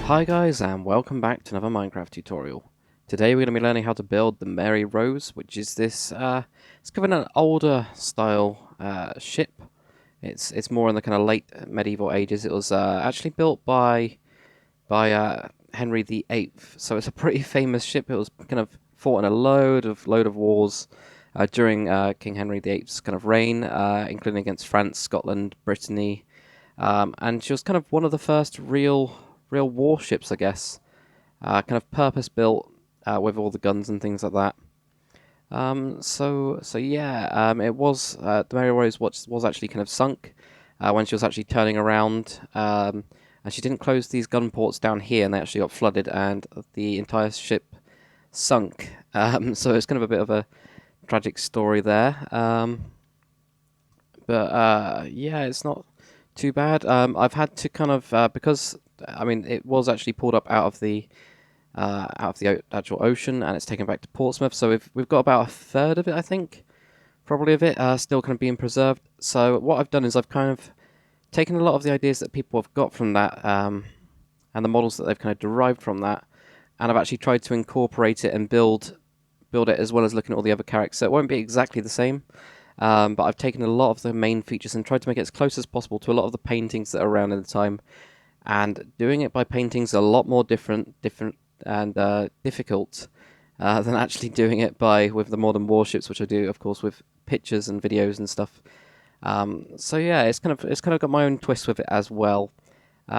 Hi guys, and welcome back to another Minecraft tutorial. Today we're going to be learning how to build the Mary Rose, which is this, it's kind of an older style ship. It's more in the kind of late medieval ages. It was actually built by Henry VIII, so it's a pretty famous ship. It was kind of fought in a load of wars during King Henry VIII's kind of reign, including against France, Scotland, Brittany, and she was kind of one of the first real warships, I guess. Kind of purpose built with all the guns and things like that. So yeah, it was the Mary Rose was actually kind of sunk when she was actually turning around, and she didn't close these gun ports down here, and they actually got flooded, and the entire ship sunk. So it's kind of a bit of a tragic story there. But yeah, it's not too bad. I've had to kind of because I mean it was actually pulled up out of the actual ocean, and it's taken back to Portsmouth. So we've got about a third of it, I think, probably of it still kind of being preserved. So what I've done is I've kind of taken a lot of the ideas that people have got from that, and the models that they've kind of derived from that, and I've actually tried to incorporate it and build it as well as looking at all the other characters. So it won't be exactly the same. But I've taken a lot of the main features and tried to make it as close as possible to a lot of the paintings that are around in the time. And doing it by paintings is a lot more different and difficult than actually doing it with the modern warships, which I do, of course, with pictures and videos and stuff. So yeah, it's kind of got my own twist with it as well.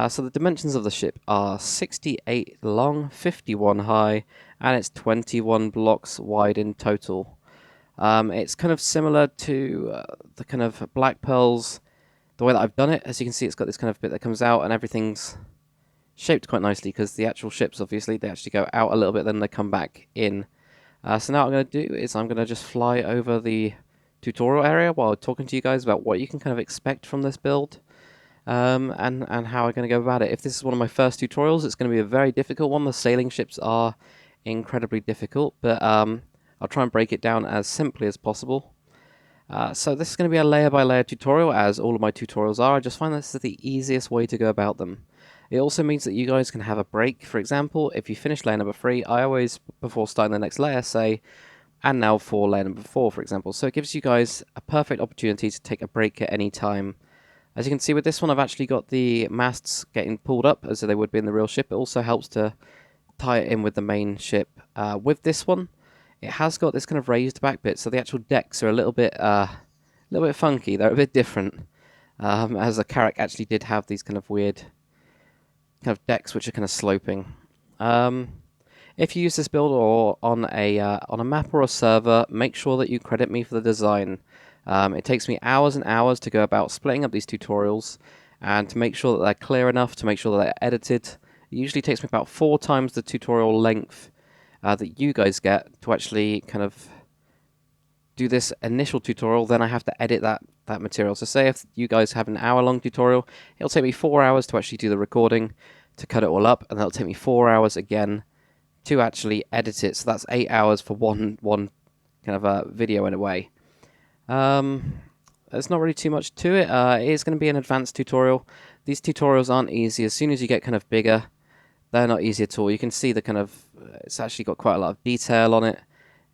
So the dimensions of the ship are 68 long, 51 high, and it's 21 blocks wide in total. It's kind of similar to the kind of Black Pearls, the way that I've done it. As you can see, it's got this kind of bit that comes out, and everything's shaped quite nicely, because the actual ships, obviously, they actually go out a little bit, then they come back in. So now what I'm going to do is I'm going to just fly over the tutorial area while talking to you guys about what you can kind of expect from this build, and how I'm going to go about it. If this is one of my first tutorials, it's going to be a very difficult one. The sailing ships are incredibly difficult, but I'll try and break it down as simply as possible. So this is going to be a layer by layer tutorial, as all of my tutorials are. I just find this is the easiest way to go about them. It also means that you guys can have a break. For example, if you finish layer number 3, I always, before starting the next layer, say, and now for layer number 4, for example. So it gives you guys a perfect opportunity to take a break at any time. As you can see with this one, I've actually got the masts getting pulled up as they would be in the real ship. It also helps to tie it in with the main ship. With this one, it has got this kind of raised back bit, so the actual decks are a little bit funky. They're a bit different. As a Carrack actually did have these kind of weird kind of decks which are kind of sloping. If you use this build or on a map or a server, make sure that you credit me for the design. It takes me hours and hours to go about splitting up these tutorials, and to make sure that they're clear enough, to make sure that they're edited. It usually takes me about 4 times the tutorial length that you guys get to actually kind of do this initial tutorial. Then I have to edit that material. So say if you guys have an hour-long tutorial, it'll take me 4 hours to actually do the recording, to cut it all up, and that'll take me 4 hours again to actually edit it. So that's 8 hours for one kind of a video in a way. There's not really too much to it. It is going to be an advanced tutorial. These tutorials aren't easy. As soon as you get kind of bigger, they're not easy at all. You can see the kind of, it's actually got quite a lot of detail on it.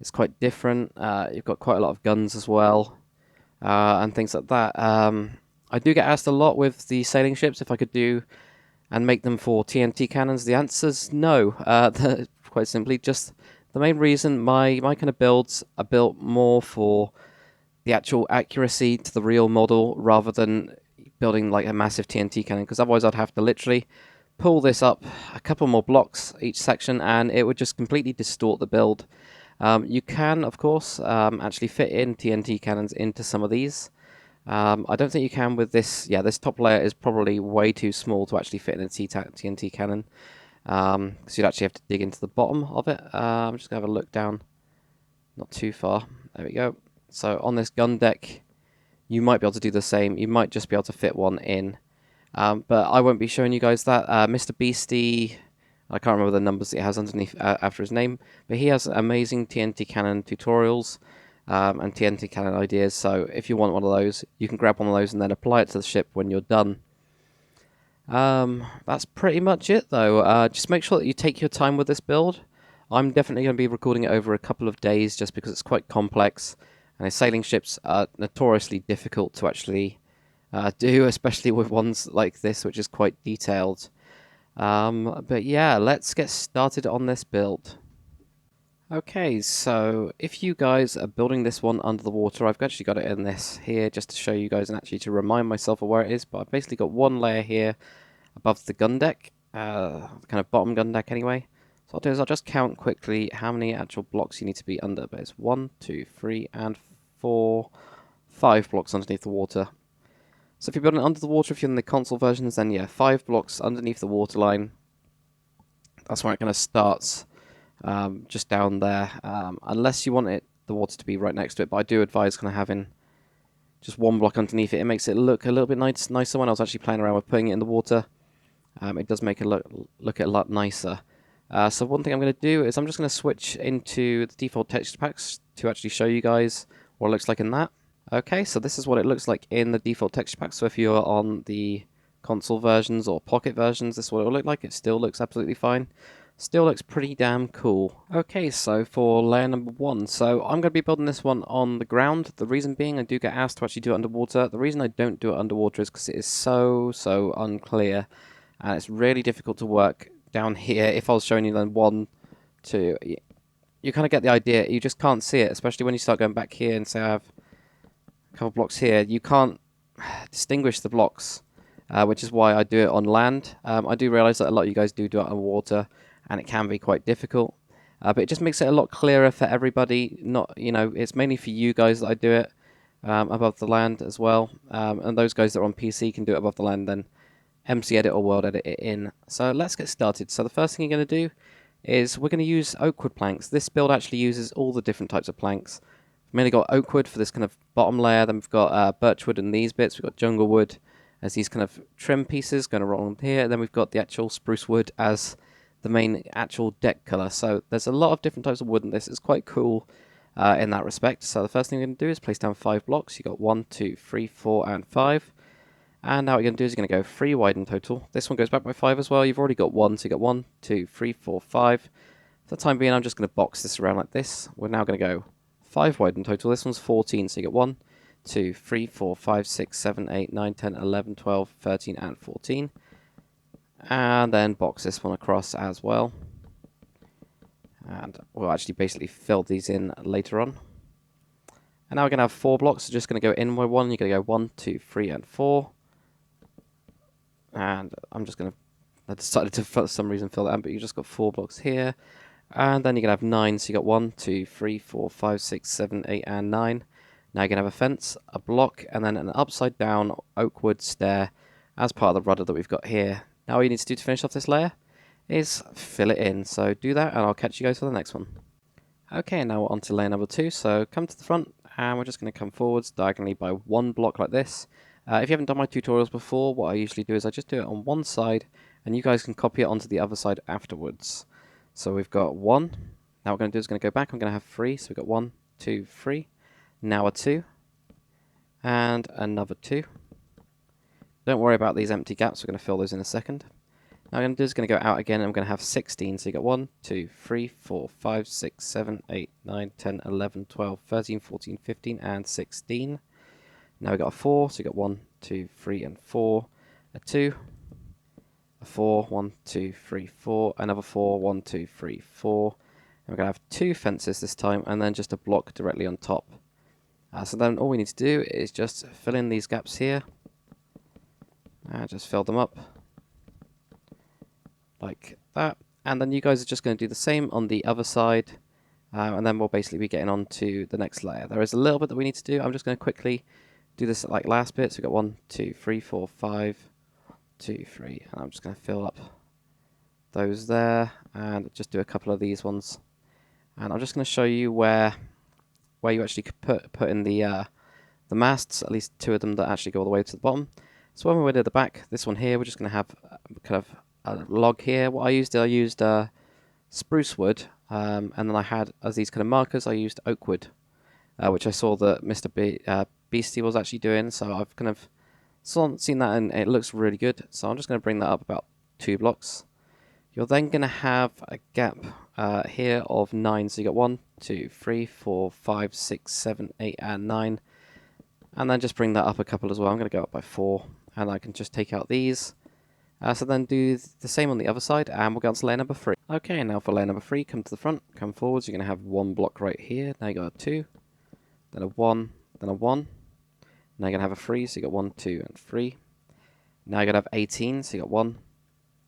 It's quite different. You've got quite a lot of guns as well, and things like that. I do get asked a lot with the sailing ships if I could do and make them for TNT cannons. The answer's no. Quite simply, just the main reason my kind of builds are built more for the actual accuracy to the real model, rather than building like a massive TNT cannon, because otherwise I'd have to literally pull this up a couple more blocks each section, and it would just completely distort the build. You can, of course, actually fit in TNT cannons into some of these. I don't think you can with this. Yeah, this top layer is probably way too small to actually fit in a TNT cannon, because you'd actually have to dig into the bottom of it. I'm just going to have a look down, not too far. There we go. So on this gun deck, you might be able to do the same. You might just be able to fit one in. But I won't be showing you guys that. Mr. Beastie, I can't remember the numbers that he has underneath after his name, but he has amazing TNT cannon tutorials and TNT cannon ideas. So if you want one of those, you can grab one of those and then apply it to the ship when you're done. That's pretty much it though. Just make sure that you take your time with this build. I'm definitely going to be recording it over a couple of days just because it's quite complex, and sailing ships are notoriously difficult to actually do, especially with ones like this, which is quite detailed. But yeah, let's get started on this build. Okay, so if you guys are building this one under the water, I've actually got it in this here just to show you guys and actually to remind myself of where it is, but I've basically got one layer here above the gun deck, kind of bottom gun deck anyway. So I'll do is I'll just count quickly how many actual blocks you need to be under, but it's 1, 2, 3, and 4, 5 blocks underneath the water. So if you're building under the water, if you're in the console versions, then yeah, 5 blocks underneath the waterline. That's where it kind of starts. Just down there, unless you want the water to be right next to it, but I do advise kind of having just one block underneath it. It makes it look a little bit nicer. When I was actually playing around with putting it in the water, it does make it look a lot nicer. So one thing I'm going to do is I'm just going to switch into the default texture packs to actually show you guys what it looks like in that. Okay, so this is what it looks like in the default texture pack. So if you're on the console versions or pocket versions, this is what it will look like. It still looks absolutely fine. Still looks pretty damn cool. Okay, so for layer number 1, so I'm going to be building this one on the ground. The reason being I do get asked to actually do it underwater. The reason I don't do it underwater is because it is so unclear, and it's really difficult to work down here. If I was showing you then 1, 2, you kind of get the idea. You just can't see it, especially when you start going back here and say I have a couple blocks here. You can't distinguish the blocks, which is why I do it on land. I do realise that a lot of you guys do it underwater, and it can be quite difficult, but it just makes it a lot clearer for everybody. Not, it's mainly for you guys that I do it above the land as well, and those guys that are on PC can do it above the land, then MC edit or world edit it in. So let's get started. So the first thing you're going to do is we're going to use oak wood planks. This build actually uses all the different types of planks. We've mainly got oak wood for this kind of bottom layer, then we've got birch wood and these bits, we've got jungle wood as these kind of trim pieces going around here, and then we've got the actual spruce wood as the main actual deck colour. So there's a lot of different types of wood in this. It's quite cool in that respect. So the first thing we're going to do is place down 5 blocks. You've got 1, 2, 3, 4, and 5. And now what you're going to do is you're going to go 3 wide in total. This one goes back by 5 as well. You've already got 1, so you've got 1, 2, 3, 4, 5. For the time being, I'm just going to box this around like this. We're now going to go 5 wide in total. This one's 14, so you get 1, 2, 3, 4, 5, 6, 7, 8, 9, 10, 11, 12, 13, and 14. And then box this one across as well. And we'll actually basically fill these in later on. And now we're going to have 4 blocks, so just going to go in by 1. You're going to go 1, 2, 3, and 4. And I'm just going to, I decided to for some reason fill that in, but you just got 4 blocks here. And then you're going to have 9, so you got 1, 2, 3, 4, 5, 6, 7, 8, and 9. Now you're going to have a fence, a block, and then an upside down oak wood stair as part of the rudder that we've got here. Now all you need to do to finish off this layer is fill it in. So do that, and I'll catch you guys for the next one. Okay, now we're on to layer number 2. So come to the front, and we're just going to come forwards diagonally by 1 block like this. If you haven't done my tutorials before, what I usually do is I just do it on one side, and you guys can copy it onto the other side afterwards. So we've got 1. Now what we're going to do is going to go back. I'm going to have 3. So we've got 1, 2, 3. Now a 2. And another 2. Don't worry about these empty gaps. We're going to fill those in a second. Now what I'm going to do is going to go out again, and I'm going to have 16. So you got 1, 2, 3, 4, 5, 6, 7, 8, 9, 10, 11, 12, 13, 14, 15, and 16. Now we've got a 4, so we've got 1, 2, 3, and 4. A 2. A 4, 1, 2, 3, 4. Another 4, 1, 2, 3, 4. And we're going to have 2 fences this time, and then just a block directly on top. So then all we need to do is just fill in these gaps here. Just fill them up. Like that. And then you guys are just going to do the same on the other side. And then we'll basically be getting on to the next layer. There is a little bit that we need to do. I'm just going to quickly do this like last bit. So we've got 1, 2, 3, 4, 5, 2, 3. And I'm just going to fill up those there. And just do a couple of these ones. And I'm just going to show you where you actually could put in the masts, at least 2 of them that actually go all the way to the bottom. So when we're at the back, this one here, we're just going to have kind of a log here. What I used spruce wood, and then I had, as these kind of markers, I used oak wood, which I saw that Mr. Beastie was actually doing, so I've kind of So I've seen that and it looks really good. So I'm just going to bring that up about 2 blocks. You're then going to have a gap here of 9. So you got 1, 2, 3, 4, 5, 6, 7, 8, and 9. And then just bring that up a couple as well. I'm going to go up by 4. And I can just take out these. So then do the same on the other side, and we'll go on to layer number 3. Okay, now for layer number 3, come to the front, come forwards. You're going to have 1 block right here. Now you got a 2, then a 1, then a 1. Now you're going to have a 3, so you got 1, 2, and 3. Now you're going to have 18, so you got 1,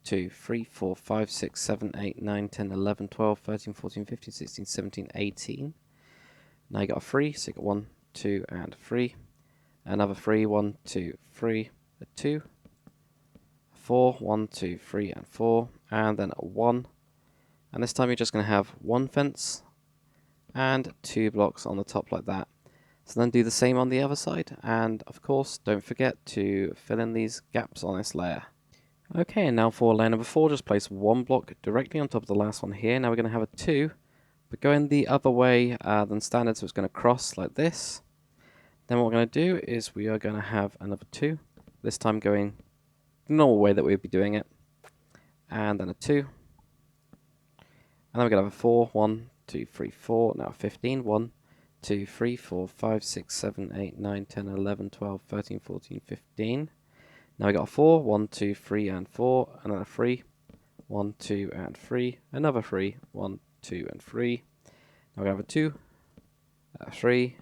2, 3, 4, 5, 6, 7, 8, 9, 10, 11, 12, 13, 14, 15, 16, 17, 18. Now you got a 3, so you got 1, 2, and 3. Another 3, 1, 2, 3, a 2. 4, 1, 2, 3, and 4, and then a 1. And this time you're just going to have 1 fence and 2 blocks on the top like that. So then do the same on the other side, and of course don't forget to fill in these gaps on this layer. Okay, and now for layer number 4, just place 1 block directly on top of the last one here. Now we're going to have a 2, but going the other way than standard, so it's going to cross like this. Then what we're going to do is we are going to have another 2, this time going the normal way that we'd be doing it, and then a 2, and then we're going to have a 4, 1, 2, 3, 4, now 15, 1, 2, 3, 4, 5, 6, 7, 8, 9, 10, 11, 12, 13, 14, 15. Now we got a 4, 1, 2, 3, and 4, and then a 3, 1, 2, and 3, another 3, 1, 2, and 3. Now we have a 2, a 3,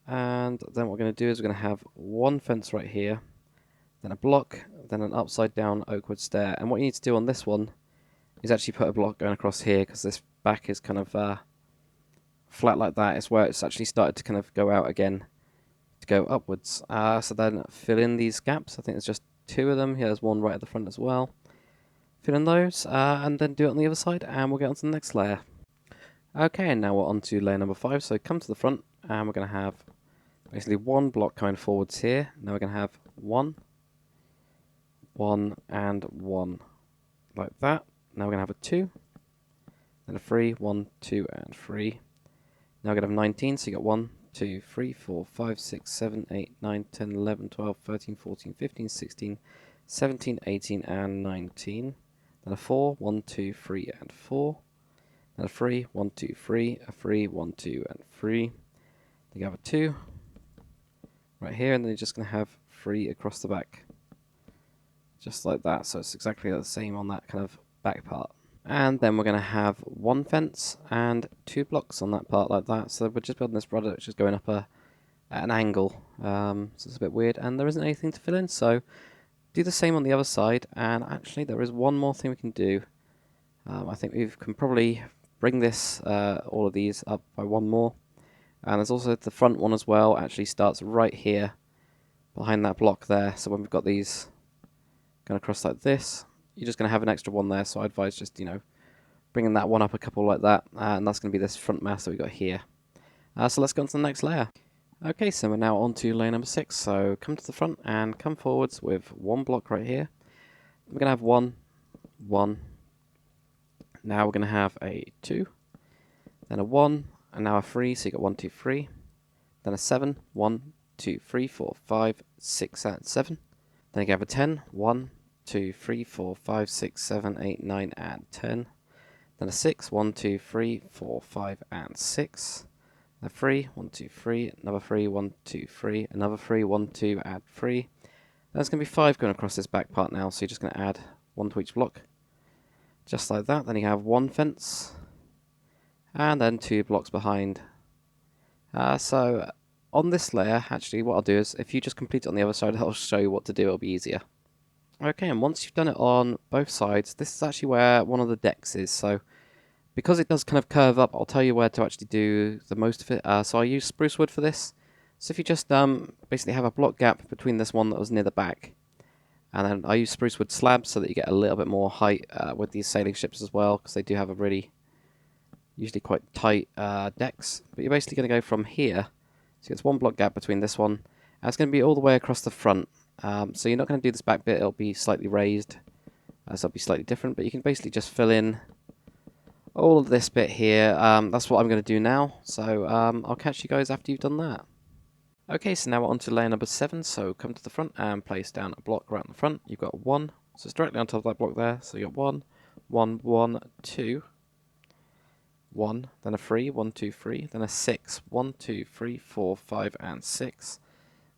and then what we're going to do is we're going to have 1 fence right here, then a block, then an upside down oakwood stair. And what you need to do on this one is actually put a block going across here, because this back is kind of flat like that. It's where it's actually started to kind of go out again to go upwards. So then fill in these gaps. I think there's just 2 of them. Here, there's 1 right at the front as well. Fill in those, and then do it on the other side, and we'll get on to the next layer. Okay, and now we're on to layer number 5. So come to the front, and we're going to have basically 1 block coming forwards here. Now we're going to have 1, 1, and 1, like that. Now we're going to have a 2, then a 3, 1, 2, and 3. Now we're going to have 19, so you got 1, 2, 3, 4, 5, 6, 7, 8, 9, 10, 11, 12, 13, 14, 15, 16, 17, 18, and 19. Then a 4, 1, 2, 3, and 4. Then a 3, 1, 2, 3, a 3, 1, 2, and 3. Then you have a 2 right here, and then you're just going to have 3 across the back. Just like that, so it's exactly the same on that kind of back part. And then we're going to have 1 fence and 2 blocks on that part like that. So we're just building this rudder which is going up at an angle. So it's a bit weird, and there isn't anything to fill in, so do the same on the other side. And actually there is one more thing we can do. I think we can probably bring this, all of these up by 1 more. And there's also the front one as well, actually starts right here behind that block there. So when we've got these going across like this, you're just going to have an extra 1 there, so I advise just, bringing that one up a couple like that, and that's going to be this front mast that we got here. So let's go on to the next layer. Okay, so we're now on to layer number 6, so come to the front and come forwards with 1 block right here. We're going to have 1, 1, now we're going to have a 2, then a 1, and now a 3, so you got 1, 2, 3, then a 7, 1, 2, 3, 4, 5, 6, and 7. Then you have a 10, 1, 2, 3, 4, 5, 6, 7, 8, 9, and 10. Then a 6, 1, 2, 3, 4, 5, and 6. A 3, 1, 2, 3, another 3, 1, 2, 3, another 3, 1, 2, add 3. There's going to be 5 going across this back part now, so you're just going to add 1 to each block. Just like that. Then you have 1 fence, and then 2 blocks behind. So on this layer, actually, what I'll do is, if you just complete it on the other side, I'll show you what to do, it'll be easier. Okay, and once you've done it on both sides, this is actually where one of the decks is. So because it does kind of curve up, I'll tell you where to actually do the most of it. So I use spruce wood for this. So if you just basically have a block gap between this one that was near the back, and then I use spruce wood slabs so that you get a little bit more height with these sailing ships as well, because they do have a really, usually quite tight decks. But you're basically going to go from here, so it's 1 block gap between this one, and it's going to be all the way across the front. So you're not going to do this back bit, it'll be slightly raised, so it'll be slightly different, but you can basically just fill in all of this bit here. That's what I'm going to do now, so I'll catch you guys after you've done that. Okay, so now we're on to layer number 7, so come to the front and place down a block right in the front. You've got 1, so it's directly on top of that block there, so you've got 1, 1, 1, 2, 1, then a 3, 1, 2, 3, then a 6, 1, 2, 3, 4, 5, and 6.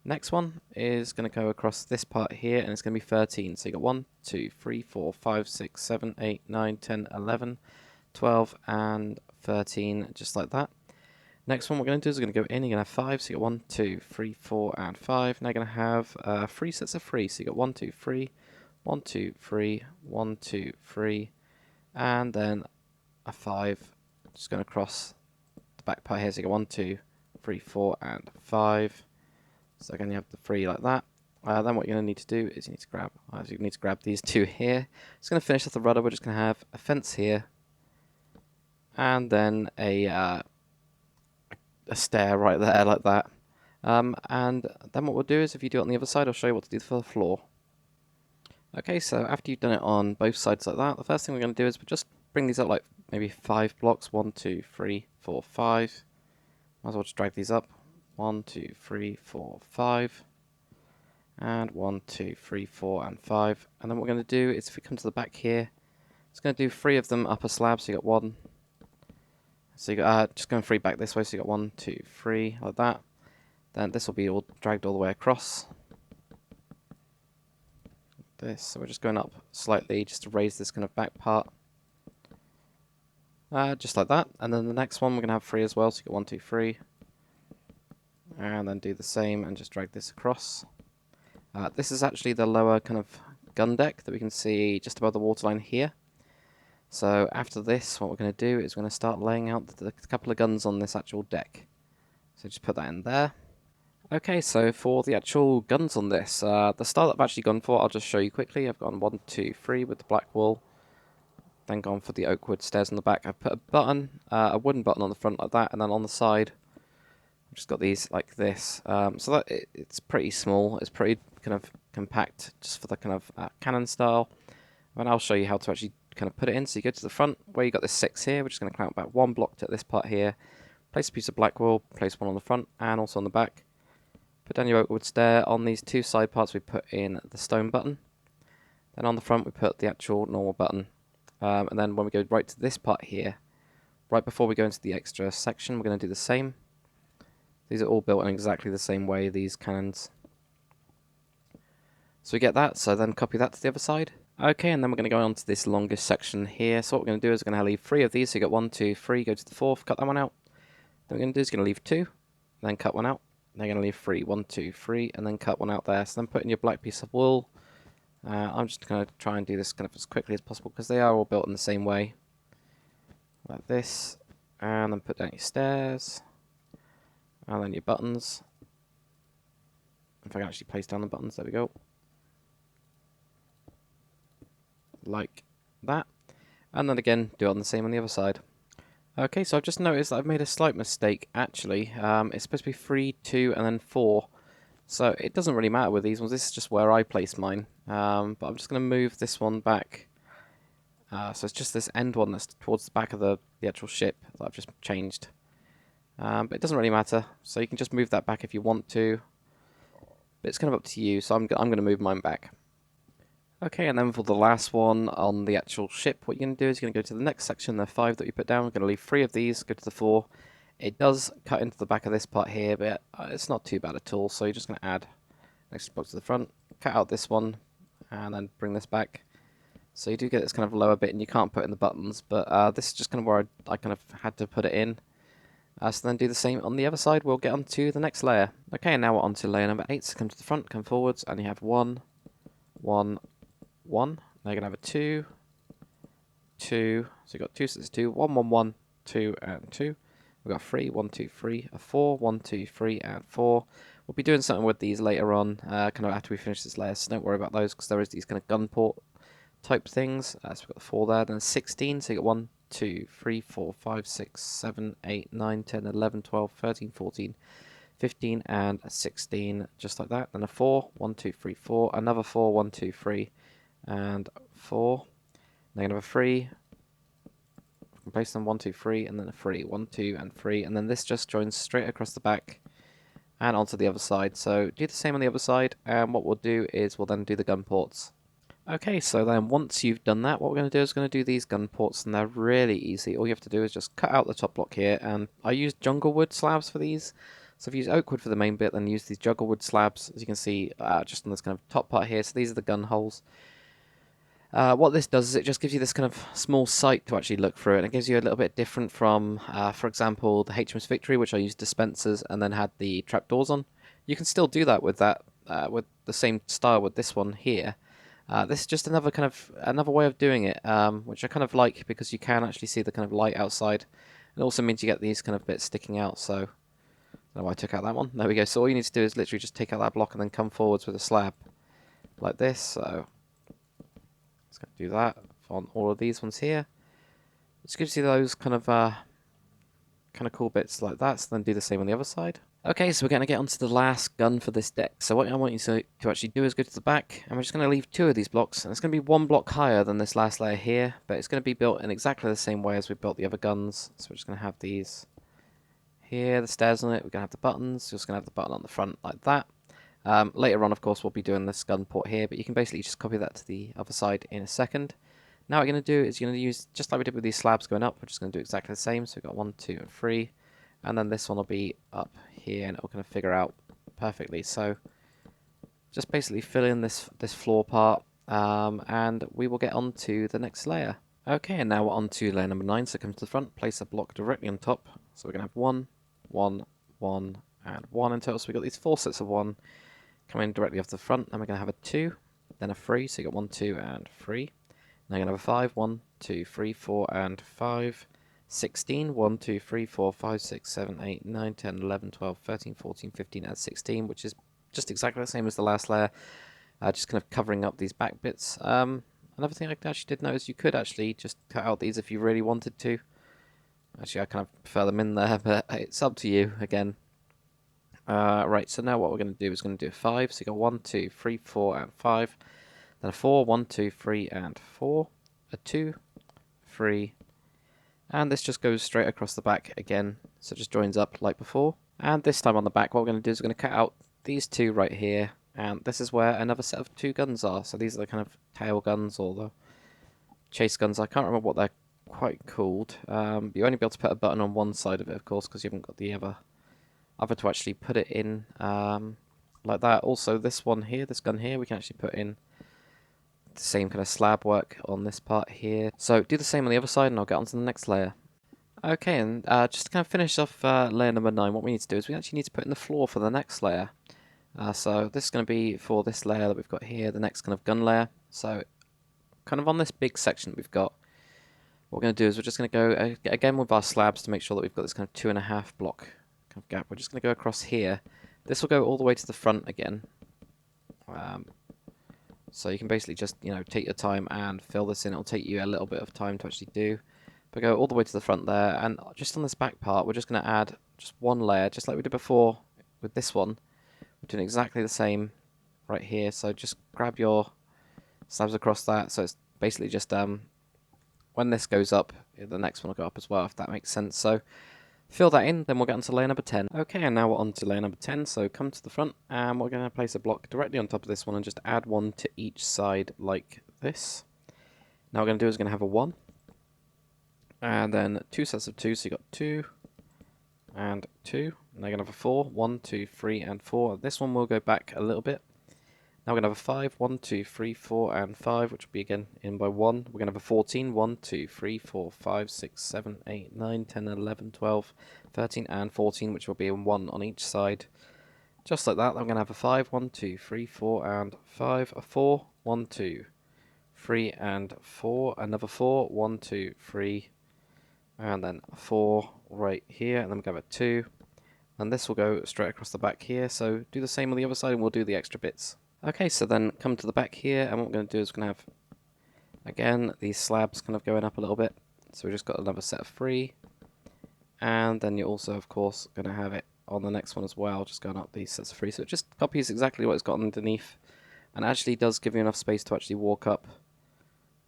Next one is going to go across this part here, and it's going to be 13. So you got 1, 2, 3, 4, 5, 6, 7, 8, 9, 10, 11, 12, and 13, just like that. Next one we're going to do is we're going to go in, you're going to have 5, so you got 1, 2, 3, 4, and 5. Now you're going to have 3 sets of 3, so you got 1, 2, 3, 1, 2, 3, 1, 2, 3, and then a 5, just going to cross the back part here, so you got 1, 2, 3, 4, and 5. So again, you have the 3 like that. Then what you're going to need to do is you need to grab these 2 here. It's going to finish off the rudder. We're just going to have a fence here, and then a stair right there like that. And then what we'll do is, if you do it on the other side, I'll show you what to do for the floor. Okay, so after you've done it on both sides like that, the first thing we're going to do is we'll just bring these up like maybe 5 blocks. 1, 2, 3, 4, 5. Might as well just drag these up. 1, 2, 3, 4, 5. And 1, 2, 3, 4, and 5. And then what we're going to do is, if we come to the back here, it's going to do 3 of them up a slab. So you got 1. So you got just going 3 back this way. So you got 1, 2, 3, like that. Then this will be all dragged all the way across. This. So we're just going up slightly just to raise this kind of back part. Just like that. And then the next one we're going to have 3 as well. So you got 1, 2, 3. And then do the same and just drag this across. This is actually the lower kind of gun deck that we can see just above the waterline here. So after this, what we're going to do is we're going to start laying out the couple of guns on this actual deck. So just put that in there. Okay, so for the actual guns on this, the style that I've actually gone for, I'll just show you quickly. I've gone 1, 2, 3 with the black wall, then gone for the oak wood stairs on the back. I've put a button, a wooden button on the front like that, and then on the side, I've just got these like this. So that it's pretty small. It's pretty kind of compact, just for the kind of cannon style. And I'll show you how to actually kind of put it in. So you go to the front where you got this 6 here. We're just going to clamp back 1 block to this part here. Place a piece of black wool. Place 1 on the front and also on the back. Put down your oak wood stair. On these 2 side parts, we put in the stone button. Then on the front, we put the actual normal button. And then when we go right to this part here, right before we go into the extra section, we're going to do the same. These are all built in exactly the same way, these cannons. So we get that, so then copy that to the other side. Okay, and then we're going to go on to this longest section here. So what we're going to do is we're going to leave 3 of these. So you got 1, 2, 3, go to the 4th, cut that one out. Then what we're going to do is going to leave 2, then cut 1 out. Then you're going to leave 3, 1, 2, 3, and then cut 1 out there. So then put in your black piece of wool. I'm just going to try and do this kind of as quickly as possible because they are all built in the same way. Like this. And then put down your stairs. And then your buttons. If I can actually place down the buttons, there we go. Like that. And then again, do it on the same on the other side. Okay, so I've just noticed that I've made a slight mistake, actually. It's supposed to be 3, 2, and then 4. So it doesn't really matter with these ones, this is just where I place mine. But I'm just going to move this one back. So it's just this end one that's towards the back of the actual ship that I've just changed. But it doesn't really matter, so you can just move that back if you want to. But it's kind of up to you, so I'm going to move mine back. Okay, and then for the last one on the actual ship, what you're going to do is you're going to go to the next section, the 5 that you put down. We're going to leave 3 of these, go to the 4. It does cut into the back of this part here, but it's not too bad at all. So you're just going to add next block to the front, cut out this one, and then bring this back. So you do get this kind of lower bit, and you can't put in the buttons, but this is just kind of where I kind of had to put it in. So then do the same on the other side. We'll get on to the next layer. Okay, and now we're on to layer number 8. So come to the front, come forwards, and you have 1, 1, 1. Now you're going to have a 2, 2. So you've got 2 sets of 2, 1, 1, 1, 2, and 2. We've got 3, 1, 2, 3, a 4, 1, 2, 3, and 4. We'll be doing something with these later on, kind of after we finish this layer, so don't worry about those, because there is these kind of gun port type things. So we've got the 4 there, then 16, so you got 1, 2, 3, 4, 5, 6, 7, 8, 9, 10, 11, 12, 13, 14, 15, and 16, just like that. Then a 4, 1, 2, 3, 4, another 4, 1, 2, 3, and 4. Then another 3. Place them 1, 2, 3, and then a 3, 1, 2, and 3, and then this just joins straight across the back and onto the other side. So do the same on the other side, and what we'll do is we'll then do the gun ports. Okay, so then once you've done that, what we're going to do is going to do these gun ports, and they're really easy. All you have to do is just cut out the top block here, and I used jungle wood slabs for these. So if you use oak wood for the main bit, then use these jungle wood slabs, as you can see, just on this kind of top part here. So these are the gun holes. What this does is it just gives you this kind of small sight to actually look through, and it gives you a little bit different from, for example, the HMS Victory, which I used dispensers and then had the trapdoors on. You can still do that with with the same style with this one here. This is just another way of doing it, which I kind of like because you can actually see the kind of light outside. It also means you get these kind of bits sticking out. So I don't know why I took out that one. There we go. So all you need to do is literally just take out that block and then come forwards with a slab like this. So let's go do that on all of these ones here. It's good to see those kind of cool bits like that. So then do the same on the other side. Okay, so we're going to get onto the last gun for this deck. So what I want you to actually do is go to the back, and we're just going to leave 2 of these blocks, and it's going to be 1 block higher than this last layer here, but it's going to be built in exactly the same way as we built the other guns. So we're just going to have these here, the stairs on it, we're going to have the buttons, just going to have the button on the front like that. Later on, of course, we'll be doing this gun port here, but you can basically just copy that to the other side in a second. Now what you're going to do is you're going to use, just like we did with these slabs going up, we're just going to do exactly the same. So we've got 1, 2, and 3. And then this one will be up here, and it'll kind of figure out perfectly. So just basically fill in this floor part, and we will get on to the next layer. Okay, and now we're on to layer number 9. So come to the front, place a block directly on top. So we're going to have 1, 1, 1, and 1 in total. So we've got these 4 sets of 1 coming directly off the front. Then we're going to have a 2, then a 3. So you've got 1, 2, and 3. Now you're going to have a 5, 1, 2, 3, 4, and 5. 16, 1, 2, 3, 4, 5, 6, 7, 8, 9, 10, 11, 12, 13, 14, 15, and 16, which is just exactly the same as the last layer, just kind of covering up these back bits. Another thing I actually did notice, you could actually just cut out these if you really wanted to. Actually, I kind of prefer them in there, but it's up to you again. Right, so now what we're going to do is going to do a 5, so you got 1, 2, 3, 4, and 5, then a 4, 1, 2, 3, and 4, a 2, 3, and this just goes straight across the back again, so it just joins up like before. And this time on the back, what we're going to do is we're going to cut out these 2 right here, and this is where another set of 2 guns are. So these are the kind of tail guns or the chase guns. I can't remember what they're quite called. You only be able to put a button on one side of it, of course, because you haven't got the other to actually put it in like that. Also, this one here, this gun here, we can actually put in the same kind of slab work on this part here. So do the same on the other side, and I'll get on to the next layer. Okay, and just to kind of finish off layer number 9, what we need to do is we actually need to put in the floor for the next layer. So this is going to be for this layer that we've got here, the next kind of gun layer. So kind of on this big section that we've got, what we're going to do is we're just going to go again with our slabs to make sure that we've got this kind of 2.5 block kind of gap. We're just going to go across here. This will go all the way to the front again. So you can basically just, take your time and fill this in. It'll take you a little bit of time to actually do. But go all the way to the front there, and just on this back part, we're just going to add just 1 layer, just like we did before with this one. We're doing exactly the same right here. So just grab your slabs across that. So it's basically just when this goes up, the next one will go up as well, if that makes sense. So fill that in, then we'll get onto layer number 10. Okay, and now we're on to layer number 10, so come to the front, and we're going to place a block directly on top of this one and just add 1 to each side like this. Now what we're going to do is we're going to have a 1, and then 2 sets of 2, so you've got 2, and 2. Now you're going to have a 4, 1, 2, 3, and 4. This one will go back a little bit. Now we're going to have a 5, 1, 2, 3, 4, and 5, which will be again in by 1. We're going to have a 14, 1, 2, 3, 4, 5, 6, 7, 8, 9, 10, 11, 12, 13, and 14, which will be in 1 on each side. Just like that, I'm going to have a 5, 1, 2, 3, 4, and 5, a 4, 1, 2, 3, and 4, another 4, 1, 2, 3, and then a 4 right here, and then we're going to have a 2, and this will go straight across the back here, so do the same on the other side and we'll do the extra bits. Okay, so then come to the back here, and what we're going to do is we're going to have, again, these slabs kind of going up a little bit, so we just got another set of 3, and then you're also, of course, going to have it on the next one as well, just going up these sets of 3, so it just copies exactly what it's got underneath, and actually does give you enough space to actually walk up,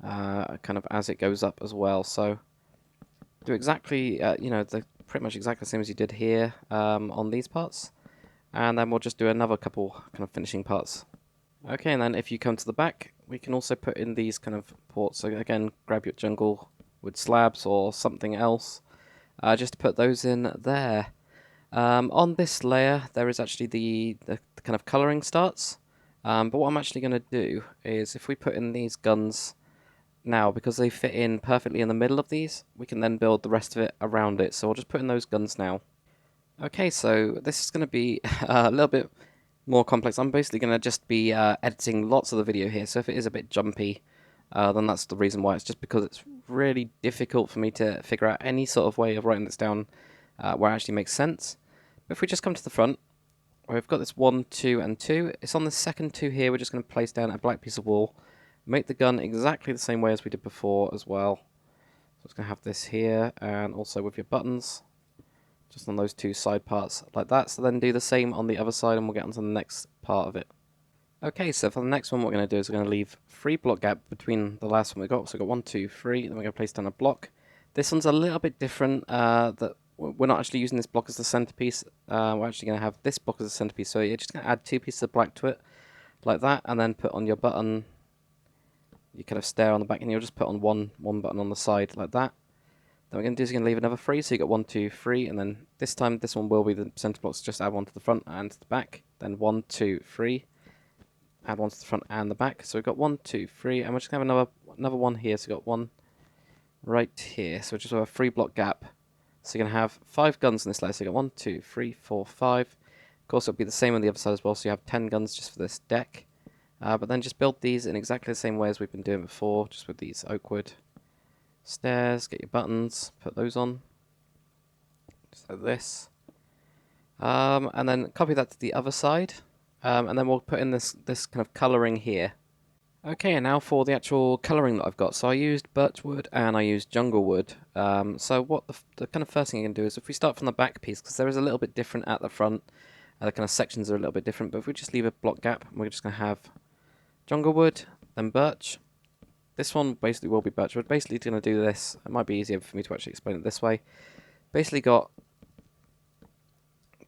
kind of as it goes up as well, so do exactly, pretty much exactly the same as you did here on these parts, and then we'll just do another couple kind of finishing parts. Okay, and then if you come to the back, we can also put in these kind of ports. So again, grab your jungle wood slabs or something else, just to put those in there. On this layer, there is actually the kind of colouring starts. But what I'm actually going to do is, if we put in these guns now, because they fit in perfectly in the middle of these, we can then build the rest of it around it. So I'll just put in those guns now. Okay, so this is going to be a little bit more complex. I'm basically going to just be editing lots of the video here, so if it is a bit jumpy, then that's the reason why. It's just because it's really difficult for me to figure out any sort of way of writing this down where it actually makes sense. But if we just come to the front, we've got this 1, 2, and 2. It's on the second 2 here. We're just going to place down a black piece of wall, make the gun exactly the same way as we did before as well. So it's going to have this here, and also with your buttons, just on those 2 side parts like that. So then do the same on the other side, and we'll get onto the next part of it. Okay, so for the next one, what we're going to do is we're going to leave 3 block gap between the last one we got. So we've got 1, 2, 3, then we're going to place down a block. This one's a little bit different, that we're not actually using this block as the centerpiece. We're actually going to have this block as a centerpiece. So you're just going to add 2 pieces of black to it, like that, and then put on your button. You kind of stare on the back, and you'll just put on one button on the side, like that. Then we're going to do is we're going to leave another 3, so you got 1, 2, 3, and then this time this one will be the center blocks. Just add 1 to the front and to the back. Then 1, 2, 3. Add 1 to the front and the back. So we've got 1, 2, 3, and we're just going to have another one here. So we've got 1 right here. So we just have a 3 block gap. So you're going to have 5 guns in this layer. So you've got 1, 2, 3, 4, 5. Of course, it'll be the same on the other side as well. So you have 10 guns just for this deck. But then just build these in exactly the same way as we've been doing before, just with these oak wood stairs. Get your buttons, put those on, just like this. And then copy that to the other side. And then we'll put in this kind of colouring here. Okay, and now for the actual colouring that I've got. So I used birchwood and I used jungle wood. So what the kind of first thing you can do is, if we start from the back piece, because there is a little bit different at the front, the kind of sections are a little bit different, but if we just leave a block gap, we're just going to have jungle wood, then birch. This one basically will be birchwood. Basically, it's going to do this. It might be easier for me to actually explain it this way. Basically got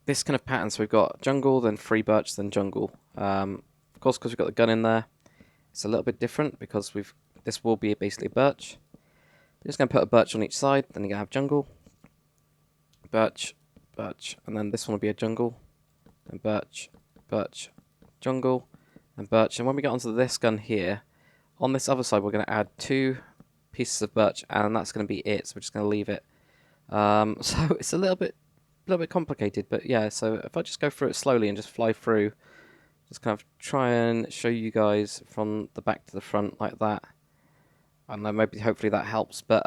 this kind of pattern. So we've got jungle, then 3 birch, then jungle. Of course, because we've got the gun in there, it's a little bit different because this will be basically birch. We're just going to put a birch on each side, then you're going to have jungle, birch, birch, and then this one will be a jungle, and birch, birch, jungle, and birch. And when we get onto this gun here, on this other side we're going to add 2 pieces of birch, and that's going to be it. So we're just going to leave it. So it's a little bit complicated, but yeah. So if I just go through it slowly and just fly through, just kind of try and show you guys from the back to the front like that. I don't know, maybe hopefully that helps. But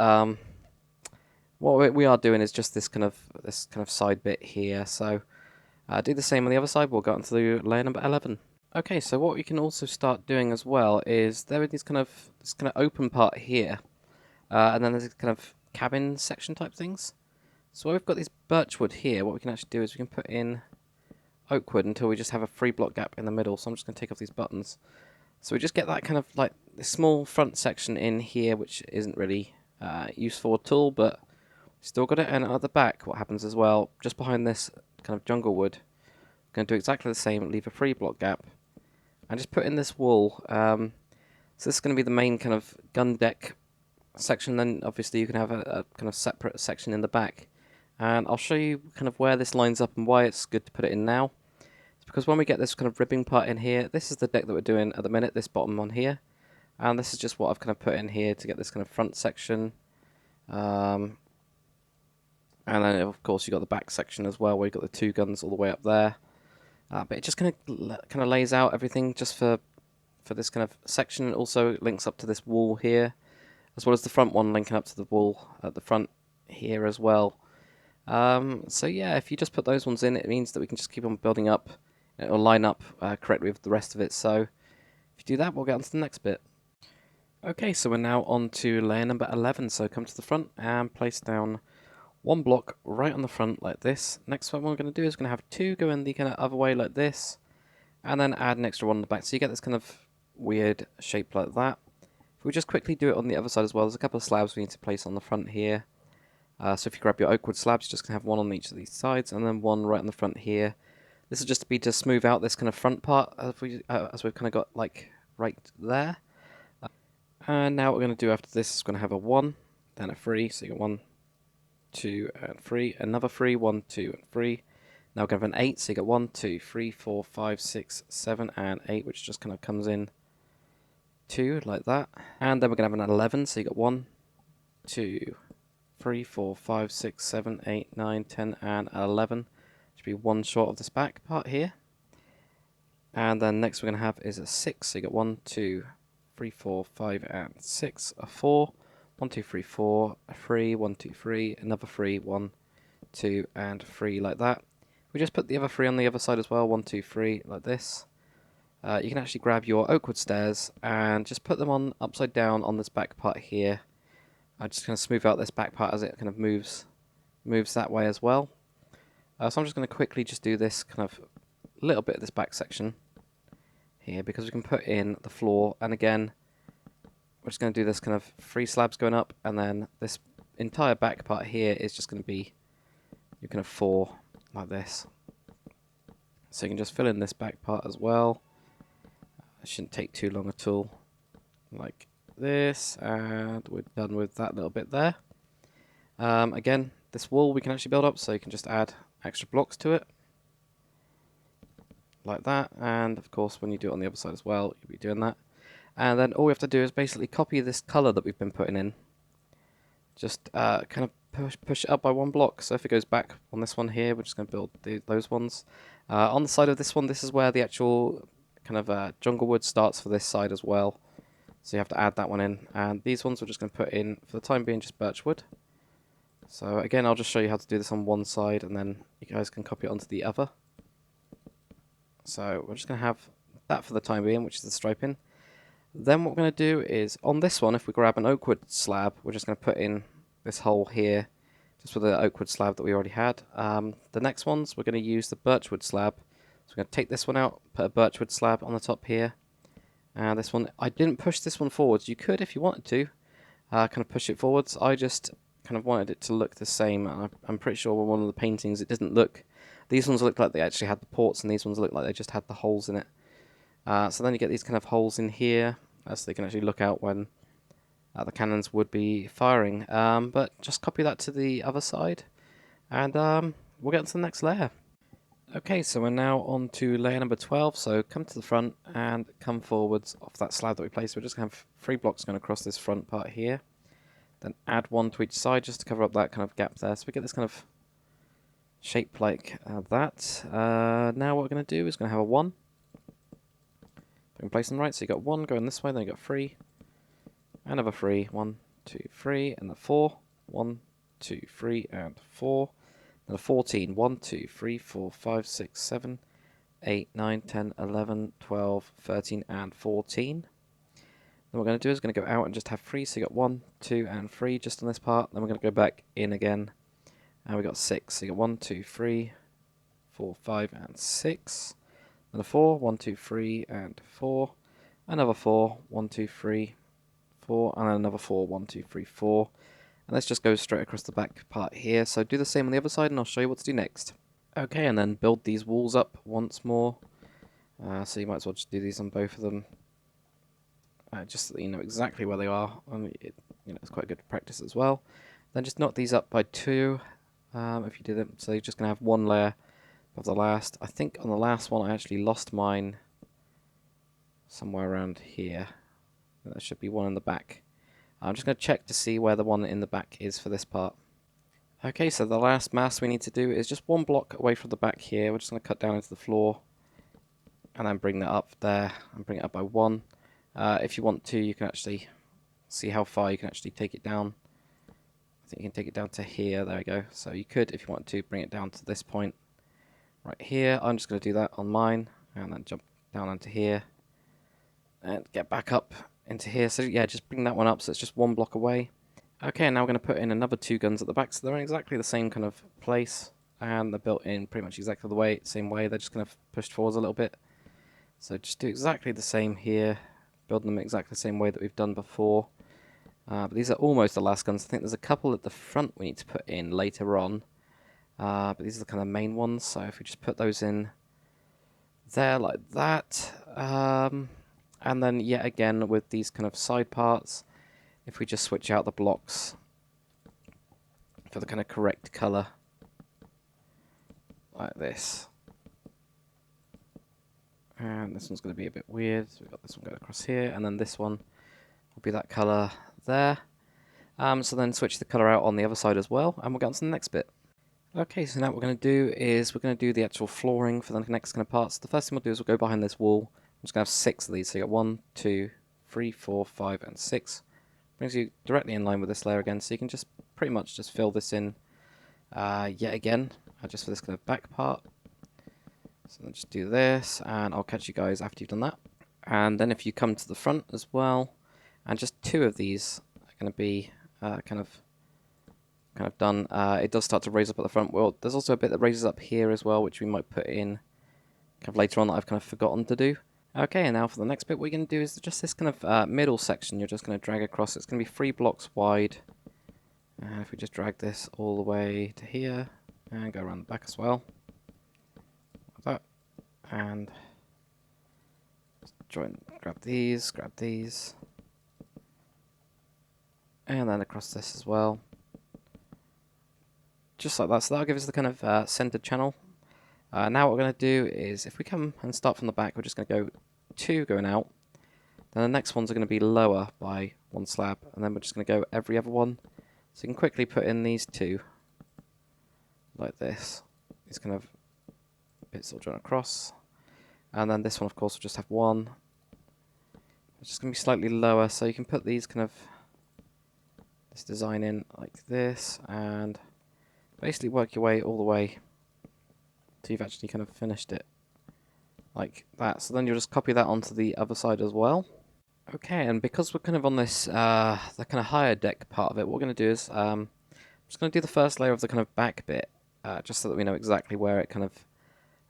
what we are doing is just this kind of side bit here. So do the same on the other side. We'll go on to layer number 11. Okay, so what we can also start doing as well is there is this kind of open part here, and then there's this kind of cabin section type things. So we've got this birchwood here. What we can actually do is we can put in oak wood until we just have a 3 block gap in the middle. So I'm just going to take off these buttons. So we just get that kind of like this small front section in here, which isn't really useful at all, but still got it. And at the back, what happens as well, just behind this kind of jungle wood, we're going to do exactly the same, leave a 3 block gap, and just put in this wall. So this is going to be the main kind of gun deck section. Then obviously you can have a kind of separate section in the back. And I'll show you kind of where this lines up and why it's good to put it in now. It's because when we get this kind of ribbing part in here, this is the deck that we're doing at the minute, this bottom one here. And this is just what I've kind of put in here to get this kind of front section. And then of course you've got the back section as well, where you've got the 2 guns all the way up there. But it just kind of lays out everything just for this kind of section. It also links up to this wall here, as well as the front one linking up to the wall at the front here as well. So yeah, if you just put those ones in, it means that we can just keep on building up. It'll line up correctly with the rest of it. So if you do that, we'll get on to the next bit. Okay, so we're now on to layer number 11. So come to the front and place down 1 block right on the front like this. Next, what we're going to do is we're going to have 2 go in the kind of other way like this, and then add an extra 1 on the back. So you get this kind of weird shape like that. If we just quickly do it on the other side as well, there's a couple of slabs we need to place on the front here. So if you grab your oak wood slabs, you're just going to have 1 on each of these sides, and then 1 right on the front here. This is just to be to smooth out this kind of front part as we've kind of got like right there. And now what we're going to do after this is going to have a 1, then a 3, so you got 1, 2, and 3, another 3, 1, 2, and 3. Now we're going to have an 8, so you got 1, 2, 3, 4, 5, 6, 7, and 8, which just kind of comes in 2 like that. And then we're going to have an 11, so you got 1, 2, 3, 4, 5, 6, 7, 8, 9, 10, and 11. Should be 1 short of this back part here. And then next we're going to have is a 6, so you got 1, 2, 3, 4, 5, and 6, a 4, 1, 2, 3, 4, a 3, 1, 2, 3, another 3, 1, 2, and 3 like that. We just put the other 3 on the other side as well, 1, 2, 3, like this. You can actually grab your oakwood stairs and just put them on upside down on this back part here. I just kind of smooth out this back part as it kind of moves that way as well. So I'm just going to quickly just do this kind of little bit of this back section here, because we can put in the floor, and again we're just going to do this kind of 3 slabs going up, and then this entire back part here is just going to be your kind of 4 like this. So you can just fill in this back part as well. It shouldn't take too long at all, like this, and we're done with that little bit there. Again, this wall we can actually build up, so you can just add extra blocks to it like that, and of course when you do it on the other side as well, you'll be doing that. And then all we have to do is basically copy this color that we've been putting in, just kind of push it up by 1 block. So if it goes back on this one here, we're just going to build those ones. On the side of this one, this is where the actual kind of jungle wood starts for this side as well, so you have to add that one in. And these ones we're just going to put in for the time being just birch wood. So again, I'll just show you how to do this on one side, and then you guys can copy it onto the other. So we're just going to have that for the time being, which is the striping. Then what we're going to do is, on this one, if we grab an oakwood slab, we're just going to put in this hole here, just with the oakwood slab that we already had. The next ones, we're going to use the birchwood slab. So we're going to take this one out, put a birchwood slab on the top here. And this one, I didn't push this one forwards. You could, if you wanted to, kind of push it forwards. I just kind of wanted it to look the same. I'm pretty sure with one of the paintings it didn't look. These ones look like they actually had the ports, and these ones look like they just had the holes in it. So then you get these kind of holes in here, so they can actually look out when the cannons would be firing. But just copy that to the other side, and we'll get to the next layer. Okay, so we're now on to layer number 12, so come to the front and come forwards off that slab that we placed. We're just going to have 3 blocks going across this front part here, then add 1 to each side just to cover up that kind of gap there, so we get this kind of shape like that. Now what we're going to do is going to have a 1. We can place them right, so you got 1 going this way, then you got 3, another 3, 1, 2, 3, and the 4, 1, 2, 3, and 4. Then a 14, 1, 2, 3, 4, 5, 6, 7, 8, 9, 10, 11, 12, 13, and 14. Then what we're going to do is going to go out and just have 3, so you got 1, 2, and 3 just on this part. Then we're going to go back in again, and we got 6, so you got 1, 2, 3, 4, 5, and 6. Then a 4, 1, 2, 3, and 4. Another 4, 1, 2, 3, 4, and then another 4, 1, 2, 3, 4. And let's just go straight across the back part here. So do the same on the other side, and I'll show you what to do next. Okay, and then build these walls up once more. So you might as well just do these on both of them, just so that you know exactly where they are. It's quite good practice as well. Then just knock these up by 2 if you do them. So you're just going to have 1 layer of the last. I think on the last one I actually lost mine somewhere around here. There should be 1 in the back. I'm just going to check to see where the one in the back is for this part. Okay, so the last mast we need to do is just 1 block away from the back here. We're just going to cut down into the floor and then bring that up there and bring it up by 1. If you want to, you can actually see how far you can actually take it down. I think you can take it down to here. There we go. So you could, if you want to, bring it down to this point right here. I'm just going to do that on mine and then jump down onto here and get back up into here. So yeah, just bring that one up so it's just 1 block away. Okay, now we're going to put in another 2 guns at the back, so they're in exactly the same kind of place, and they're built in pretty much exactly the same way. They're just kind of pushed forwards a little bit. So just do exactly the same here, build them exactly the same way that we've done before. But these are almost the last guns. I think there's a couple at the front we need to put in later on, but these are the kind of main ones. So if we just put those in there like that. And then yet again with these kind of side parts, if we just switch out the blocks for the kind of correct color, like this. And this one's going to be a bit weird, so we've got this one going across here, and then this one will be that color there. So then switch the color out on the other side as well, and we'll get on to the next bit. Okay, so now what we're going to do is we're going to do the actual flooring for the next kind of parts. The first thing we'll do is we'll go behind this wall. I'm just going to have 6 of these, so you got 1, 2, 3, 4, 5, and 6. Brings you directly in line with this layer again, so you can just pretty much just fill this in yet again, just for this kind of back part. So then just do this, and I'll catch you guys after you've done that. And then if you come to the front as well, and just 2 of these are going to be kind of done. It does start to raise up at the front. Well, there's also a bit that raises up here as well, which we might put in kind of later on that I've kind of forgotten to do. Okay, and now for the next bit, what you're going to do is just this kind of middle section. You're just going to drag across. It's going to be 3 blocks wide. And if we just drag this all the way to here and go around the back as well, like that, and grab these, and then across this as well. Just like that, so that'll give us the kind of centered channel. Now what we're going to do is, if we come and start from the back, we're just going to go 2 going out. Then the next ones are going to be lower by 1 slab, and then we're just going to go every other one. So you can quickly put in these 2, like this. These kind of bits will join across. And then this one, of course, will just have 1. It's just going to be slightly lower, so you can put these kind of, this design in like this, and basically work your way all the way till you've actually kind of finished it like that. So then you'll just copy that onto the other side as well. Okay, and because we're kind of on this the kind of higher deck part of it, what we're going to do is I'm just going to do the first layer of the kind of back bit, just so that we know exactly where it kind of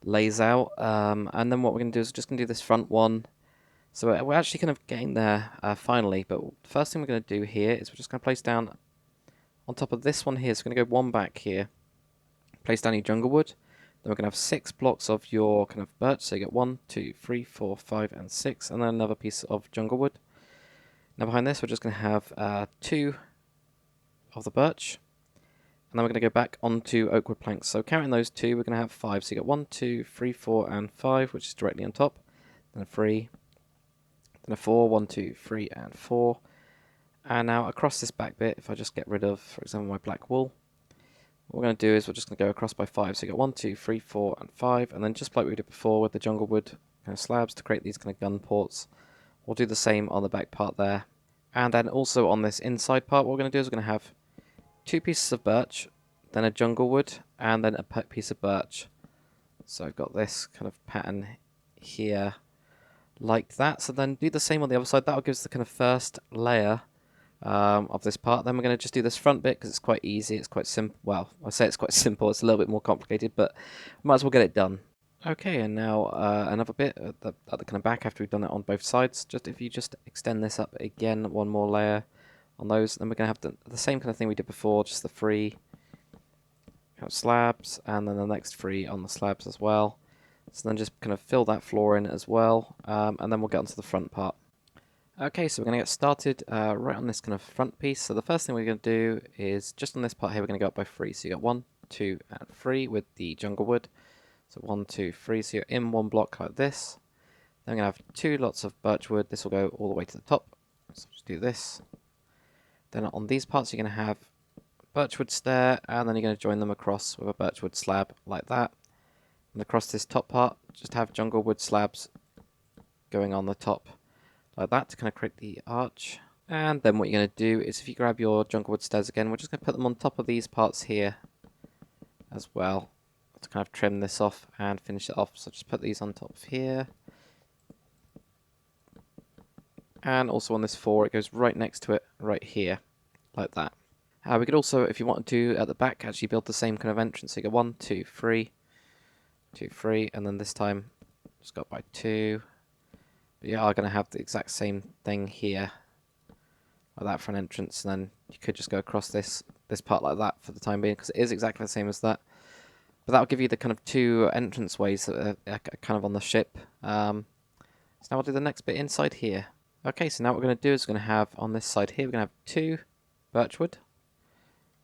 lays out. And then what we're going to do is just going to do this front one. So we're actually kind of getting there finally, but the first thing we're going to do here is we're just going to place down on top of this one here. So we're going to go 1 back here, place down your jungle wood. Then we're going to have 6 blocks of your kind of birch. So you get 1, 2, 3, 4, 5, and 6, and then another piece of jungle wood. Now behind this, we're just going to have 2 of the birch, and then we're going to go back onto oak wood planks. So counting those 2, we're going to have 5. So you get 1, 2, 3, 4, and 5, which is directly on top. Then a 3, then a 4, 1, 2, 3, and 4. And now across this back bit, if I just get rid of, for example, my black wool, what we're going to do is we're just going to go across by 5. So you got 1, 2, 3, 4, and 5, and then just like we did before with the jungle wood kind of slabs to create these kind of gun ports, we'll do the same on the back part there. And then also on this inside part, what we're going to do is we're going to have 2 pieces of birch, then a jungle wood, and then a piece of birch. So I've got this kind of pattern here like that. So then do the same on the other side. That'll give us the kind of first layer of this part. Then we're going to just do this front bit because it's quite easy. It's quite simple. Well, I say it's quite simple. It's a little bit more complicated, but might as well get it done. Okay, and now another bit at the kind of back after we've done it on both sides. Just if you just extend this up again, 1 more layer on those, then we're going to have the same kind of thing we did before, just the 3 kind of slabs, and then the next 3 on the slabs as well. So then just kind of fill that floor in as well, and then we'll get onto the front part. Okay, so we're going to get started right on this kind of front piece. So the first thing we're going to do is just on this part here, we're going to go up by 3. So you got 1, 2, and 3 with the jungle wood. So 1, 2, 3. So you're in 1 block like this. Then we're going to have 2 lots of birch wood. This will go all the way to the top. So just do this. Then on these parts, you're going to have birchwood stair, and then you're going to join them across with a birchwood slab like that. And across this top part, just have jungle wood slabs going on the top like that to kind of create the arch. And then what you're going to do is if you grab your jungle wood stairs again, we're just going to put them on top of these parts here as well to kind of trim this off and finish it off. So just put these on top of here. And also on this 4, it goes right next to it, right here, like that. We could also, if you wanted to, at the back, actually build the same kind of entrance. So you go 1, 2, 3, 2, 3, and then this time just go up by 2. But you are going to have the exact same thing here, like that for an entrance, and then you could just go across this part like that for the time being, because it is exactly the same as that. But that'll give you the kind of two entrance ways that are kind of on the ship. So now we'll do the next bit inside here. Okay, so now what we're going to do is we're going to have on this side here, we're going to have 2 birchwood.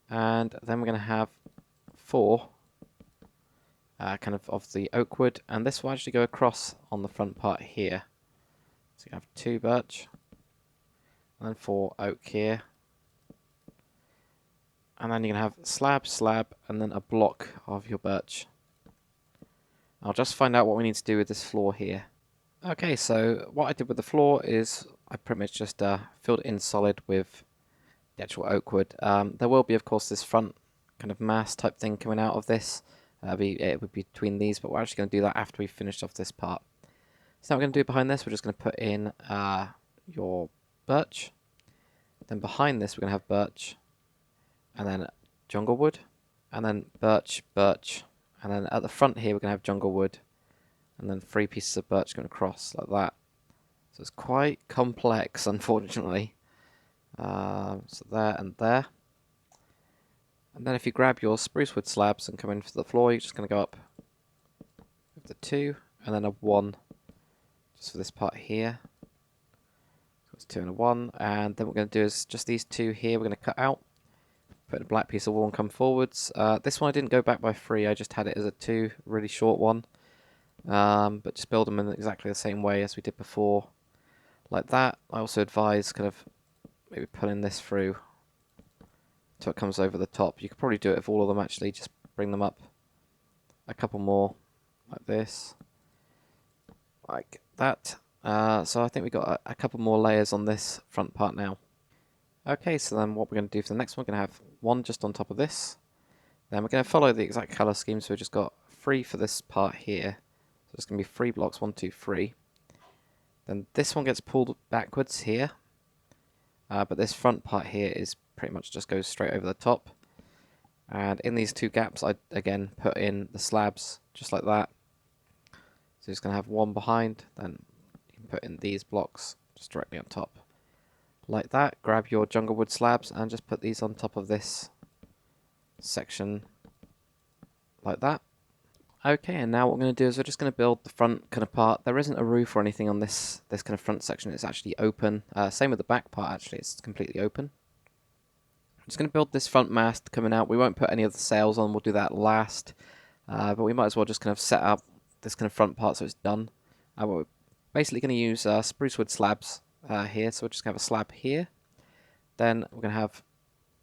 And then we're going to have 4 kind of the oak wood. And this will actually go across on the front part here. So you have 2 birch. And then 4 oak here. And then you're going to have slab, slab, and then a block of your birch. I'll just find out what we need to do with this floor here. Okay, so what I did with the floor is I pretty much just filled it in solid with the actual oak wood. There will be, of course, this front kind of mast type thing coming out of this. It would be between these, but we're actually going to do that after we've finished off this part. So now what we're going to do behind this, we're just going to put in your birch. Then behind this, we're going to have birch, and then jungle wood, and then birch, birch, and then at the front here, we're going to have jungle wood, and then 3 pieces of birch going across like that. So it's quite complex, unfortunately. So there and there. And then if you grab your spruce wood slabs and come in for the floor, you're just going to go up with the 2, and then a 1, just for this part here. So it's 2 and a 1, and then what we're going to do is just these 2 here, we're going to cut out, put a black piece of wall and come forwards. This one I didn't go back by 3, I just had it as a 2, really short one. But just build them in exactly the same way as we did before, like that. I also advise kind of maybe pulling this through till it comes over the top. You could probably do it with all of them actually, just bring them up a couple more like this, like that. So I think we got a couple more layers on this front part now. Okay, so then what we're going to do for the next one, we're going to have 1 just on top of this. Then we're going to follow the exact colour scheme, so we've just got 3 for this part here. So it's going to be 3 blocks, 1, 2, 3. Then this one gets pulled backwards here. But this front part here is pretty much just goes straight over the top. And in these 2 gaps, I again put in the slabs, just like that. So it's going to have 1 behind, then you can put in these blocks just directly on top. Like that. Grab your jungle wood slabs and just put these on top of this section, like that. Okay, and now what we're going to do is we're just going to build the front kind of part. There isn't a roof or anything on this kind of front section. It's actually open. Same with the back part, actually. It's completely open. I'm just going to build this front mast coming out. We won't put any of the sails on. We'll do that last. But we might as well just kind of set up this kind of front part so it's done. We're basically going to use spruce wood slabs here. So we're just going to have a slab here. Then we're going to have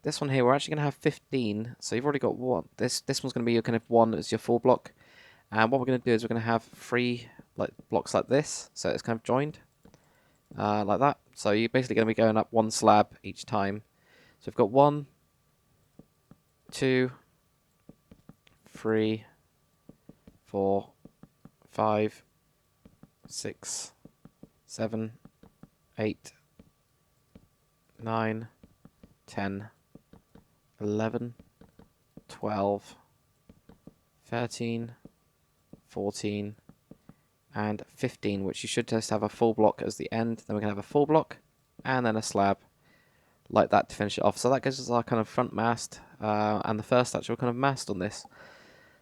this one here. We're actually going to have 15. So you've already got 1. This one's going to be your kind of 1 as your full block. And what we're going to do is we're going to have 3 blocks like this, so it's kind of joined like that. So you're basically going to be going up 1 slab each time. So we've got 1, 2, 3, 4, 5, 6, 7, 8, 9, 10, 11, 12, 13, 14, and 15, which you should just have a full block as the end. Then we can have a full block and then a slab like that to finish it off. So that gives us our kind of front mast and the first actual kind of mast on this.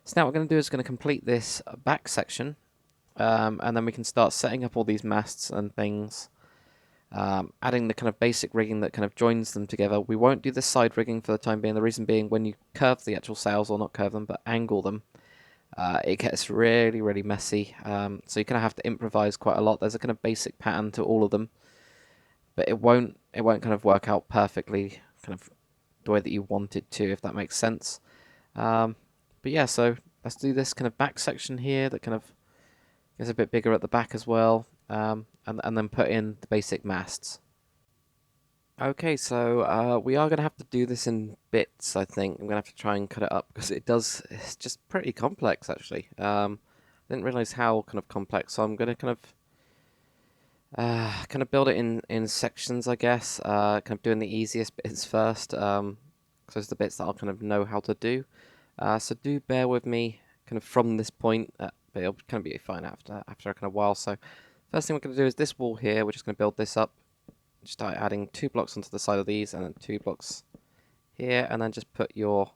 So now what we're going to do is going to complete this back section, and then we can start setting up all these masts and things, adding the kind of basic rigging that kind of joins them together. We won't do the side rigging for the time being. The reason being, when you curve the actual sails, or not curve them, but angle them, it gets really, really messy. So you kind of have to improvise quite a lot. There's a kind of basic pattern to all of them, but it won't kind of work out perfectly, kind of the way that you want it to, if that makes sense. But yeah, so let's do this kind of back section here that kind of gets a bit bigger at the back as well, and then put in the basic masts. Okay, so we are going to have to do this in bits, I think. I'm going to have to try and cut it up because it's just pretty complex, actually. I didn't realize how kind of complex, so I'm going to kind of build it in sections, I guess. Kind of doing the easiest bits first, because those are the bits that I'll kind of know how to do. So do bear with me kind of from this point, but it'll kind of be fine after a kind of while. So first thing we're going to do is this wall here. We're just going to build this up. Start adding 2 blocks onto the side of these, and then 2 blocks here, and then just put your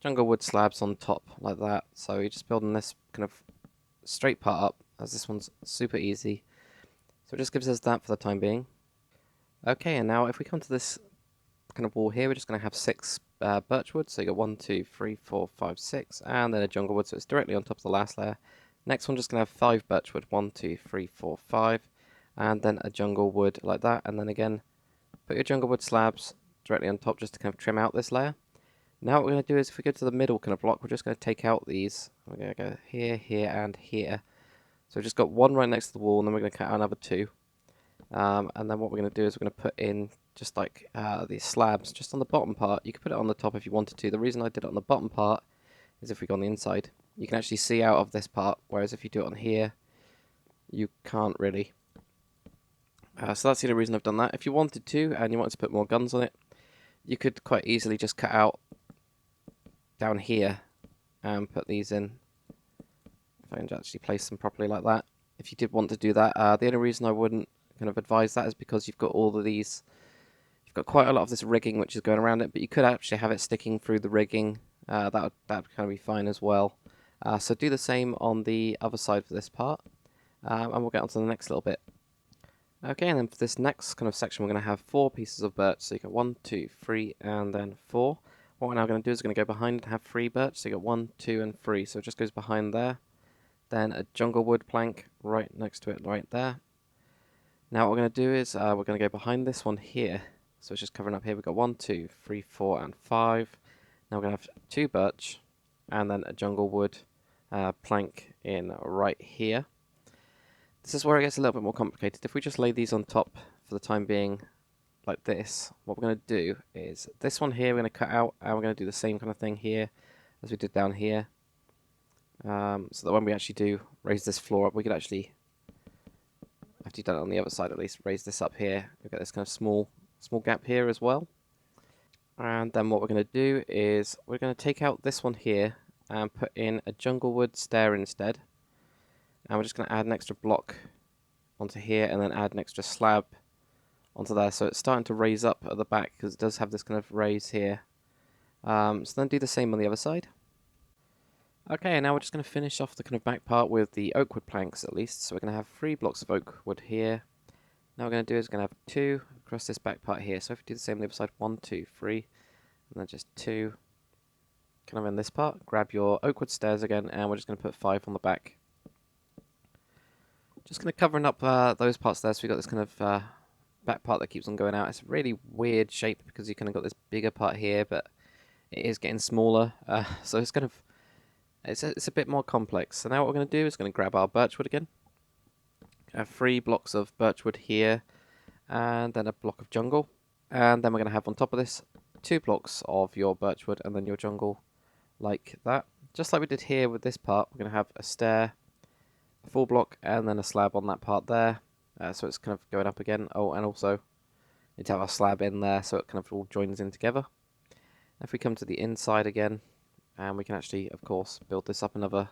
jungle wood slabs on top like that. So you're just building this kind of straight part up, as this one's super easy. So it just gives us that for the time being. Okay, and now if we come to this kind of wall here, we're just going to have 6 birch wood. So you got 1, 2, 3, 4, 5, 6, and then a jungle wood, so it's directly on top of the last layer. Next one, just going to have 5 birch wood, 1, 2, 3, 4, 5, and then a jungle wood like that. And then again, put your jungle wood slabs directly on top just to kind of trim out this layer. Now what we're going to do is, if we go to the middle kind of block, we're just going to take out these. We're going to go here, here, and here. So we've just got one right next to the wall, and then we're going to cut out another 2. And then what we're going to do is we're going to put in just like these slabs just on the bottom part. You could put it on the top if you wanted to. The reason I did it on the bottom part is if we go on the inside, you can actually see out of this part, whereas if you do it on here, you can't really. So that's the only reason I've done that. If you wanted to, and you wanted to put more guns on it, you could quite easily just cut out down here and put these in. If I can actually place them properly like that. If you did want to do that, the only reason I wouldn't kind of advise that is because you've got all of these, you've got quite a lot of this rigging which is going around it, but you could actually have it sticking through the rigging. That would kind of be fine as well. So do the same on the other side for this part, and we'll get on to the next little bit. Okay, and then for this next kind of section, we're going to have 4 pieces of birch. So you got 1, 2, 3, and then 4. What we're now going to do is we're going to go behind and have 3 birch. So you got 1, 2, and 3. So it just goes behind there. Then a jungle wood plank right next to it, right there. Now what we're going to do is we're going to go behind this one here. So it's just covering up here. We've got 1, 2, 3, 4, and 5. Now we're going to have 2 birch, and then a jungle wood plank in right here. This is where it gets a little bit more complicated. If we just lay these on top for the time being like this, what we're going to do is this one here we're going to cut out, and we're going to do the same kind of thing here as we did down here. So that when we actually do raise this floor up, we could actually, after you've done it on the other side at least, raise this up here. We've got this kind of small gap here as well. And then what we're going to do is we're going to take out this one here and put in a jungle wood stair instead. And we're just going to add an extra block onto here and then add an extra slab onto there. So it's starting to raise up at the back because it does have this kind of raise here. So then do the same on the other side. Okay, and now we're just going to finish off the kind of back part with the oak wood planks at least. So we're going to have 3 blocks of oak wood here. Now what we're going to do is we're going to have 2 across this back part here. So if we do the same on the other side, 1, 2, 3, and then just 2 kind of in this part. Grab your oak wood stairs again, and we're just going to put 5 on the back. Just kind of covering up those parts there, so we've got this kind of back part that keeps on going out. It's a really weird shape because you kind of got this bigger part here, but it is getting smaller. So it's kind of, it's a bit more complex. So now what we're going to do is going to grab our birchwood again. Have 3 blocks of birchwood here, and then a block of jungle. And then we're going to have on top of this 2 blocks of your birchwood and then your jungle like that. Just like we did here with this part, we're going to have a stair, a full block, and then a slab on that part there. So it's kind of going up again. Oh, and also need to have a slab in there so it kind of all joins in together. If we come to the inside again, and we can actually, of course, build this up another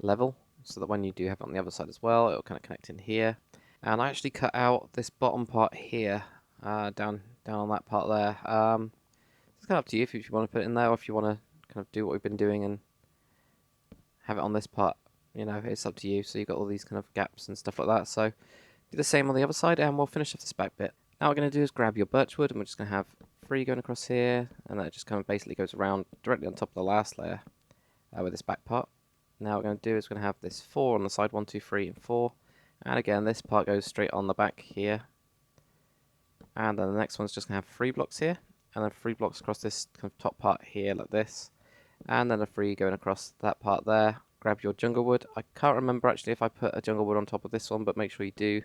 level so that when you do have it on the other side as well, it'll kind of connect in here. And I actually cut out this bottom part here, down on that part there. It's kind of up to you if you want to put it in there, or if you want to kind of do what we've been doing and have it on this part. You know, it's up to you. So you've got all these kind of gaps and stuff like that. So do the same on the other side, and we'll finish off this back bit. Now what we're going to do is grab your birchwood, and we're just going to have 3 going across here, and that just kind of basically goes around directly on top of the last layer with this back part. Now what we're going to do is we're going to have this 4 on the side, 1, 2, 3, and 4. And again, this part goes straight on the back here. And then the next one's just going to have 3 blocks here, and then 3 blocks across this kind of top part here like this. And then a 3 going across that part there. Grab your jungle wood. I can't remember actually if I put a jungle wood on top of this one, but make sure you do,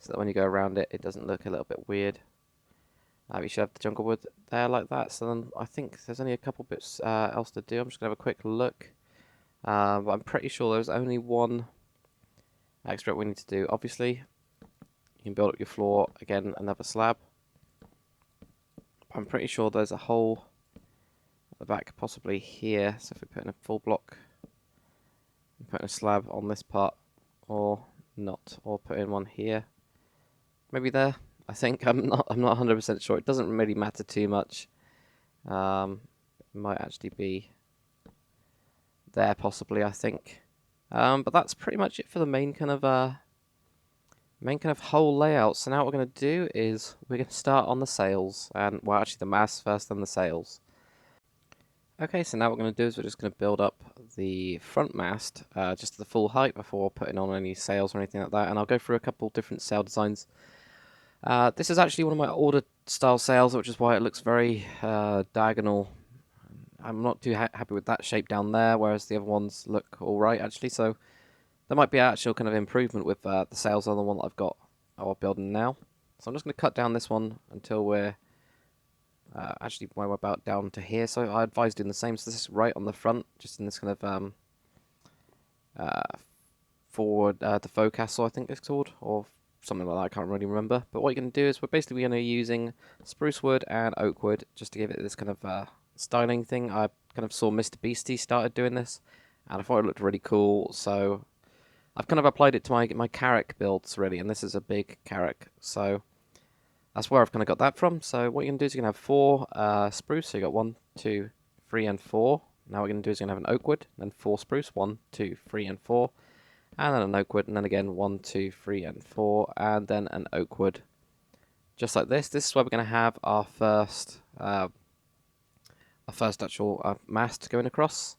so that when you go around it, it doesn't look a little bit weird. You should have the jungle wood there like that. So then I think there's only a couple bits else to do. I'm just going to have a quick look. But I'm pretty sure there's only one extra we need to do. Obviously, you can build up your floor, again, another slab. I'm pretty sure there's a hole at the back, possibly here. So if we put in a full block, put in a slab on this part, or not, or put in one here. Maybe there. I think I'm not 100% sure. It doesn't really matter too much. might actually be there possibly, I think. But that's pretty much it for the main kind of whole layout. So now what we're going to do is we're going to start on the sails, and well, actually the mast first, then the sails. Okay, so now what we're going to do is we're just going to build up the front mast just to the full height before putting on any sails or anything like that, and I'll go through a couple different sail designs. This is actually one of my older style sails, which is why it looks very diagonal. I'm not too happy with that shape down there, whereas the other ones look alright actually, so there might be actual kind of improvement with the sails on the one that I've got or building now. So I'm just going to cut down this one until we're actually when we're about down to here. So I advise doing the same. So this is right on the front, just in this kind of forward the forecastle, I think it's called, or something like that. I can't really remember. But what you're going to do is we're basically going to be using spruce wood and oak wood just to give it this kind of styling thing. I kind of saw Mr. Beastie started doing this, and I thought it looked really cool. So I've kind of applied it to my Carrack builds really, and this is a big Carrack. So that's where I've kind of got that from. So what you're going to do is you're going to have 4 spruce. So you got 1, 2, 3, and 4. Now what you're going to do is you're going to have an oak wood, then 4 spruce, 1, 2, 3, and 4. And then an oak wood, and then again 1, 2, 3, and 4. And then an oak wood. Just like this. This is where we're going to have our first actual mast going across.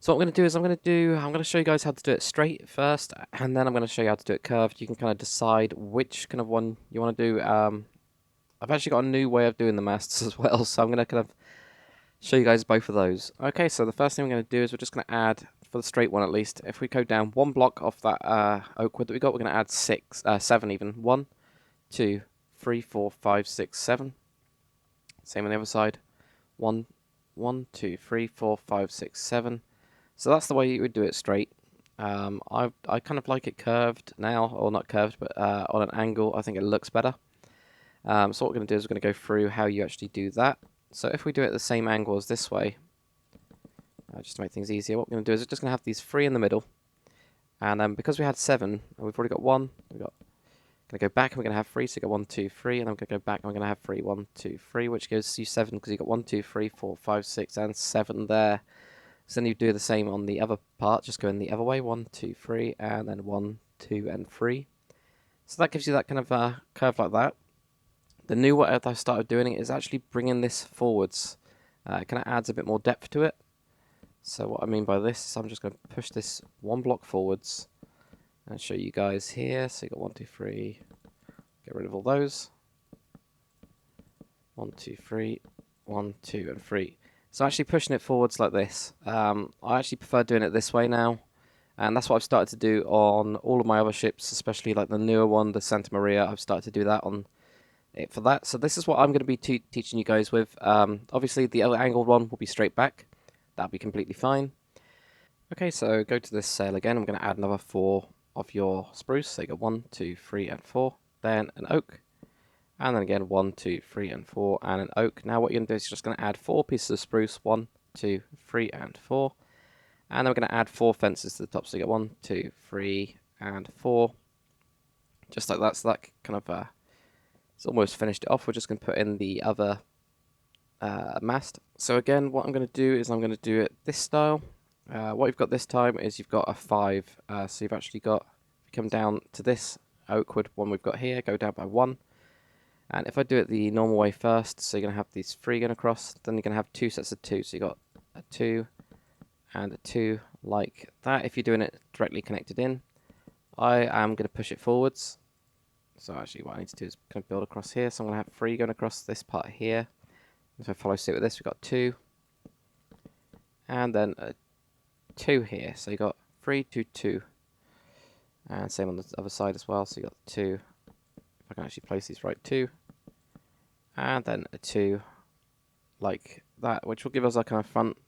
So what I'm going to do is I'm going to show you guys how to do it straight first, and then I'm going to show you how to do it curved. You can kind of decide which kind of one you want to do. I've actually got a new way of doing the masts as well, so I'm going to kind of show you guys both of those. Okay, so the first thing we're going to do is we're just going to add, for the straight one at least, if we go down 1 block off that oak wood that we got, we're going to add 7 even. 1, 2, 3, 4, 5, 6, 7. Same on the other side. 1, 2, 3, 4, 5, 6, 7. So that's the way you would do it straight. I kind of like it curved now, or not curved, but on an angle. I think it looks better. So what we're going to do is we're going to go through how you actually do that. So if we do it at the same angle as this way, just to make things easier, what we're going to do is we're just going to have these 3 in the middle. And because we had 7, and we've already got 1, going to go back and we're going to have 3, so you got 1, 2, 3, and I'm going to go back and we're going to have 3, 1, 2, 3, which gives you 7 because you got 1, 2, 3, 4, 5, 6, and 7 there. So then you do the same on the other part, just going the other way, 1, 2, 3, and then 1, 2, and 3. So that gives you that kind of curve like that. The new way I've started doing it is actually bringing this forwards. It kind of adds a bit more depth to it. So what I mean by this is I'm just going to push this 1 block forwards and show you guys here. So you got 1, 2, 3, get rid of all those. 1, 2, 3, 1, 2, and 3. So actually pushing it forwards like this. I actually prefer doing it this way now, and that's what I've started to do on all of my other ships, especially like the newer one, the Santa Maria. I've started to do that on it for that. So this is what I'm going to be teaching you guys with. Obviously the other angled one will be straight back. That'll be completely fine. Okay, so go to this sail again. I'm going to add another 4 of your spruce. So you got 1, 2, 3, and 4. Then an oak. And then again, 1, 2, 3, and 4, and an oak. Now what you're going to do is you're just going to add 4 pieces of spruce. 1, 2, 3, and 4. And then we're going to add 4 fences to the top. So you get 1, 2, 3, and 4. Just like that. So that kind of it's almost finished it off. We're just going to put in the other mast. So again, what I'm going to do is I'm going to do it this style. What you've got this time is you've got a 5. So you've actually got, if you come down to this oak wood one we've got here, go down by 1. And if I do it the normal way first, so you're going to have these 3 going across, then you're going to have 2 sets of 2. So you've got a 2 and a 2 like that. If you're doing it directly connected in, I am going to push it forwards. So actually what I need to do is kind of build across here. So I'm going to have 3 going across this part here. If I follow suit with this, we've got 2. And then a 2 here. So you've got 3, 2, 2. And same on the other side as well. So you've got 2. If I can actually place these right, 2. And then a 2 like that, which will give us a kind of front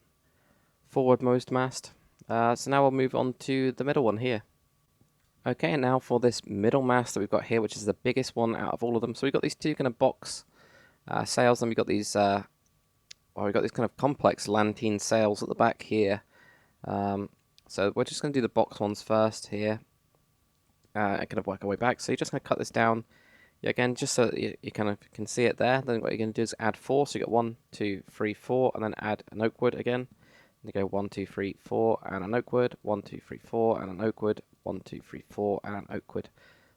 forwardmost mast. So now we'll move on to the middle one here. Okay, and now for this middle mast that we've got here, which is the biggest one out of all of them. So we've got these 2 kind of box sails, and we've got these we've got these kind of complex lantine sails at the back here. So we're just going to do the box ones first here, and kind of work our way back. So you're just going to cut this down, Yeah, again, just so that you kind of can see it there, then what you're going to do is add 4. So you got 1, 2, 3, 4, and then add an oak wood again. And you go 1, 2, 3, 4, and an oak wood, 1, 2, 3, 4, and an oak wood, 1, 2, 3, 4, and an oak wood.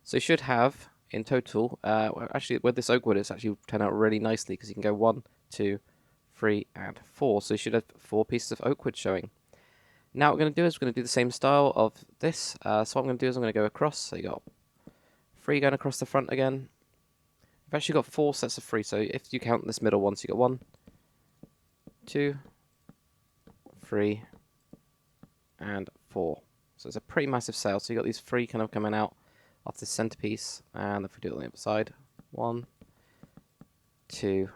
So you should have, in total, well, actually, with this oak wood, it's actually turned out really nicely because you can go 1, 2, 3, and 4. So you should have 4 pieces of oak wood showing. Now what we're going to do is we're going to do the same style of this. So what I'm going to do is I'm going to go across. So you got 3 going across the front again. We've actually got 4 sets of 3. So if you count this middle one, so you got 1, 2, 3, and 4. So it's a pretty massive sail. So you got these 3 kind of coming out off the centerpiece. And if we do it on the other side, 1, 2,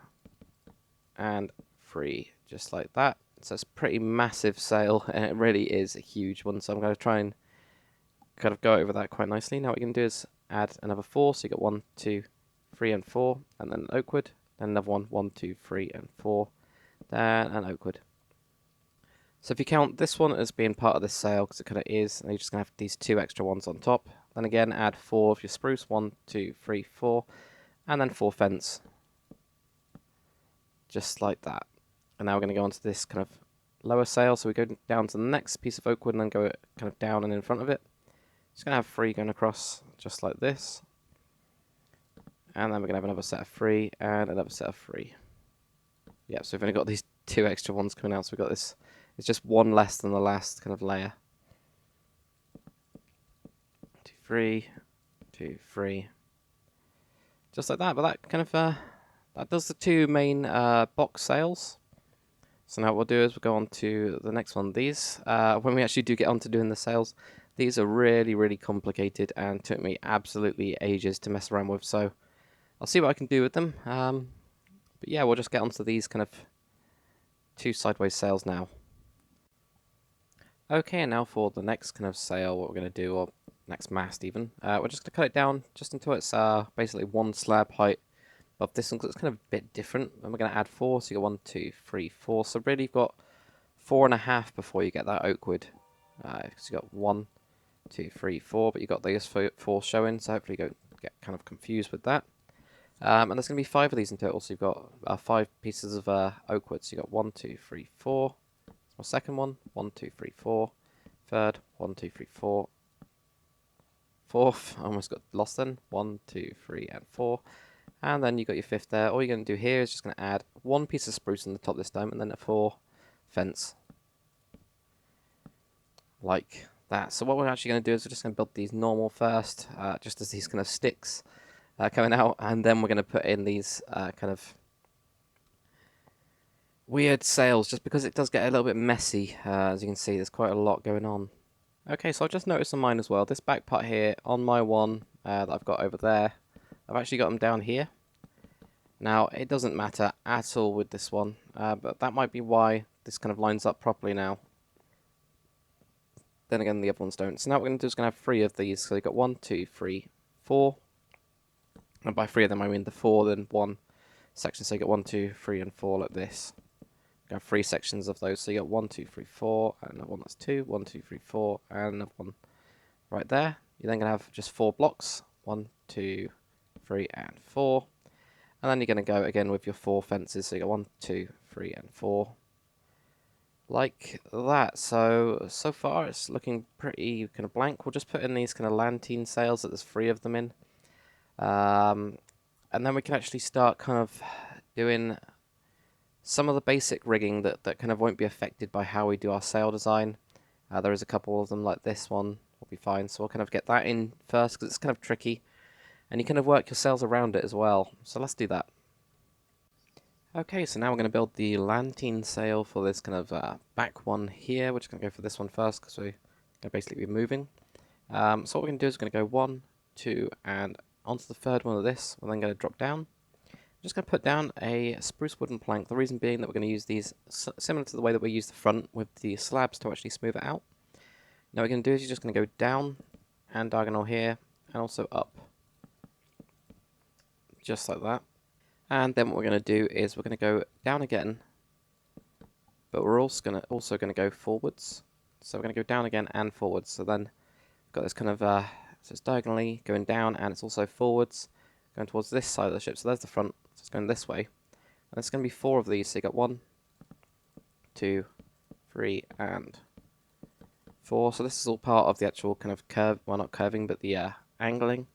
and 3, just like that. So it's a pretty massive sail, and it really is a huge one. So I'm going to try and kind of go over that quite nicely. Now what you can do is add another 4. So you got 1, 2, 3, and 4, and then an oak wood. Then another 1, 1, 2, 3, and 4. Then an oak wood. So if you count this one as being part of this sail, because it kind of is, and you're just going to have these 2 extra ones on top. Then again, add 4 of your spruce. 1, 2, 3, 4, and then 4 fence. Just like that. And now we're going to go on to this kind of lower sail. So we go down to the next piece of oak wood and then go kind of down and in front of it. Just going to have 3 going across just like this. And then we're going to have another set of 3 and another set of 3. Yeah, so we've only got these 2 extra ones coming out. So we've got this, it's just 1 less than the last kind of layer. 2, 3, 2, 3. Just like that. But that kind of, that does the 2 main box sails. So now what we'll do is we'll go on to the next one. These, when we actually do get on to doing the sails, these are really, really complicated and took me absolutely ages to mess around with. So I'll see what I can do with them. But yeah, we'll just get onto these kind of 2 sideways sails now. Okay, and now for the next kind of sail, what we're going to do, or next mast even, we're just going to cut it down just until it's basically 1 slab height above this one, because it's kind of a bit different. And we're going to add 4, so you got 1, 2, 3, 4. So really you've got 4.5 before you get that oak wood. Because you got 1, 2, 3, 4, but you got those 4 showing, so hopefully you don't get kind of confused with that. And there's going to be 5 of these in total, so you've got 5 pieces of oak wood. So you've got 1, 2, 3, 4. That's my second one. 1, 2, 3, 4. Third, 1, 2, 3, 4. Fourth, I almost got lost then. 1, 2, 3, and 4. And then you got your 5th there. All you're going to do here is just going to add 1 piece of spruce on the top this time, and then a 4 fence. Like that. So what we're actually going to do is we're just going to build these normal first, just as these kind of sticks coming out, and then we're going to put in these kind of weird sails, just because it does get a little bit messy. As you can see, there's quite a lot going on. Okay, so I've just noticed on mine as well, this back part here, on my one that I've got over there, I've actually got them down here. Now, it doesn't matter at all with this one, but that might be why this kind of lines up properly now. Then again, the other ones don't. So now what we're going to do is going to have 3 of these. So you've got 1, 2, 3, 4. And by 3 of them, I mean the 4, then 1 section. So you got 1, 2, 3, and 4 like this. You have 3 sections of those. So you got 1, 2, 3, 4, and another one that's 2, 1, 2, 3, 4, and another one right there. You're then going to have just 4 blocks. 1, 2, 3, and 4. And then you're going to go again with your 4 fences. So you got 1, 2, 3, and 4. Like that. So far it's looking pretty kind of blank. We'll just put in these kind of lantern sails that there's 3 of them in. And then we can actually start kind of doing some of the basic rigging that kind of won't be affected by how we do our sail design. There is a couple of them like this one will be fine. So we'll kind of get that in first because it's kind of tricky. And you kind of work your sails around it as well. So let's do that. Okay, so now we're going to build the lantern sail for this kind of back one here. We're just going to go for this one first because we're going to basically be moving. So what we're going to do is we're going to go 1, 2, and onto the 3rd one of this. We're then going to drop down. I'm just going to put down a spruce wooden plank. The reason being that we're going to use these similar to the way that we use the front with the slabs to actually smooth it out. Now what we're going to do is you're just going to go down and diagonal here and also up. Just like that. And then what we're going to do is we're going to go down again, but we're also going to go forwards. So we're going to go down again and forwards. So then we've got this kind of, so it's diagonally going down and it's also forwards. going towards this side of the ship. So there's the front, so it's going this way. And it's going to be 4 of these. So you got 1, 2, 3, and 4. So this is all part of the actual kind of curve, well, not curving, but the angling.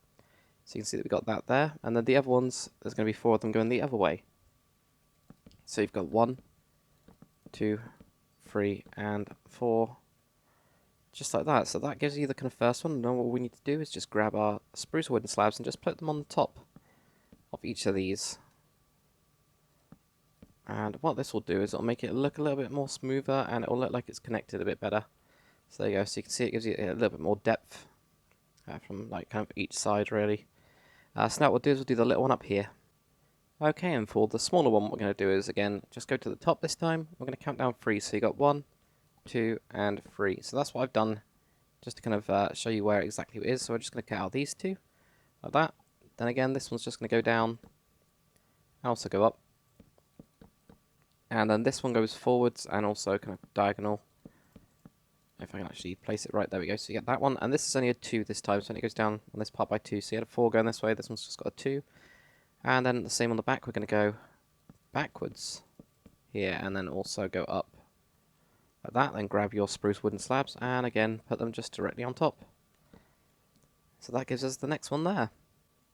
So you can see that we got that there. And then the other ones, there's going to be 4 of them going the other way. So you've got 1, 2, 3, and 4. Just like that. So that gives you the kind of first one. And then what we need to do is just grab our spruce wooden slabs and just put them on the top of each of these. And what this will do is it'll make it look a little bit more smoother, and it'll look like it's connected a bit better. So there you go. So you can see it gives you a little bit more depth from like kind of each side really. So now what we'll do is we'll do the little one up here. Okay, and for the smaller one, what we're going to do is again just go to the top this time. We're going to count down 3. So you got 1, 2, and 3. So that's what I've done, just to kind of show you where exactly it is. So we're just going to cut out these 2 like that. Then again, this one's just going to go down and also go up. And then this one goes forwards and also kind of diagonal. If I can actually place it right, there we go. So you get that one. And this is only a 2 this time, so it goes down on this part by 2. So you had a 4 going this way, this one's just got a 2. And then the same on the back, we're going to go backwards here and then also go up like that. Then grab your spruce wooden slabs and again put them just directly on top. So that gives us the next one there.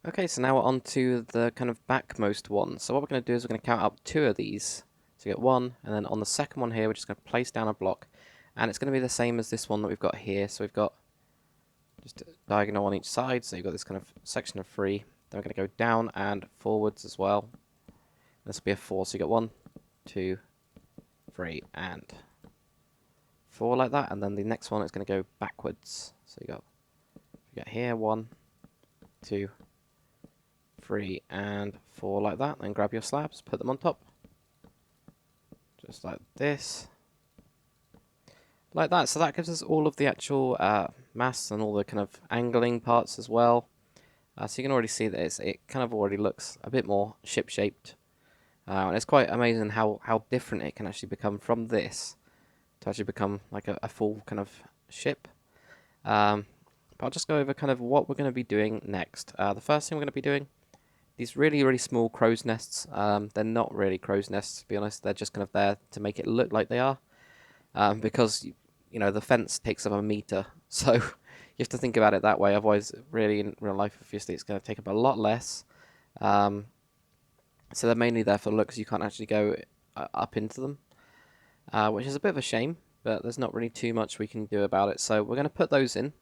Okay, so now we're on to the kind of backmost one. So what we're going to do is we're going to count up 2 of these. So you get 1, and then on the second one here, we're just going to place down a block. And it's going to be the same as this one that we've got here. So we've got just a diagonal on each side. So you've got this kind of section of 3. Then we're going to go down and forwards as well. This will be a 4. So you got 1, 2, 3, and 4 like that. And then the next one is going to go backwards. So you got here 1, 2, 3, and 4 like that. Then grab your slabs, put them on top. Just like this. Like that. So that gives us all of the actual masts and all the kind of angling parts as well. So you can already see that it kind of already looks a bit more ship-shaped. And it's quite amazing how different it can actually become from this to actually become like a full kind of ship. But I'll just go over kind of what we're going to be doing next. The first thing we're going to be doing, these really, really small crow's nests. They're not really crow's nests, to be honest. They're just kind of there to make it look like they are. Because, you know, the fence takes up a meter. So you have to think about it that way. Otherwise, really, in real life, obviously, it's going to take up a lot less. So they're mainly there for looks. You can't actually go up into them, which is a bit of a shame. But there's not really too much we can do about it. So we're going to put those in.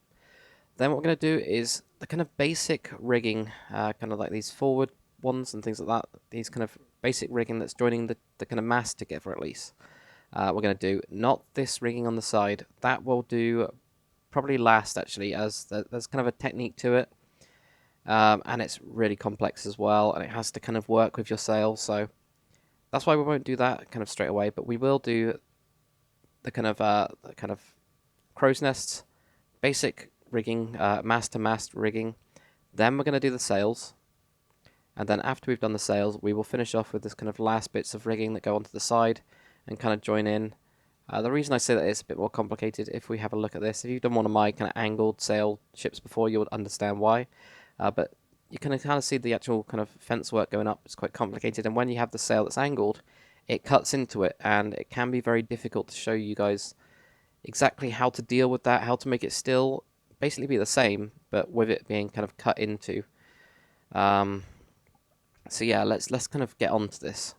Then what we're going to do is the kind of basic rigging, kind of like these forward ones and things like that. These kind of basic rigging that's joining the kind of mast together at least. We're going to do not this rigging on the side. That will do probably last actually, as there's kind of a technique to it. And it's really complex as well, and it has to kind of work with your sails. So that's why we won't do that kind of straight away. But we will do the kind of crow's nests, basic rigging, mast to mast rigging. Then we're going to do the sails, and then after we've done the sails, we will finish off with this kind of last bits of rigging that go onto the side and kind of join in. The reason I say that it's a bit more complicated, if we have a look at this, if you've done one of my kind of angled sail ships before, you would understand why. But you can kind of see the actual kind of fence work going up. It's quite complicated, and when you have the sail that's angled, it cuts into it, and it can be very difficult to show you guys exactly how to deal with that, how to make it still basically be the same, but with it being kind of cut into. So yeah, let's kind of get on to this.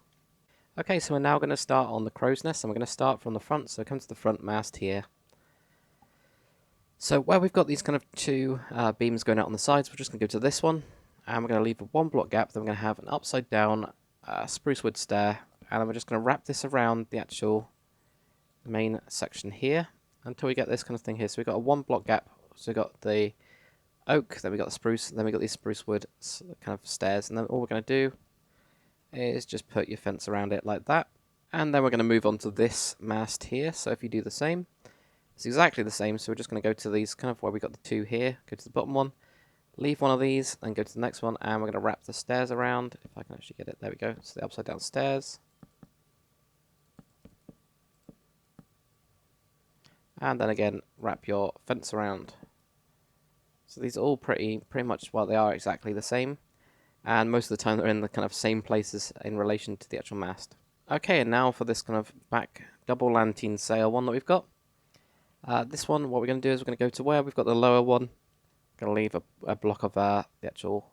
Okay, so we're now going to start on the crow's nest, and we're going to start from the front. So come to the front mast here. So where we've got these kind of 2 beams going out on the sides, we're just going to go to this one, and we're going to leave a 1 block gap. Then we're going to have an upside down spruce wood stair, and then we're just going to wrap this around the actual main section here until we get this kind of thing here. So we've got a 1 block gap. So we've got the oak, then we got the spruce, then we got these spruce wood kind of stairs, and then all we're going to do is just put your fence around it like that. And then we're going to move on to this mast here. So if you do the same, it's exactly the same. So we're just going to go to these kind of where we got the 2 here, go to the bottom one, leave one of these, then go to the next one, and we're going to wrap the stairs around. If I can actually get it, there we go. So the upside down stairs. And then again, wrap your fence around. So these are all pretty much, well, they are exactly the same. and most of the time they're in the kind of same places in relation to the actual mast. Okay, and now for this kind of back double lantern sail one that we've got. This one, what we're going to do is we're going to go to where we've got the lower one. Going to leave a block of the actual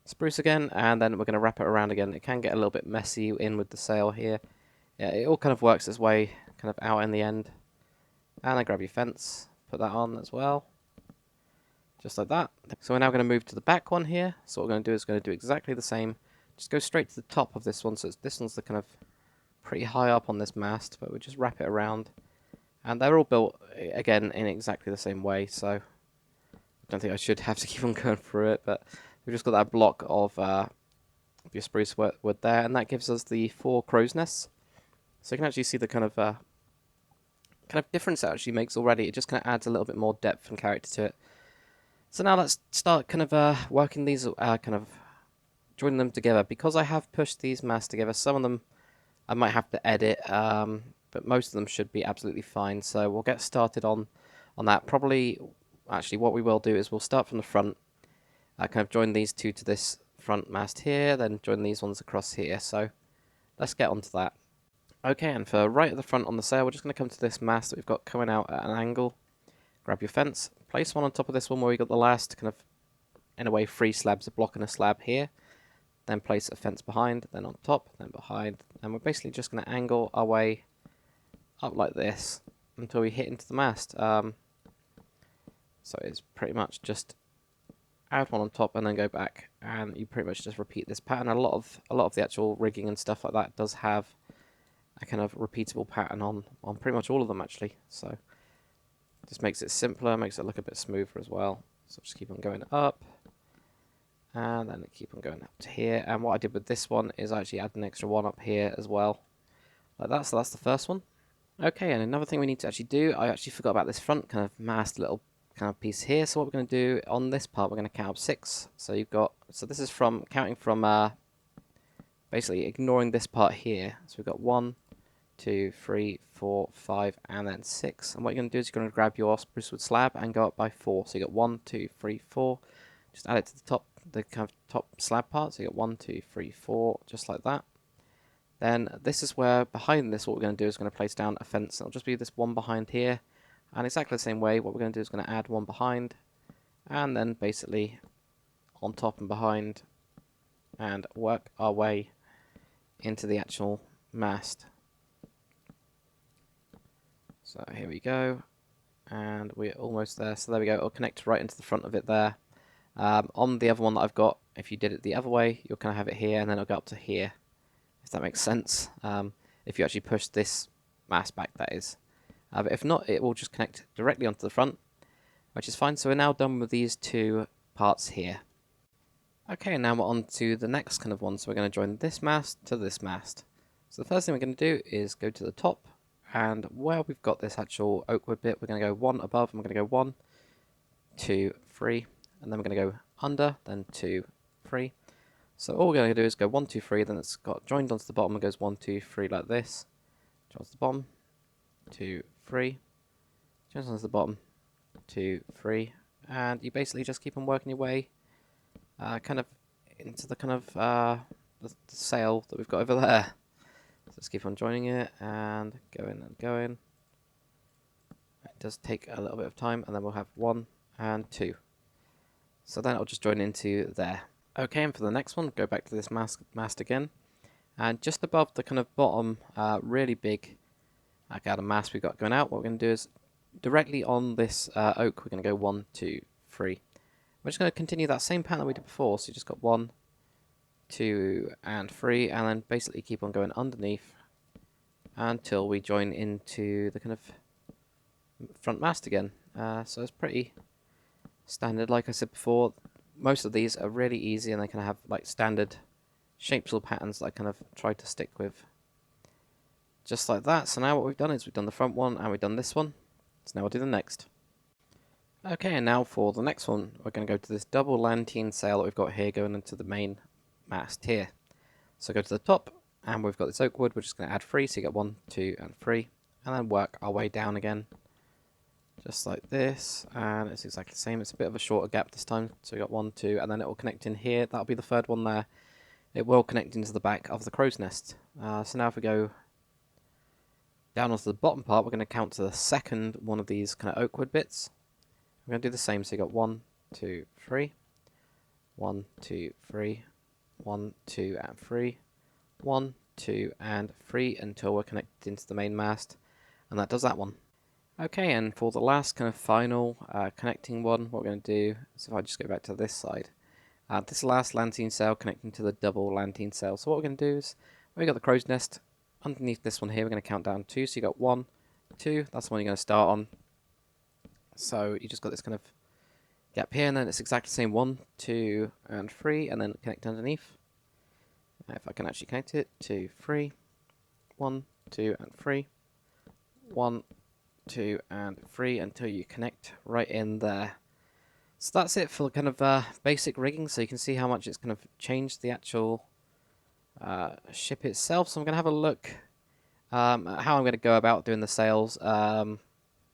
spruce again, and then we're going to wrap it around again. It can get a little bit messy in with the sail here. Yeah, it all kind of works its way kind of out in the end. And then grab your fence, put that on as well. Just like that. So we're now going to move to the back one here. So what we're going to do is going to do exactly the same. Just go straight to the top of this one. So this one's the kind of pretty high up on this mast, but we'll just wrap it around. And they're all built, again, in exactly the same way. So I don't think I should have to keep on going through it, but we've just got that block of your spruce wood there, and that gives us the 4 crow's nests. So you can actually see the kind of difference it actually makes already. It just kind of adds a little bit more depth and character to it. So now let's start kind of working these, kind of joining them together. Because I have pushed these masts together, some of them I might have to edit, but most of them should be absolutely fine. So we'll get started on that. Probably, actually, what we will do is we'll start from the front. Kind of join these two to this front mast here, then join these ones across here. So let's get onto that. Okay, and for right at the front on the sail, we're just going to come to this mast that we've got coming out at an angle. Grab your fence, place one on top of this one where we got the last kind of, in a way, 3 slabs, a block and a slab here. Then place a fence behind, then on top, then behind. And we're basically just going to angle our way up like this until we hit into the mast. So it's pretty much just add one on top and then go back, and you pretty much just repeat this pattern. A lot of the actual rigging and stuff like that does have a kind of repeatable pattern on pretty much all of them actually. So just makes it simpler, makes it look a bit smoother as well. So just keep on going up, and then keep on going up to here. And what I did with this one is I actually add an extra one up here as well, like that. So that's the first one. Okay, and another thing we need to actually do, I actually forgot about this front kind of mast little kind of piece here. So what we're going to do on this part, we're going to count up 6. So you've got, so this is from counting from basically ignoring this part here. So we've got 1, 2, 3, 4, 5, and then 6. And what you're going to do is you're going to grab your spruce wood slab and go up by 4. So you got 1, 2, 3, 4. Just add it to the top, the kind of top slab part. So you got 1, 2, 3, 4, just like that. Then this is where behind this, what we're going to do is going to place down a fence. It'll just be this one behind here. And exactly the same way, what we're going to do is going to add one behind, and then basically on top and behind, and work our way into the actual mast. So here we go, and we're almost there. So there we go, it'll connect right into the front of it there. On the other one that I've got, if you did it the other way, you'll kind of have it here, and then it'll go up to here, if that makes sense. If you actually push this mast back, that is. But if not, it will just connect directly onto the front, which is fine. So we're now done with these 2 parts here. Okay, now we're on to the next kind of one. So we're going to join this mast to this mast. So the first thing we're going to do is go to the top, and where we've got this actual oak wood bit, we're going to go 1 above, and we're going to go 1, 2, 3, and then we're going to go under, then 2, 3. So all we're going to do is go 1, 2, 3, then it's got joined onto the bottom and goes 1, 2, 3 like this. Joins the bottom, 2, 3, joins onto the bottom, 2, 3, and you basically just keep on working your way kind of into the kind of the sail that we've got over there. So just keep on joining it and going and going. It does take a little bit of time, and then we'll have 1 and 2. So then it'll just join into there. Okay, and for the next one, go back to this mast again, and just above the kind of bottom, really big out of mast we've got going out, what we're going to do is directly on this oak, we're going to go 1, 2, 3. We're just going to continue that same pattern that we did before. So you just got 1, 2, and 3, and then basically keep on going underneath until we join into the kind of front mast again. So it's pretty standard, like I said before. Most of these are really easy, and they kind of have like standard shapes or patterns that I kind of try to stick with. Just like that. So now what we've done is we've done the front one and we've done this one. So now we'll do the next. Okay, and now for the next one, we're going to go to this double lantern sail that we've got here going into the main mast here. So go to the top, and we've got this oak wood. We're just going to add 3, so you get 1, 2, and 3, and then work our way down again just like this, and it's exactly the same. It's a bit of a shorter gap this time, so we got 1, 2, and then it will connect in here. That'll be the third one there. It will connect into the back of the crow's nest. So now if we go down onto the bottom part, we're going to count to the second one of these kind of oak wood bits. We're going to do the same, so you got 1, 2, 3, 1, 2, 3, 1, 2, and 3, 1, 2, and 3 until we're connected into the main mast, and that does that one. Okay, and for the last kind of final connecting one, what we're going to do is if I just go back to this side, this last lantern sail connecting to the double lantern sail. So what we're going to do is, we got the crow's nest underneath this one here, we're going to count down 2. So you got 1, 2, that's the one you're going to start on. So you just got this kind of gap here, and then it's exactly the same 1, 2, and 3, and then connect underneath. If I can actually connect it, 2, 3, 1, 2, and 3, 1, 2, and 3 until you connect right in there. So that's it for kind of basic rigging. So you can see how much it's kind of changed the actual ship itself. So I'm going to have a look at how I'm going to go about doing the sails. And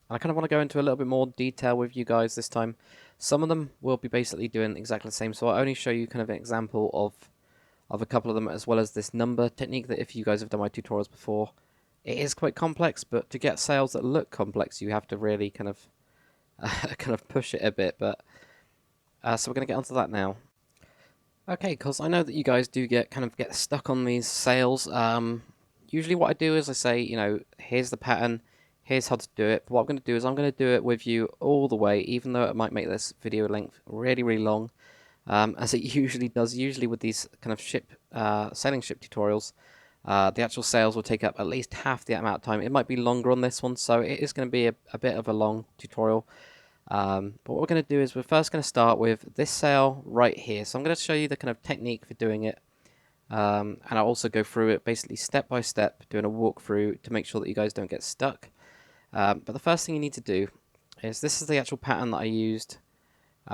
I kind of want to go into a little bit more detail with you guys this time. Some of them will be basically doing exactly the same. So I'll only show you kind of an example of a couple of them, as well as this number technique that if you guys have done my tutorials before, it is quite complex, but to get sails that look complex, you have to really kind of push it a bit. But so we're going to get onto that now. Okay, because I know that you guys do get stuck on these sails. Usually what I do is I say, you know, here's the pattern, here's how to do it. But what I'm going to do is I'm going to do it with you all the way, even though it might make this video length really, really long, as it usually does. Usually with these kind of sailing ship tutorials, the actual sails will take up at least half the amount of time. It might be longer on this one, so it is going to be a bit of a long tutorial. But what we're going to do is we're first going to start with this sail right here. So I'm going to show you the kind of technique for doing it. And I'll also go through it basically step by step, doing a walkthrough to make sure that you guys don't get stuck. But the first thing you need to do is, this is the actual pattern that I used.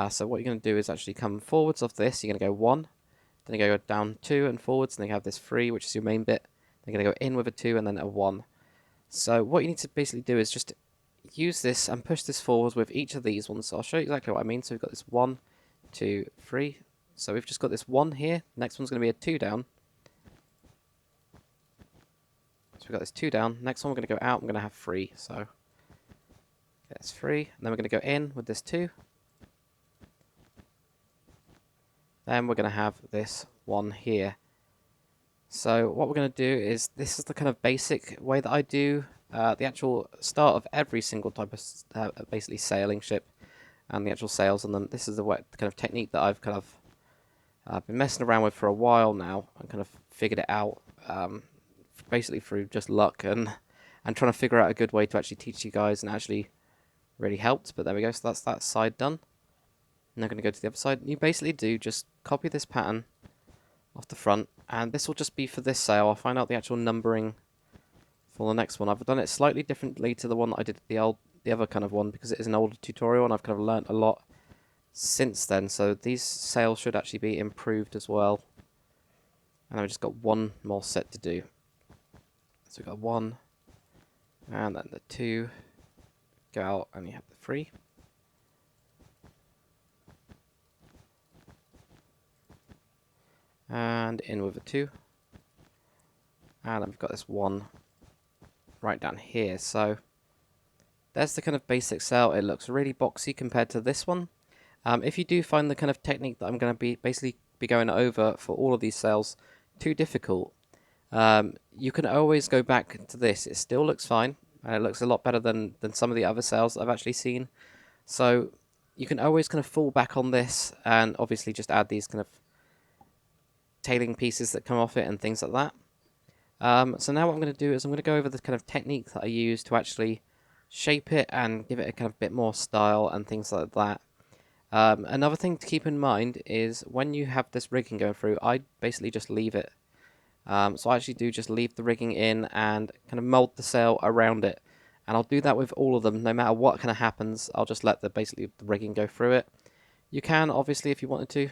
So what you're going to do is actually come forwards of this. You're going to go 1, then you go down 2 and forwards, and then you have this 3, which is your main bit. Then you're going to go in with a 2 and then a 1. So what you need to basically do is just use this and push this forward with each of these ones. So I'll show you exactly what I mean. So we've got this 1, 2, 3. So we've just got this 1 here. Next one's going to be a 2 down. So we've got this 2 down. Next one we're going to go out. I'm going to have 3. So that's 3. And then we're going to go in with this 2. Then we're going to have this 1 here. So what we're going to do is, this is the kind of basic way that I do the actual start of every single type of basically sailing ship and the actual sails on them. This is the kind of technique that I've kind of been messing around with for a while now and kind of figured it out basically through just luck and trying to figure out a good way to actually teach you guys, and actually really helped. But there we go. So that's that side done. Now going to go to the other side. You basically do just copy this pattern off the front, and this will just be for this sail. I'll find out the actual numbering for the next one. I've done it slightly differently to the one that I did the other kind of one, because it is an older tutorial and I've kind of learnt a lot since then. So these sails should actually be improved as well. And I've just got one more set to do. So we've got 1, and then the 2, go out, and you have the 3. And in with a 2. And then we've got this 1 right down here. So there's the kind of basic sail. It looks really boxy compared to this one. If you do find the kind of technique that I'm going to be going over for all of these sails too difficult, you can always go back to this. It still looks fine, and it looks a lot better than some of the other sails that I've actually seen. So you can always kind of fall back on this, and obviously just add these kind of tailing pieces that come off it and things like that. So now what I'm going to do is I'm going to go over the kind of technique that I use to actually shape it and give it a kind of bit more style and things like that. Another thing to keep in mind is when you have this rigging going through, I basically just leave it. So I actually do just leave the rigging in and kind of mold the sail around it. And I'll do that with all of them, no matter what kind of happens. I'll just let basically the rigging go through it. You can, obviously, if you wanted to,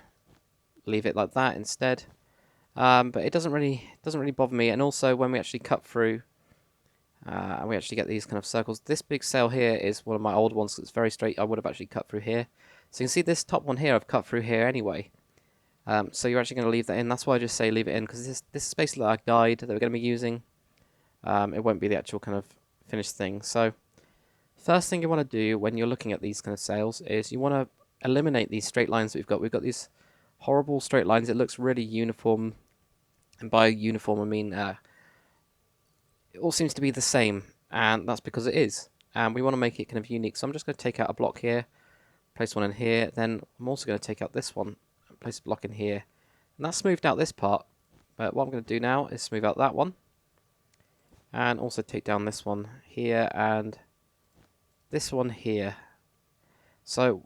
leave it like that instead. But it doesn't really bother me. And also when we actually cut through, And we actually get these kind of circles. This big sail here is one of my old ones, 'cause it's very straight. I would have actually cut through here. So you can see this top one here, I've cut through here anyway. So you're actually going to leave that in. That's why I just say leave it in, because this is basically our guide that we're going to be using. It won't be the actual kind of finished thing. So first thing you want to do when you're looking at these kind of sails is you want to eliminate these straight lines that we've got. We've got these horrible straight lines. It looks really uniform, and by uniform I mean it all seems to be the same, and that's because it is. And we want to make it kind of unique. So I'm just going to take out a block here, place one in here. Then I'm also going to take out this one and place a block in here. And that's smoothed out this part. But what I'm going to do now is smooth out that one. And also take down this one here and this one here. So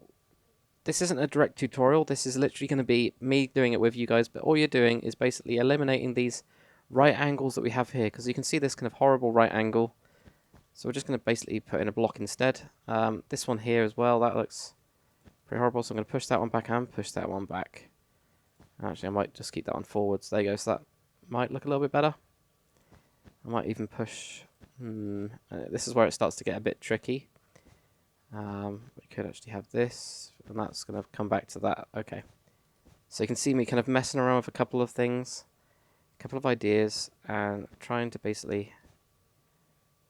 this isn't a direct tutorial. This is literally going to be me doing it with you guys. But all you're doing is basically eliminating these right angles that we have here, because you can see this kind of horrible right angle. So we're just going to basically put in a block instead. This one here as well, that looks pretty horrible, so I'm going to push that one back and push that one back. Actually, I might just keep that one forwards. There you go, so that might look a little bit better. I might even push... this is where it starts to get a bit tricky. We could actually have this, and that's going to come back to that. Okay. So you can see me kind of messing around with a couple of things, a couple of ideas, and trying to basically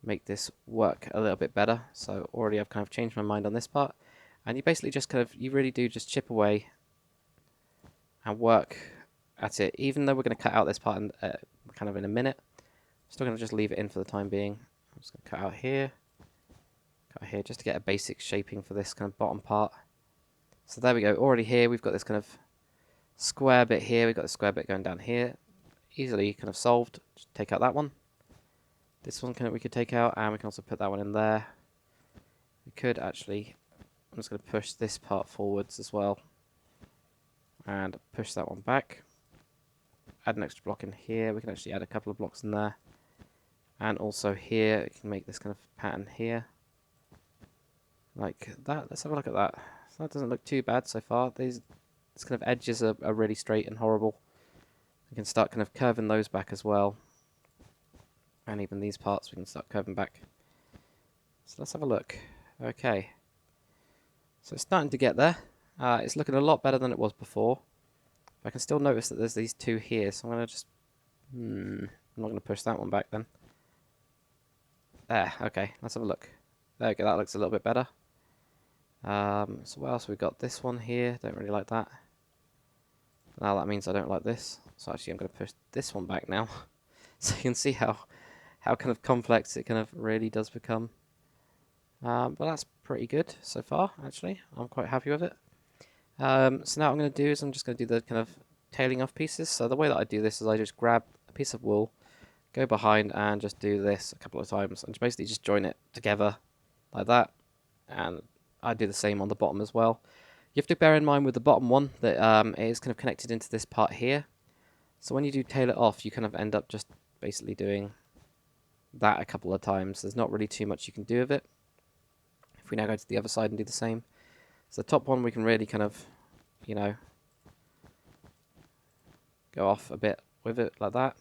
make this work a little bit better. So already I've kind of changed my mind on this part. And you basically just kind of, you really do just chip away and work at it. Even though we're going to cut out this part in, kind of in a minute, I'm still going to just leave it in for the time being. I'm just going to cut out here just to get a basic shaping for this kind of bottom part. So there we go. Already here we've got this kind of square bit here. We've got the square bit going down here. Easily kind of solved. Just take out that one. This one we could take out, and we can also put that one in there. We could actually... I'm just going to push this part forwards as well. And push that one back. Add an extra block in here. We can actually add a couple of blocks in there. And also here, we can make this kind of pattern here. Like that. Let's have a look at that. So that doesn't look too bad so far. These kind of edges are really straight and horrible. We can start kind of curving those back as well. And even these parts we can start curving back. So let's have a look. Okay. So it's starting to get there. It's looking a lot better than it was before. But I can still notice that there's these two here, so I'm going to just... I'm not going to push that one back then. There, okay, let's have a look. There we go, that looks a little bit better. So what else? We've got this one here, don't really like that. Now that means I don't like this. So actually I'm going to push this one back now. So you can see how kind of complex it kind of really does become. But that's pretty good so far, actually. I'm quite happy with it. So now what I'm going to do is I'm just going to do the kind of tailing off pieces. So the way that I do this is I just grab a piece of wool, go behind and just do this a couple of times and basically just join it together like that. And I do the same on the bottom as well. You have to bear in mind with the bottom one that it is kind of connected into this part here. So when you do tail it off, you kind of end up just basically doing that a couple of times. There's not really too much you can do with it. If we now go to the other side and do the same. So the top one we can really kind of, you know, go off a bit with it like that.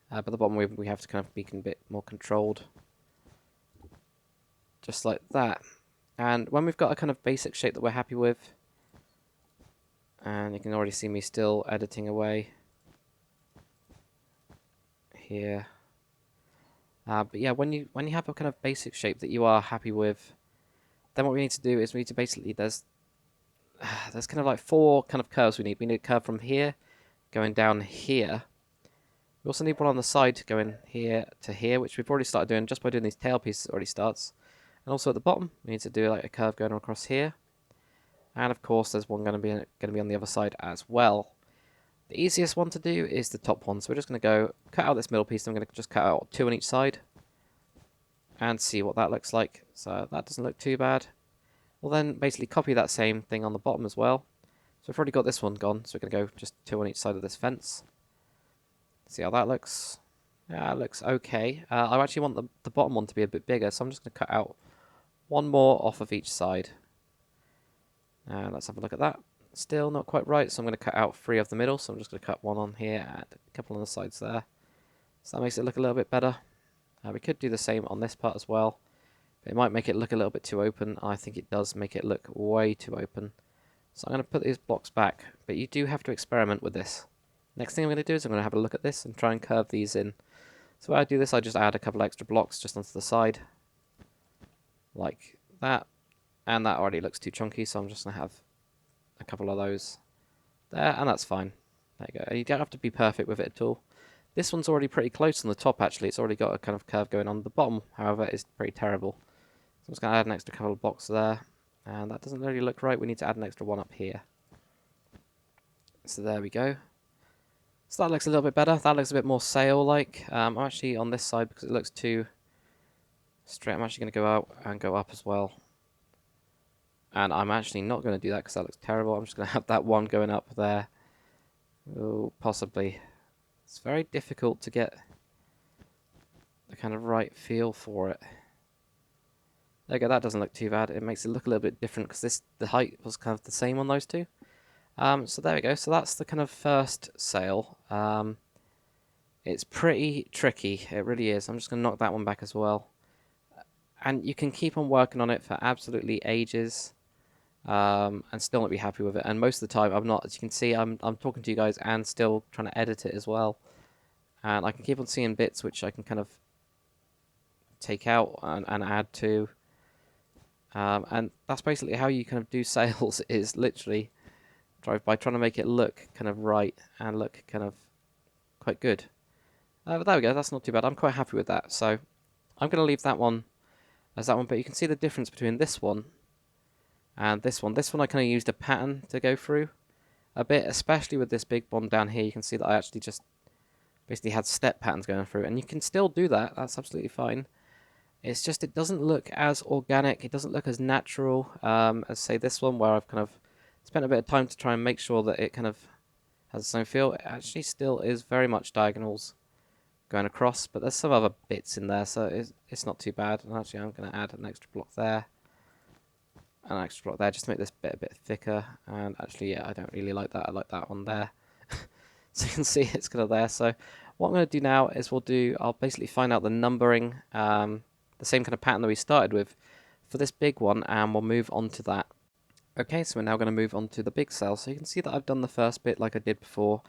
But the bottom we have to kind of be a bit more controlled. Just like that. And when we've got a kind of basic shape that we're happy with, and you can already see me still editing away here. But yeah, when you have a kind of basic shape that you are happy with, then what we need to do is we need to basically, there's kind of like 4 kind of curves we need. We need a curve from here, going down here. We also need one on the side going here to here, which we've already started doing just by doing these tail pieces. It already starts. And also at the bottom, we need to do like a curve going across here. And of course, there's one going to be on the other side as well. The easiest one to do is the top one. So we're just going to go cut out this middle piece. And I'm going to just cut out 2 on each side and see what that looks like. So that doesn't look too bad. We'll then basically copy that same thing on the bottom as well. So we've already got this one gone. So we're going to go just 2 on each side of this fence. See how that looks. Yeah, it looks okay. I actually want the bottom one to be a bit bigger, so I'm just going to cut out 1 more off of each side. Let's have a look at that. Still not quite right, so I'm going to cut out 3 of the middle. So I'm just going to cut 1 on here and a couple on the sides there. So that makes it look a little bit better. We could do the same on this part as well. But it might make it look a little bit too open. I think it does make it look way too open. So I'm going to put these blocks back, but you do have to experiment with this. Next thing I'm going to do is I'm going to have a look at this and try and curve these in. So when I do this, I just add a couple extra blocks just onto the side, like that. And that already looks too chunky, so I'm just going to have a couple of those there, and that's fine. There you go. And you don't have to be perfect with it at all. This one's already pretty close on the top, actually. It's already got a kind of curve going on. The bottom, however, is pretty terrible. So I'm just going to add an extra couple of blocks there. And that doesn't really look right. We need to add an extra one up here. So there we go. So that looks a little bit better. That looks a bit more sail-like. I'm actually on this side because it looks too straight. I'm actually going to go out and go up as well. And I'm actually not going to do that because that looks terrible. I'm just going to have that one going up there. Oh, possibly. It's very difficult to get the kind of right feel for it. There you go, that doesn't look too bad. It makes it look a little bit different because the height was kind of the same on those two. So there we go. So that's the kind of first sail. It's pretty tricky. It really is. I'm just going to knock that one back as well. And you can keep on working on it for absolutely ages. And still not be happy with it. And most of the time I'm not. As you can see, I'm talking to you guys and still trying to edit it as well. And I can keep on seeing bits which I can kind of take out and add to. And that's basically how you kind of do sales, is literally by trying to make it look kind of right and look kind of quite good. But there we go, that's not too bad. I'm quite happy with that. So I'm going to leave that one as that one, but you can see the difference between this one and this one. This one I kind of used a pattern to go through a bit, especially with this big one down here. You can see that I actually just basically had step patterns going through, and you can still do that. That's absolutely fine. It's just it doesn't look as organic. It doesn't look as natural as, say, this one, where I've kind of spent a bit of time to try and make sure that it kind of has its own feel. It actually still is very much diagonals going across, but there's some other bits in there, so it's not too bad. And actually, I'm going to add an extra block there, and an extra block there, just to make this bit a bit thicker. And actually, yeah, I don't really like that. I like that one there. So you can see it's kind of there. So what I'm going to do now is I'll basically find out the numbering, the same kind of pattern that we started with for this big one, and we'll move on to that. Okay, so we're now going to move on to the big cell. So you can see that I've done the first bit like I did before.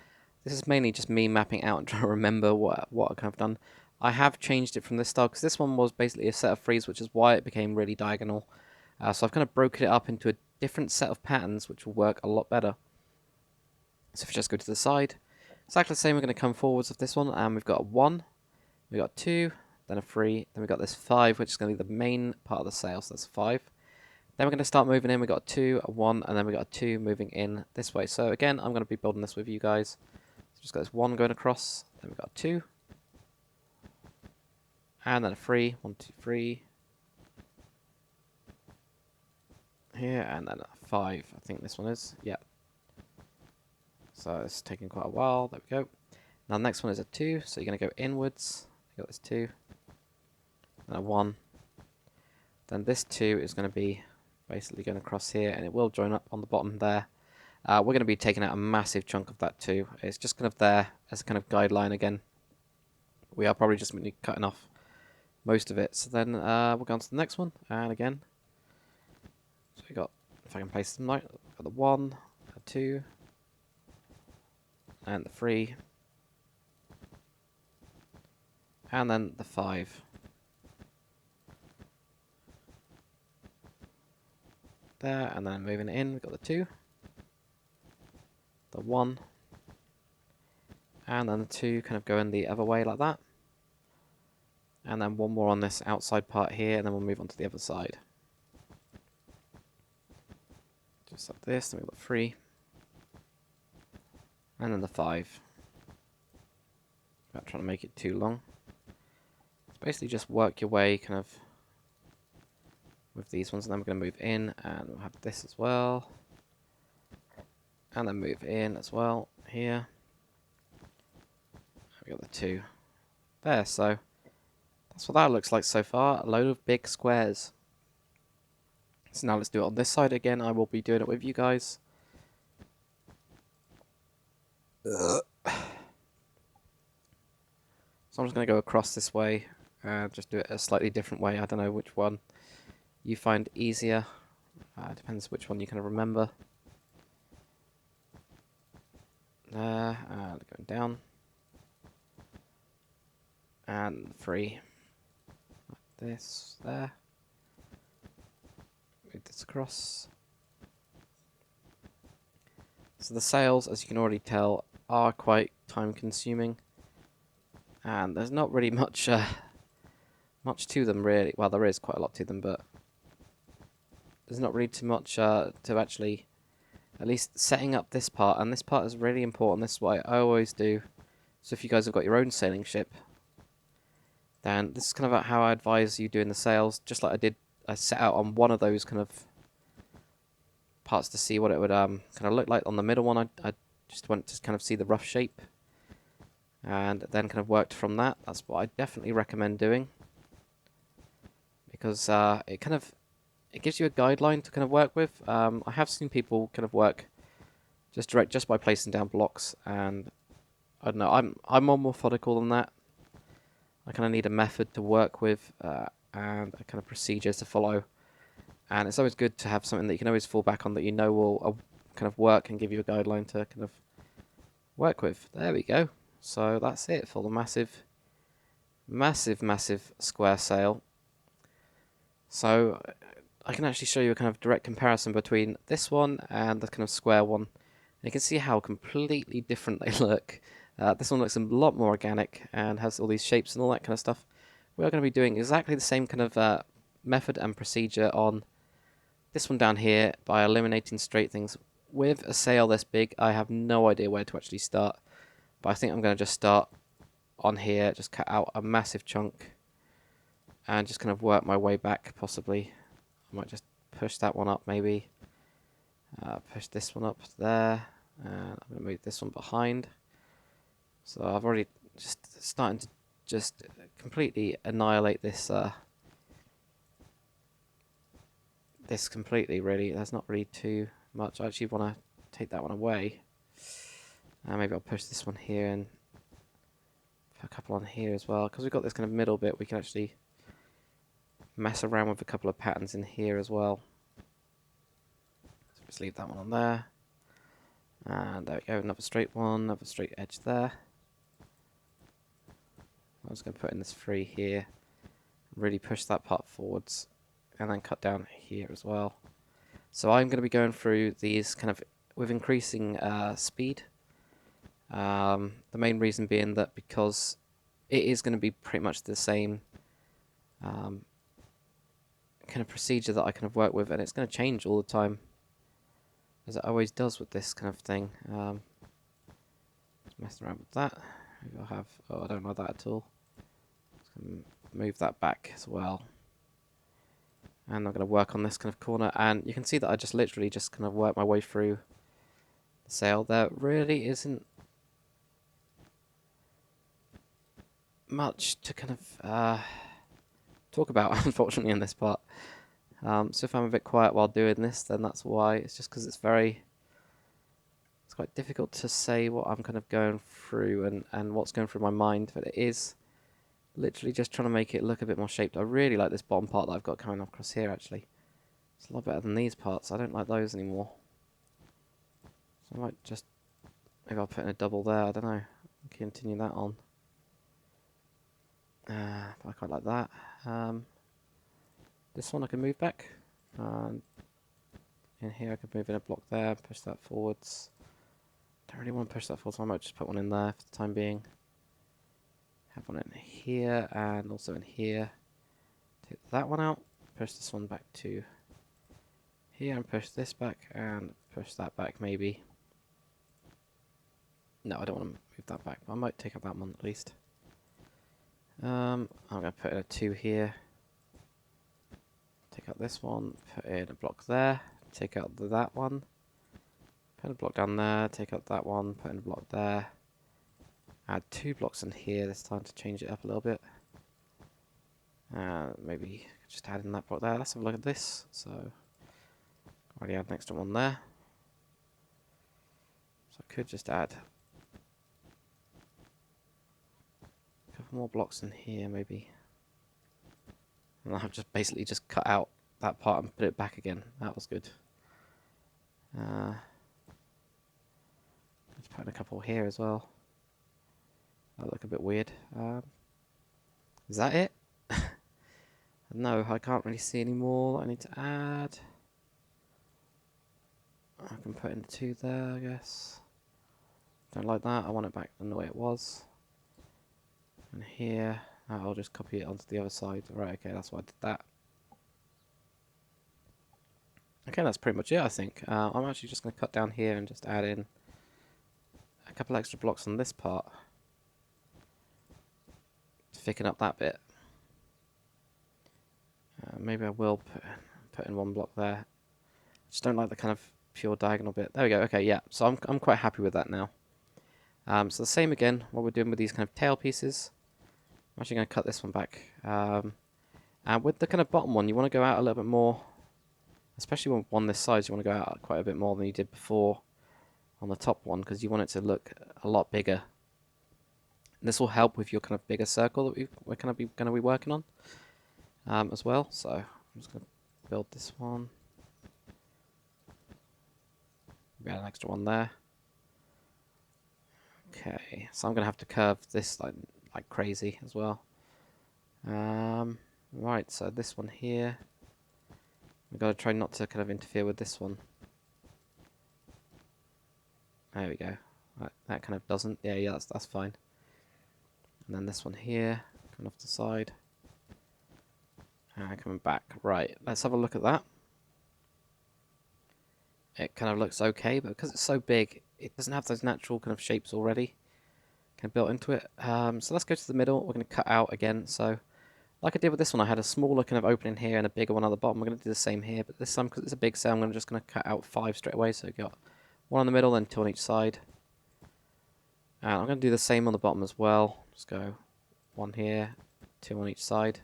This is mainly just me mapping out and trying to remember what I kind of done. I have changed it from this style because this one was basically a set of threes, which is why it became really diagonal. So I've kind of broken it up into a different set of patterns, which will work a lot better. So if we just go to the side, exactly the same. We're going to come forwards with this one, and we've got a 1, we've got 2, then a 3, then we've got this 5, which is going to be the main part of the sail, so that's 5. Then we're going to start moving in. We've got a 2, a 1, and then we've got a 2 moving in this way. So again, I'm going to be building this with you guys. So just got this 1 going across, then we've got a 2, and then a 3, 1, 2, 3. Here, and then a 5, I think this one is, yeah. So it's taking quite a while, there we go. Now the next one is a 2, so you're going to go inwards. You got this 2, and a 1. Then this 2 is going to be basically going across here, and it will join up on the bottom there. We're going to be taking out a massive chunk of that 2. It's just kind of there as a kind of guideline again. We are probably just going to be cutting off most of it. So then we'll go on to the next one, and again. So we got, if I can place them right, we've got the 1, a 2, and the 3, and then the 5. There, and then moving it in, we've got the 2, the 1, and then the 2 kind of going the other way like that. And then one more on this outside part here, and then we'll move on to the other side. Just like this, then we've got 3, and then the 5. Not trying to make it too long. It's basically just work your way kind of with these ones, and then we're going to move in, and we'll have this as well. And then move in as well, here. We've got the 2 there, so that's what that looks like so far. A load of big squares. So now let's do it on this side again. I will be doing it with you guys. So I'm just going to go across this way, and just do it a slightly different way. I don't know which one you find easier. Depends which one you kind of remember. There, and going down. And 3. Like this, there. Move this across. So the sails, as you can already tell, are quite time consuming. And there's not really much to them really. Well, there is quite a lot to them, but there's not really too much to actually, at least setting up this part. And this part is really important. This is what I always do. So if you guys have got your own sailing ship, then this is kind of how I advise you doing the sails. Just like I set out on one of those kind of parts to see what it would kind of look like. On the middle one, I just went to kind of see the rough shape, and then kind of worked from that. That's what I definitely recommend doing, because it gives you a guideline to kind of work with. I have seen people kind of work just by placing down blocks, and I don't know. I'm more methodical than that. I kind of need a method to work with, and a kind of procedure to follow. And it's always good to have something that you can always fall back on that you know will kind of work and give you a guideline to kind of work with. There we go. So that's it for the massive square sail. So I can actually show you a kind of direct comparison between this one and the kind of square one. And you can see how completely different they look. This one looks a lot more organic and has all these shapes and all that kind of stuff. We are going to be doing exactly the same kind of method and procedure on this one down here by eliminating straight things. With a sail this big, I have no idea where to actually start. But I think I'm going to just start on here, just cut out a massive chunk, and just kind of work my way back, possibly. I might just push that one up, maybe. Push this one up there, and I'm going to move this one behind. So I've already just starting to just completely annihilate this this completely, really. There's not really too much. I actually want to take that one away. Maybe I'll push this one here and put a couple on here as well, because we've got this kind of middle bit. We can actually mess around with a couple of patterns in here as well. So just leave that one on there. And there we go, another straight one, another straight edge there. I'm just going to put in this 3 here, really push that part forwards, and then cut down here as well. So I'm going to be going through these kind of with increasing speed. The main reason being that because it is going to be pretty much the same kind of procedure that I kind of work with, and it's going to change all the time, as it always does with this kind of thing. Just messing around with that. Maybe I'll have, I don't know that at all. Just gonna move that back as well. And I'm going to work on this kind of corner, and you can see that I just literally just kind of work my way through the sail. There really isn't much to kind of talk about, unfortunately, in this part. So if I'm a bit quiet while doing this, then that's why. It's just because it's quite difficult to say what I'm kind of going through and what's going through my mind, but it is literally just trying to make it look a bit more shaped. I really like this bottom part that I've got coming across here, actually. It's a lot better than these parts. I don't like those anymore. So I might just, maybe I'll put in a double there, I don't know. Continue that on. But I quite like that. This one I can move back. And in here I could move in a block there, push that forwards. Don't really want to push that forward, so I might just put one in there for the time being. Have one in here and also in here. Take that one out, push this one back to here and push this back and push that back maybe. No, I don't want to move that back, but I might take out that one at least. I'm going to put in a 2 here. Take out this one, put in a block there, take out that one. Put a block down there, take out that one, put in a block there. Add 2 blocks in here this time to change it up a little bit. Maybe just add in that block there. Let's have a look at this. So, already add an extra one there. So I could just add a couple more blocks in here maybe. And I've just basically just cut out that part and put it back again. That was good. Let's put in a couple here as well. That look a bit weird. Is that it? No, I can't really see any more I need to add. I can put in 2 there, I guess. Don't like that. I want it back in the way it was. And here, I'll just copy it onto the other side. Right, okay, that's why I did that. Okay, that's pretty much it, I think. I'm actually just going to cut down here and just add in a couple extra blocks on this part to thicken up that bit. Maybe I will put in 1 block there. Just don't like the kind of pure diagonal bit. There we go. Okay, yeah. So I'm quite happy with that now. So the same again. What we're doing with these kind of tail pieces. I'm actually going to cut this one back. And with the kind of bottom one, you want to go out a little bit more. Especially with one this size, you want to go out quite a bit more than you did before on the top one, because you want it to look a lot bigger. And this will help with your kind of bigger circle that we're going to be working on as well. So I'm just going to build this one. Got an extra one there. Okay, so I'm going to have to curve this like crazy as well. Right, so this one here, we've got to try not to kind of interfere with this one. There we go. Right, that kind of doesn't. Yeah, that's fine. And then this one here, coming off the side. And coming back. Right, let's have a look at that. It kind of looks okay, but because it's so big, it doesn't have those natural kind of shapes already kind of built into it. So let's go to the middle. We're going to cut out again. So like I did with this one, I had a smaller kind of opening here and a bigger one at the bottom. We're going to do the same here, but this time, because it's a big cell, I'm just going to cut out 5 straight away. So we've got 1 on the middle, then 2 on each side. And I'm going to do the same on the bottom as well. Just go 1 here, 2 on each side.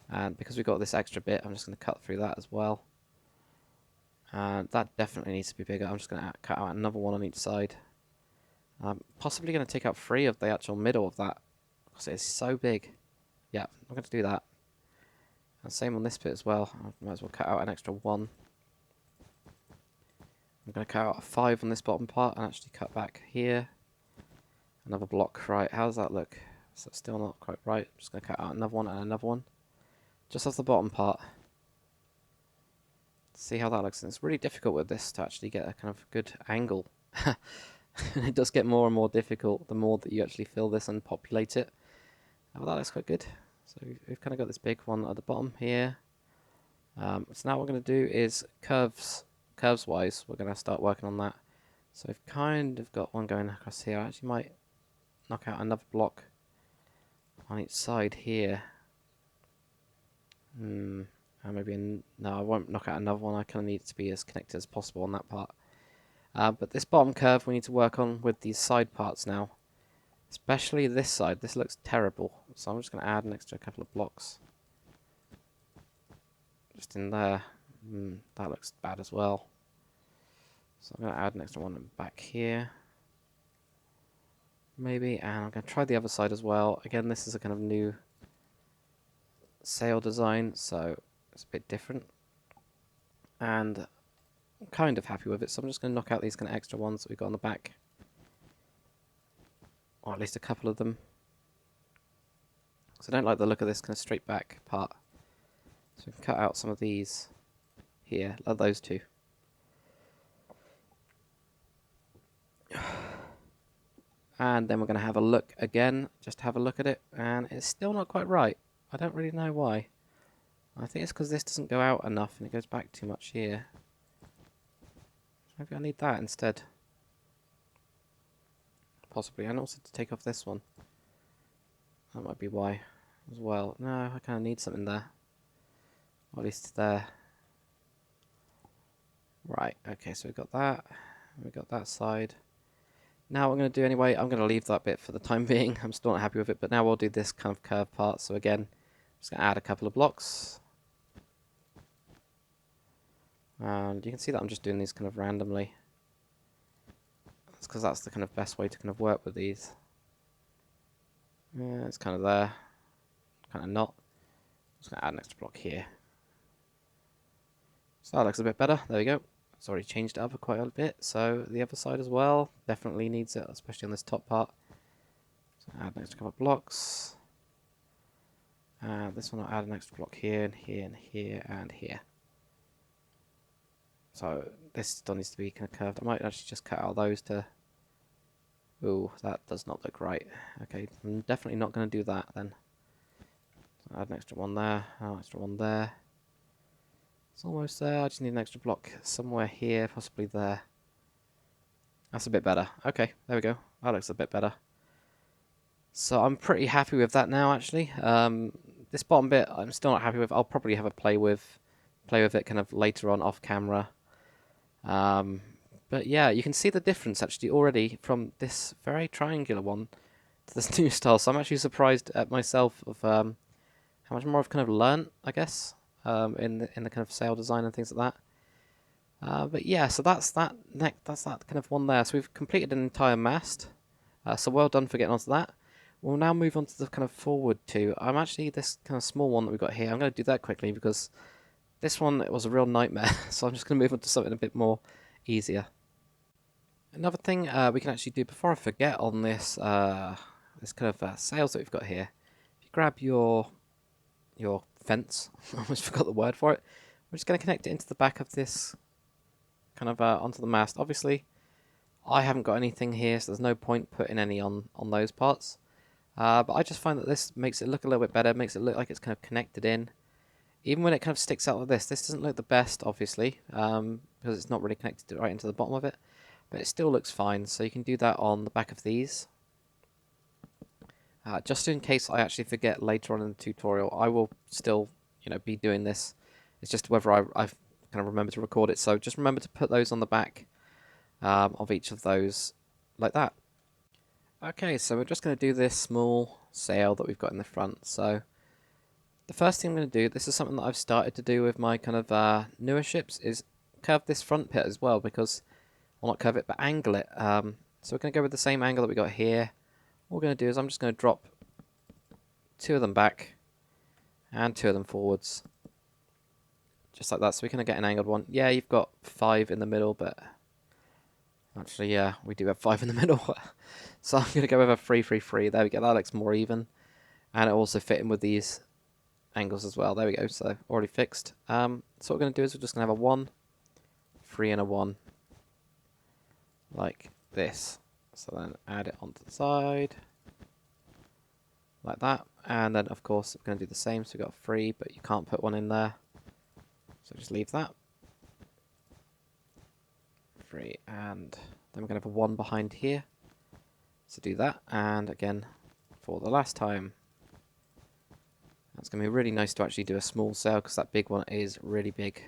And because we've got this extra bit, I'm just going to cut through that as well. And that definitely needs to be bigger. I'm just going to cut out another 1 on each side. I'm possibly going to take out 3 of the actual middle of that, because it's so big. Yeah, I'm going to do that. And same on this bit as well. I might as well cut out an extra 1. I'm going to cut out a 5 on this bottom part and actually cut back here. Another block. Right, how does that look? So it's still not quite right. I'm just going to cut out another 1 and another 1. Just off the bottom part. See how that looks. And it's really difficult with this to actually get a kind of good angle. It does get more and more difficult the more that you actually fill this and populate it. But that looks quite good. So we've kind of got this big one at the bottom here. So now what we're going to do is curves wise, we're going to start working on that. So we've kind of got one going across here. I actually might knock out another block on each side here. No, I won't knock out another one. I kind of need it to be as connected as possible on that part. But this bottom curve we need to work on with these side parts now. Especially this side. This looks terrible. So I'm just going to add an extra couple of blocks. Just in there. That looks bad as well. So I'm going to add an extra one back here. Maybe. And I'm going to try the other side as well. Again, this is a kind of new sail design. So it's a bit different. And I'm kind of happy with it. So I'm just going to knock out these kind of extra ones that we've got on the back. Or at least a couple of them. So I don't like the look of this kind of straight back part. So we can cut out some of these here, like those 2. And then we're going to have a look again, just have a look at it, and it's still not quite right. I don't really know why. I think it's because this doesn't go out enough and it goes back too much here. Maybe I need that instead. Possibly, and also to take off this one. That might be why as well. No, I kind of need something there. Or at least there. Right, okay, so we've got that. We've got that side. Now what I'm going to do anyway, I'm going to leave that bit for the time being. I'm still not happy with it, but now we'll do this kind of curved part. So again, I'm just going to add a couple of blocks. And you can see that I'm just doing these kind of randomly. That's because that's the kind of best way to kind of work with these. Yeah, it's kind of there. Kind of not. Just going to add an extra block here. So that looks a bit better. There we go. It's already changed it up quite a bit. So the other side as well definitely needs it, especially on this top part. So add an extra couple of blocks. And this one I'll add an extra block here and here and here and here. So this still needs to be kind of curved. I might actually just cut out those to... Ooh, that does not look right. Okay, I'm definitely not going to do that then. So add an extra one there, an extra one there. It's almost there. I just need an extra block somewhere here, possibly there. That's a bit better. Okay, there we go. That looks a bit better. So I'm pretty happy with that now, actually. This bottom bit I'm still not happy with. I'll probably have a play with it kind of later on off camera. But yeah, you can see the difference actually already from this very triangular one to this new style. So I'm actually surprised at myself of how much more I've kind of learnt, I guess, in the kind of sail design and things like that. But yeah, so that's that kind of one there. So we've completed an entire mast. So well done for getting onto that. We'll now move on to the kind of forward two. I'm actually this kind of small one that we've got here. I'm going to do that quickly because this one it was a real nightmare. So I'm just going to move on to something a bit more easier. Another thing we can actually do before I forget on this this kind of sails that we've got here. If you grab your fence, I almost forgot the word for it. We're just going to connect it into the back of this kind of onto the mast. Obviously, I haven't got anything here, so there's no point putting any on those parts. But I just find that this makes it look a little bit better, makes it look like it's kind of connected in. Even when it kind of sticks out like this doesn't look the best, obviously, because it's not really connected right into the bottom of it. But it still looks fine, so you can do that on the back of these. Just in case I actually forget later on in the tutorial, I will still, be doing this. It's just whether I've kind of remember to record it. So just remember to put those on the back of each of those, like that. Okay, so we're just going to do this small sail that we've got in the front. So the first thing I'm going to do, this is something that I've started to do with my kind of newer ships, is curve this front pit as well, because, well, not curve it, but angle it. So we're going to go with the same angle that we got here. What we're going to do is I'm just going to drop 2 of them back and 2 of them forwards. Just like that, so we can get an angled one. Yeah, you've got 5 in the middle, but actually, yeah, we do have 5 in the middle. So I'm going to go with a 3, 3, 3. There we go, that looks more even. And it also fit in with these angles as well. There we go, so already fixed. So what we're going to do is we're just going to have a 1, 3 and a 1. Like this. So then add it onto the side. Like that. And then, of course, we're going to do the same. So we've got 3, but you can't put 1 in there. So just leave that. 3, and then we're going to have a 1 behind here. So do that, and again, for the last time. That's going to be really nice to actually do a small sail, because that big one is really big.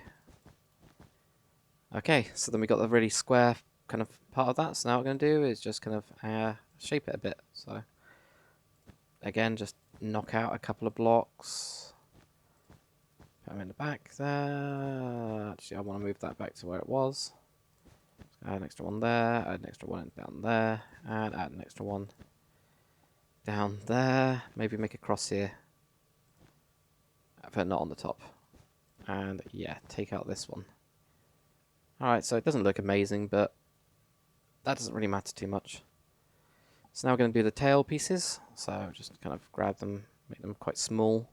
Okay, so then we got the really square kind of part of that, so now what we're going to do is just kind of shape it a bit. So again, just knock out a couple of blocks. Put them in the back there. Actually, I want to move that back to where it was. Add an extra one there, add an extra one down there, and add an extra one down there. Maybe make a cross here, but not on the top. And yeah, take out this one. Alright, so it doesn't look amazing, but that doesn't really matter too much. So now we're going to do the tail pieces. So just kind of grab them, make them quite small.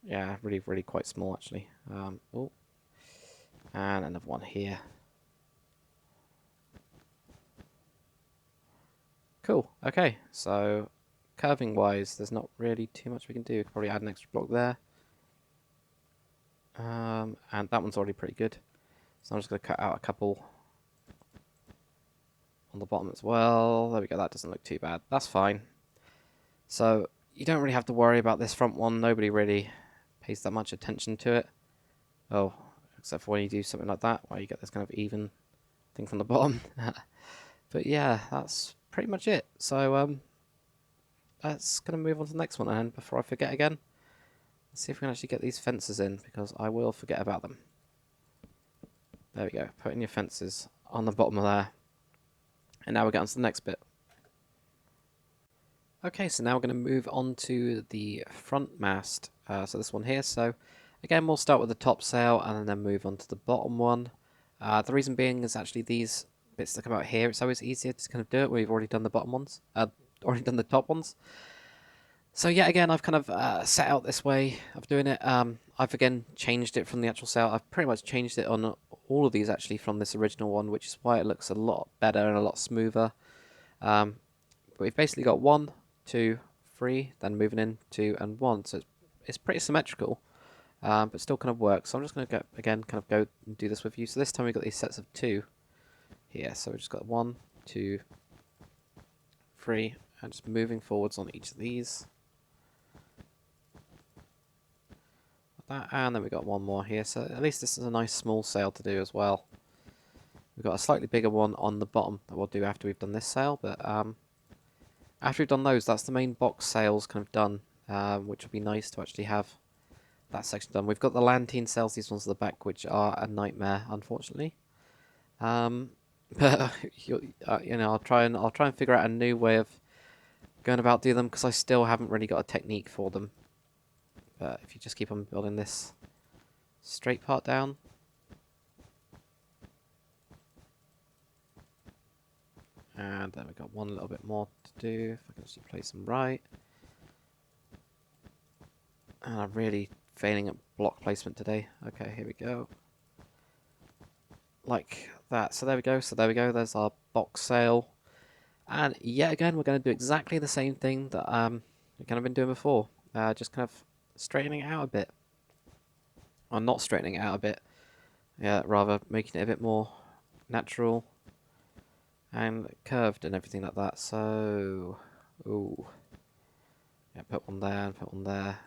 Yeah, really, really quite small actually. Oh. And another one here. Cool. Okay, so curving wise, there's not really too much we can do. We could probably add an extra block there. And that one's already pretty good. So I'm just going to cut out a couple on the bottom as well. There we go, that doesn't look too bad. That's fine. So you don't really have to worry about this front one. Nobody really pays that much attention to it. Oh, except for when you do something like that, where you get this kind of even thing from the bottom. But yeah, that's pretty much it. So let's going to move on to the next one, and before I forget again, let's see if we can actually get these fences in, because I will forget about them. There we go, putting your fences on the bottom of there. And now we get on to the next bit. Okay, so now we're going to move on to the front mast. So this one here. So again, we'll start with the top sail and then move on to the bottom one. The reason being is actually these bits that come out here, it's always easier to kind of do it when we've already done the bottom ones, already done the top ones. So yeah, again, I've kind of set out this way of doing it. I've again changed it from the actual sail. I've pretty much changed it on all of these actually from this original one, which is why it looks a lot better and a lot smoother. Um, but we've basically got 1, 2, 3, then moving in 2 and 1. So it's pretty symmetrical, but still kind of works. So I'm just going to go again, kind of go and do this with you. So this time we've got these sets of 2 here. So we've just got 1, 2, 3, and just moving forwards on each of these. That, and then we've got one more here. So at least this is a nice small sail to do as well. We've got a slightly bigger one on the bottom that we'll do after we've done this sail, but after we've done those, that's the main box sails kind of done, which would be nice to actually have that section done. We've got the lantern sails, these ones at the back, which are a nightmare, unfortunately. But you know, I'll try and figure out a new way of going about doing them because I still haven't really got a technique for them. But if you just keep on building this straight part down. And then we've got one little bit more to do, if I can actually place them right. And I'm really failing at block placement today. Okay, here we go. Like that. So there we go. So there we go. There's our box sail. And yet again, we're going to do exactly the same thing that we've kind of been doing before. Just kind of straightening it out a bit. Or not straightening it out a bit. Yeah, rather making it a bit more natural and curved and everything like that. So, ooh. Yeah, put one there and put one there.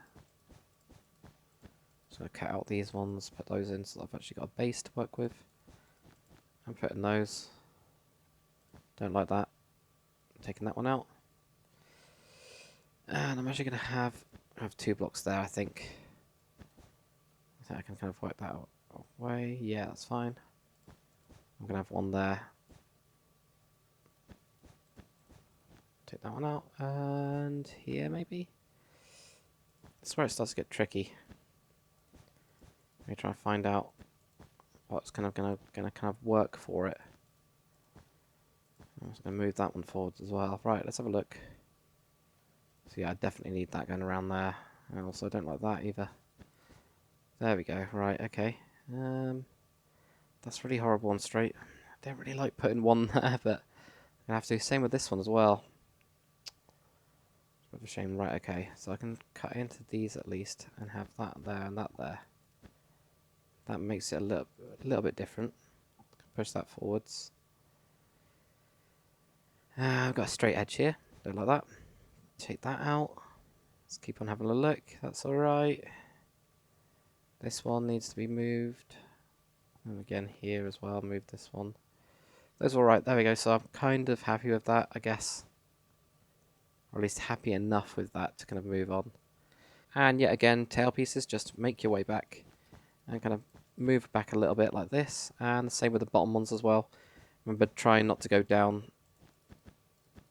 Just going to cut out these ones, put those in so I've actually got a base to work with. I'm putting those. Don't like that. I'm taking that one out. And I'm actually going to have 2 blocks there, I think. I think I can kind of work that out away. Yeah, that's fine. I'm going to have one there. Take that one out. And here, maybe? That's where it starts to get tricky. Let me try and find out what's kind of gonna kind of work for it. I'm just gonna move that one forward as well. Right, let's have a look. So yeah, I definitely need that going around there. And also I don't like that either. There we go. Right, okay. That's really horrible and straight. I don't really like putting one there, but I'm gonna have to do the same with this one as well. It's a bit of a shame. Right, okay. So I can cut into these at least and have that there and that there. That makes it a little bit different. Push that forwards. I've got a straight edge here. Don't like that. Take that out. Let's keep on having a look. That's alright. This one needs to be moved. And again here as well, move this one. Those are alright. There we go. So I'm kind of happy with that, I guess. Or at least happy enough with that to kind of move on. And yet again, tail pieces, just make your way back. And kind of move back a little bit like this. And the same with the bottom ones as well. Remember, try not to go down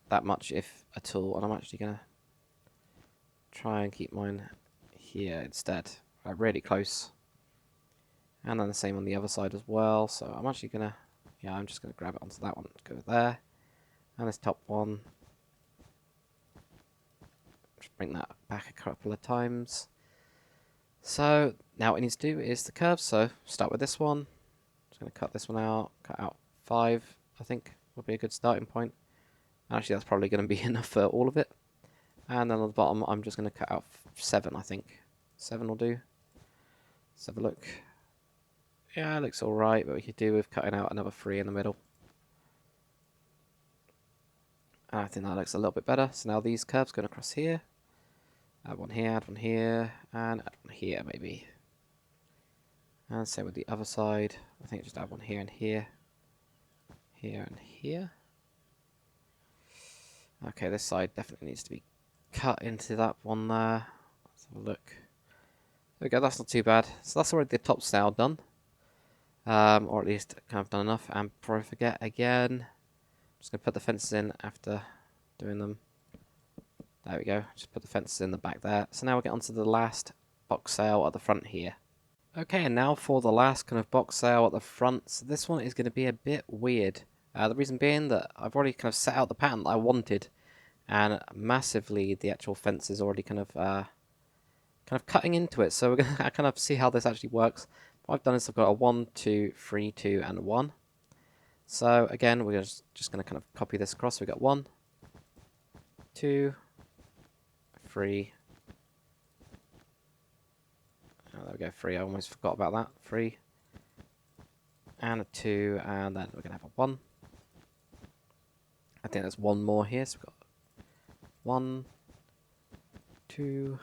that much, if at all. And I'm actually going to try and keep mine here instead. Really close. And then the same on the other side as well. So I'm actually going to, yeah, I'm just going to grab it onto that one. Go there. And this top one. Just bring that back a couple of times. So now what it needs to do is the curves. So start with this one. Just going to cut this one out. Cut out 5, I think, would be a good starting point. Actually, that's probably going to be enough for all of it. And then on the bottom, I'm just going to cut out 7, I think. 7 will do. Let's have a look. Yeah, it looks alright, but we could do with cutting out another 3 in the middle. And I think that looks a little bit better. So now these curves going across here. Add one here, and add one here, maybe. And same with the other side. I think just add one here and here. Here and here. Okay, this side definitely needs to be cut into that one there. Let's have a look. There we go, that's not too bad. So that's already the top style done. Or at least kind of done enough. And before I forget again, I'm just going to put the fences in after doing them. There we go. Just put the fences in the back there. So now we'll get onto the last box sail at the front here. Okay, and now for the last kind of box sail at the front. So this one is going to be a bit weird. The reason being that I've already kind of set out the pattern that I wanted, and massively the actual fence is already kind of cutting into it. So we're going to kind of see how this actually works. What I've done is I've got a 1, 2, 3, 2, and 1. So again, we're just going to kind of copy this across. So we've got 1, 2, 3. Oh, there we go, 3. I almost forgot about that. 3. And a 2, and then we're going to have a 1. I think there's one more here, so we've got 1, 2,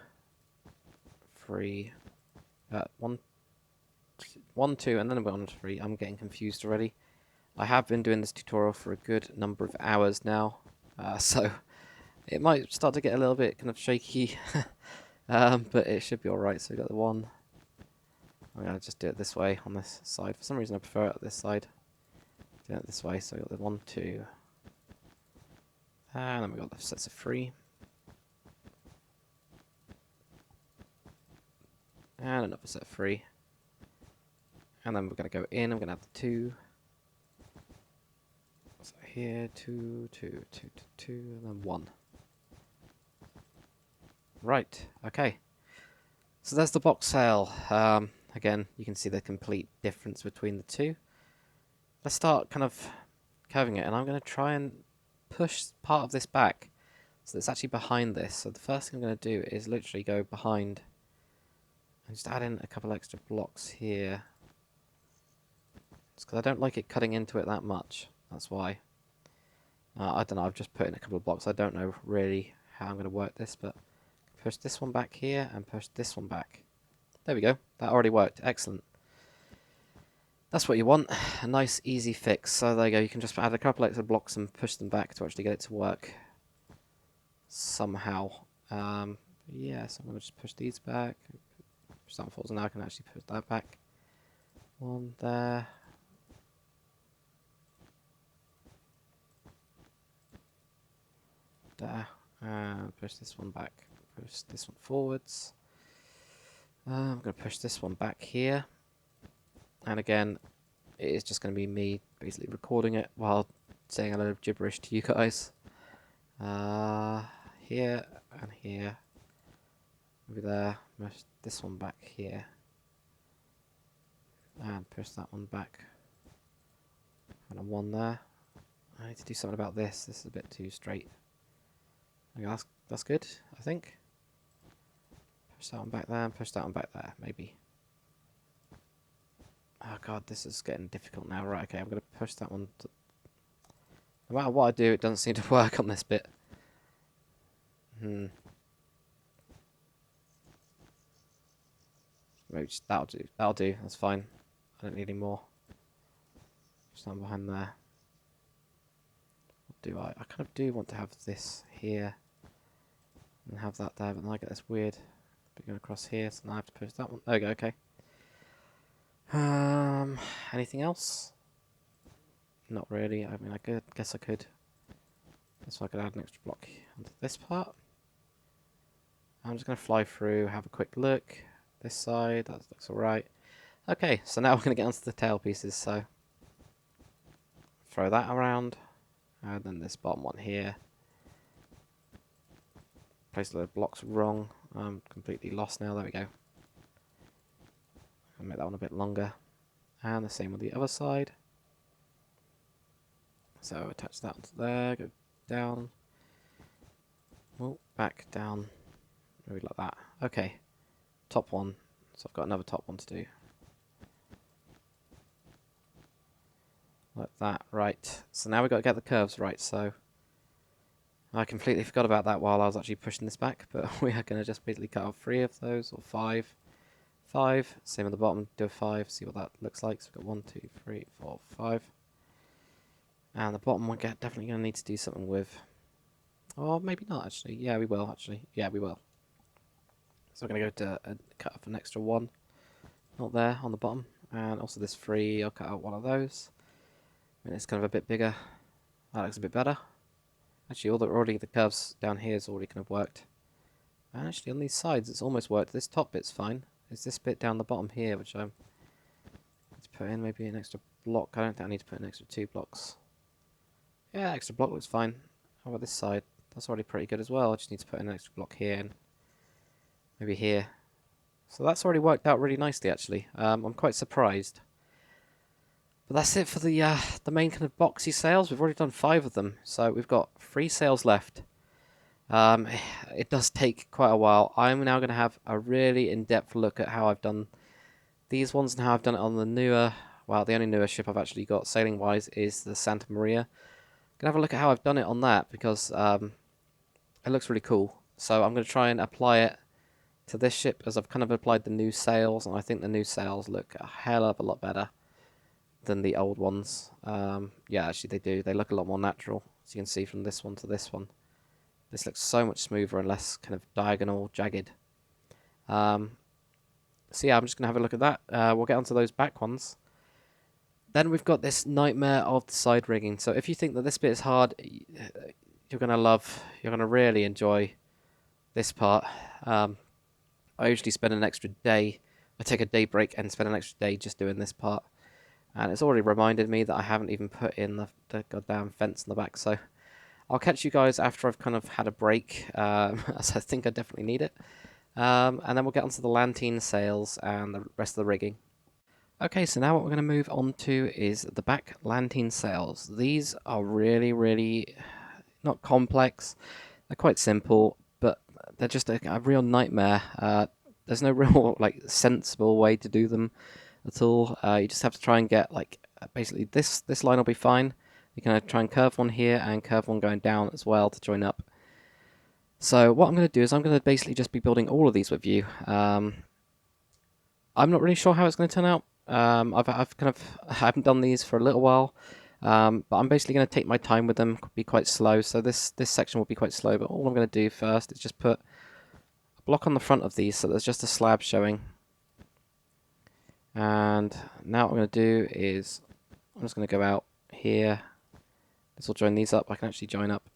3, 1, 2, and then we're on to 3. I'm getting confused already. I have been doing this tutorial for a good number of hours now, so it might start to get a little bit kind of shaky, but it should be alright. So we've got the 1. I'm going to just do it this way on this side. For some reason I prefer it this side. Do it this way, so we've got the 1, 2, and then we've got the sets of 3. And another set of 3. And then we're going to go in, I'm going to have the 2. So here, 2, 2, 2, 2, 2, and then 1. Right, okay. So there's the box sail. Again, you can see the complete difference between the two. Let's start kind of curving it, and I'm going to try and push part of this back so it's actually behind this. So the first thing I'm going to do is literally go behind and just add in a couple extra blocks here. It's because I don't like it cutting into it that much. That's why. I don't know, I've just put in a couple of blocks. I don't know really how I'm going to work this, but push this one back here and push this one back. There we go. That already worked. Excellent. That's what you want. A nice, easy fix. So there you go. You can just add a couple extra blocks and push them back to actually get it to work somehow. Yeah, so I'm going to just push these back. Push that one forward, and now I can actually push that back. One there. There. And push this one back. Push this one forwards. I'm going to push this one back here. And again, it is just going to be me basically recording it while saying a lot of gibberish to you guys. Here and here. Maybe there. Push this one back here. And push that one back. And a 1 there. I need to do something about this. This is a bit too straight. Okay, that's good, I think. Push that one back there and push that one back there, maybe. Oh god, this is getting difficult now. Right, okay, I'm going to push that one. No matter what I do, it doesn't seem to work on this bit. Maybe just that'll do. That'll do, that's fine. I don't need any more. Stand behind there. What do I? I kind of do want to have this here. And have that there, but then I get this weird bit going across here, so now I have to push that one. There we go, okay. Anything else? Not really. I mean, guess I could. So I could add an extra block onto this part. I'm just going to fly through, have a quick look. This side, that looks alright. Okay, so now we're going to get onto the tail pieces, so throw that around. And then this bottom one here. Placed a load of blocks wrong. I'm completely lost now. There we go. I'll make that one a bit longer. And the same with the other side. So attach that onto there, go down. Oh, back, down. Maybe like that. Okay. Top one. So I've got another top one to do. Like that. Right. So now we've got to get the curves right. So I completely forgot about that while I was actually pushing this back, but we are going to just basically cut off 3 of those, or 5. 5, same at the bottom, do a 5, see what that looks like. So we've got 1, 2, 3, 4, 5. And the bottom we're definitely going to need to do something with. Or maybe not, actually. Yeah, we will, actually. Yeah, we will. So we're going to go to cut off an extra 1. Not there, on the bottom. And also this 3, I'll cut out one of those. And it's kind of a bit bigger. That looks a bit better. Actually, already the curves down here has already kind of worked. And actually, on these sides, it's almost worked. This top bit's fine. It's this bit down the bottom here, which I need to put in maybe an extra block. I don't think I need to put an extra 2 blocks. Yeah, extra block looks fine. How about this side? That's already pretty good as well. I just need to put in an extra block here and maybe here. So that's already worked out really nicely, actually. I'm quite surprised. But that's it for the main kind of boxy sales. We've already done 5 of them, so we've got 3 sales left. It does take quite a while. I'm now going to have a really in-depth look at how I've done these ones and how I've done it on the newer, well, the only newer ship I've actually got sailing-wise is the Santa Maria. I'm going to have a look at how I've done it on that because it looks really cool. So I'm going to try and apply it to this ship as I've kind of applied the new sails, and I think the new sails look a hell of a lot better than the old ones. Yeah, actually they do. They look a lot more natural, as you can see from this one to this one. This looks so much smoother and less kind of diagonal, jagged. So yeah, I'm just going to have a look at that. We'll get onto those back ones. Then we've got this nightmare of the side rigging. So if you think that this bit is hard, you're going to really enjoy this part. I usually spend an extra day. I take a day break and spend an extra day just doing this part. And it's already reminded me that I haven't even put in the goddamn fence in the back. So I'll catch you guys after I've kind of had a break, as I think I definitely need it. And then we'll get onto the lantern sails and the rest of the rigging. Okay, so now what we're going to move on to is the back lantern sails. These are really, really not complex. They're quite simple, but they're just a real nightmare. There's no real sensible way to do them at all. You just have to try and get basically this line will be fine. You're going to try and curve one here and curve one going down as well to join up. So what I'm going to do is I'm going to basically just be building all of these with you. I'm not really sure how it's going to turn out. I haven't done these for a little while, but I'm basically going to take my time with them. Could be quite slow, so this section will be quite slow. But all I'm going to do first is just put a block on the front of these, so there's just a slab showing. And now what I'm going to do is I'm just going to go out here. This will join these up. I can actually join up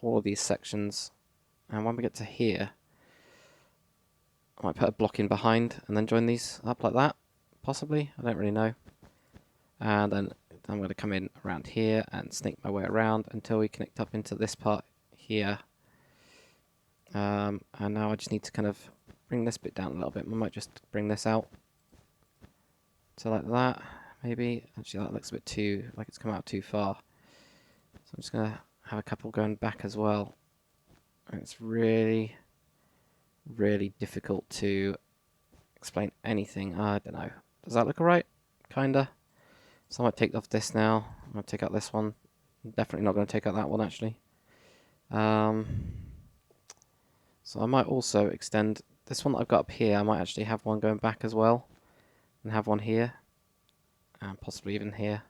all of these sections, and when we get to here, I might put a block in behind and then join these up like that, possibly. I don't really know. And then I'm going to come in around here and snake my way around until we connect up into this part here. And now I just need to kind of bring this bit down a little bit. I might just bring this out. So like that, maybe. Actually, that looks a bit too, like it's come out too far. So I'm just going to have a couple going back as well. And it's really, really difficult to explain anything. I don't know. Does that look alright? Kinda. So I might take off this now. I'm going to take out this one. I'm definitely not going to take out that one, actually. So I might also extend this one that I've got up here. I might actually have one going back as well. And have one here. And possibly even here.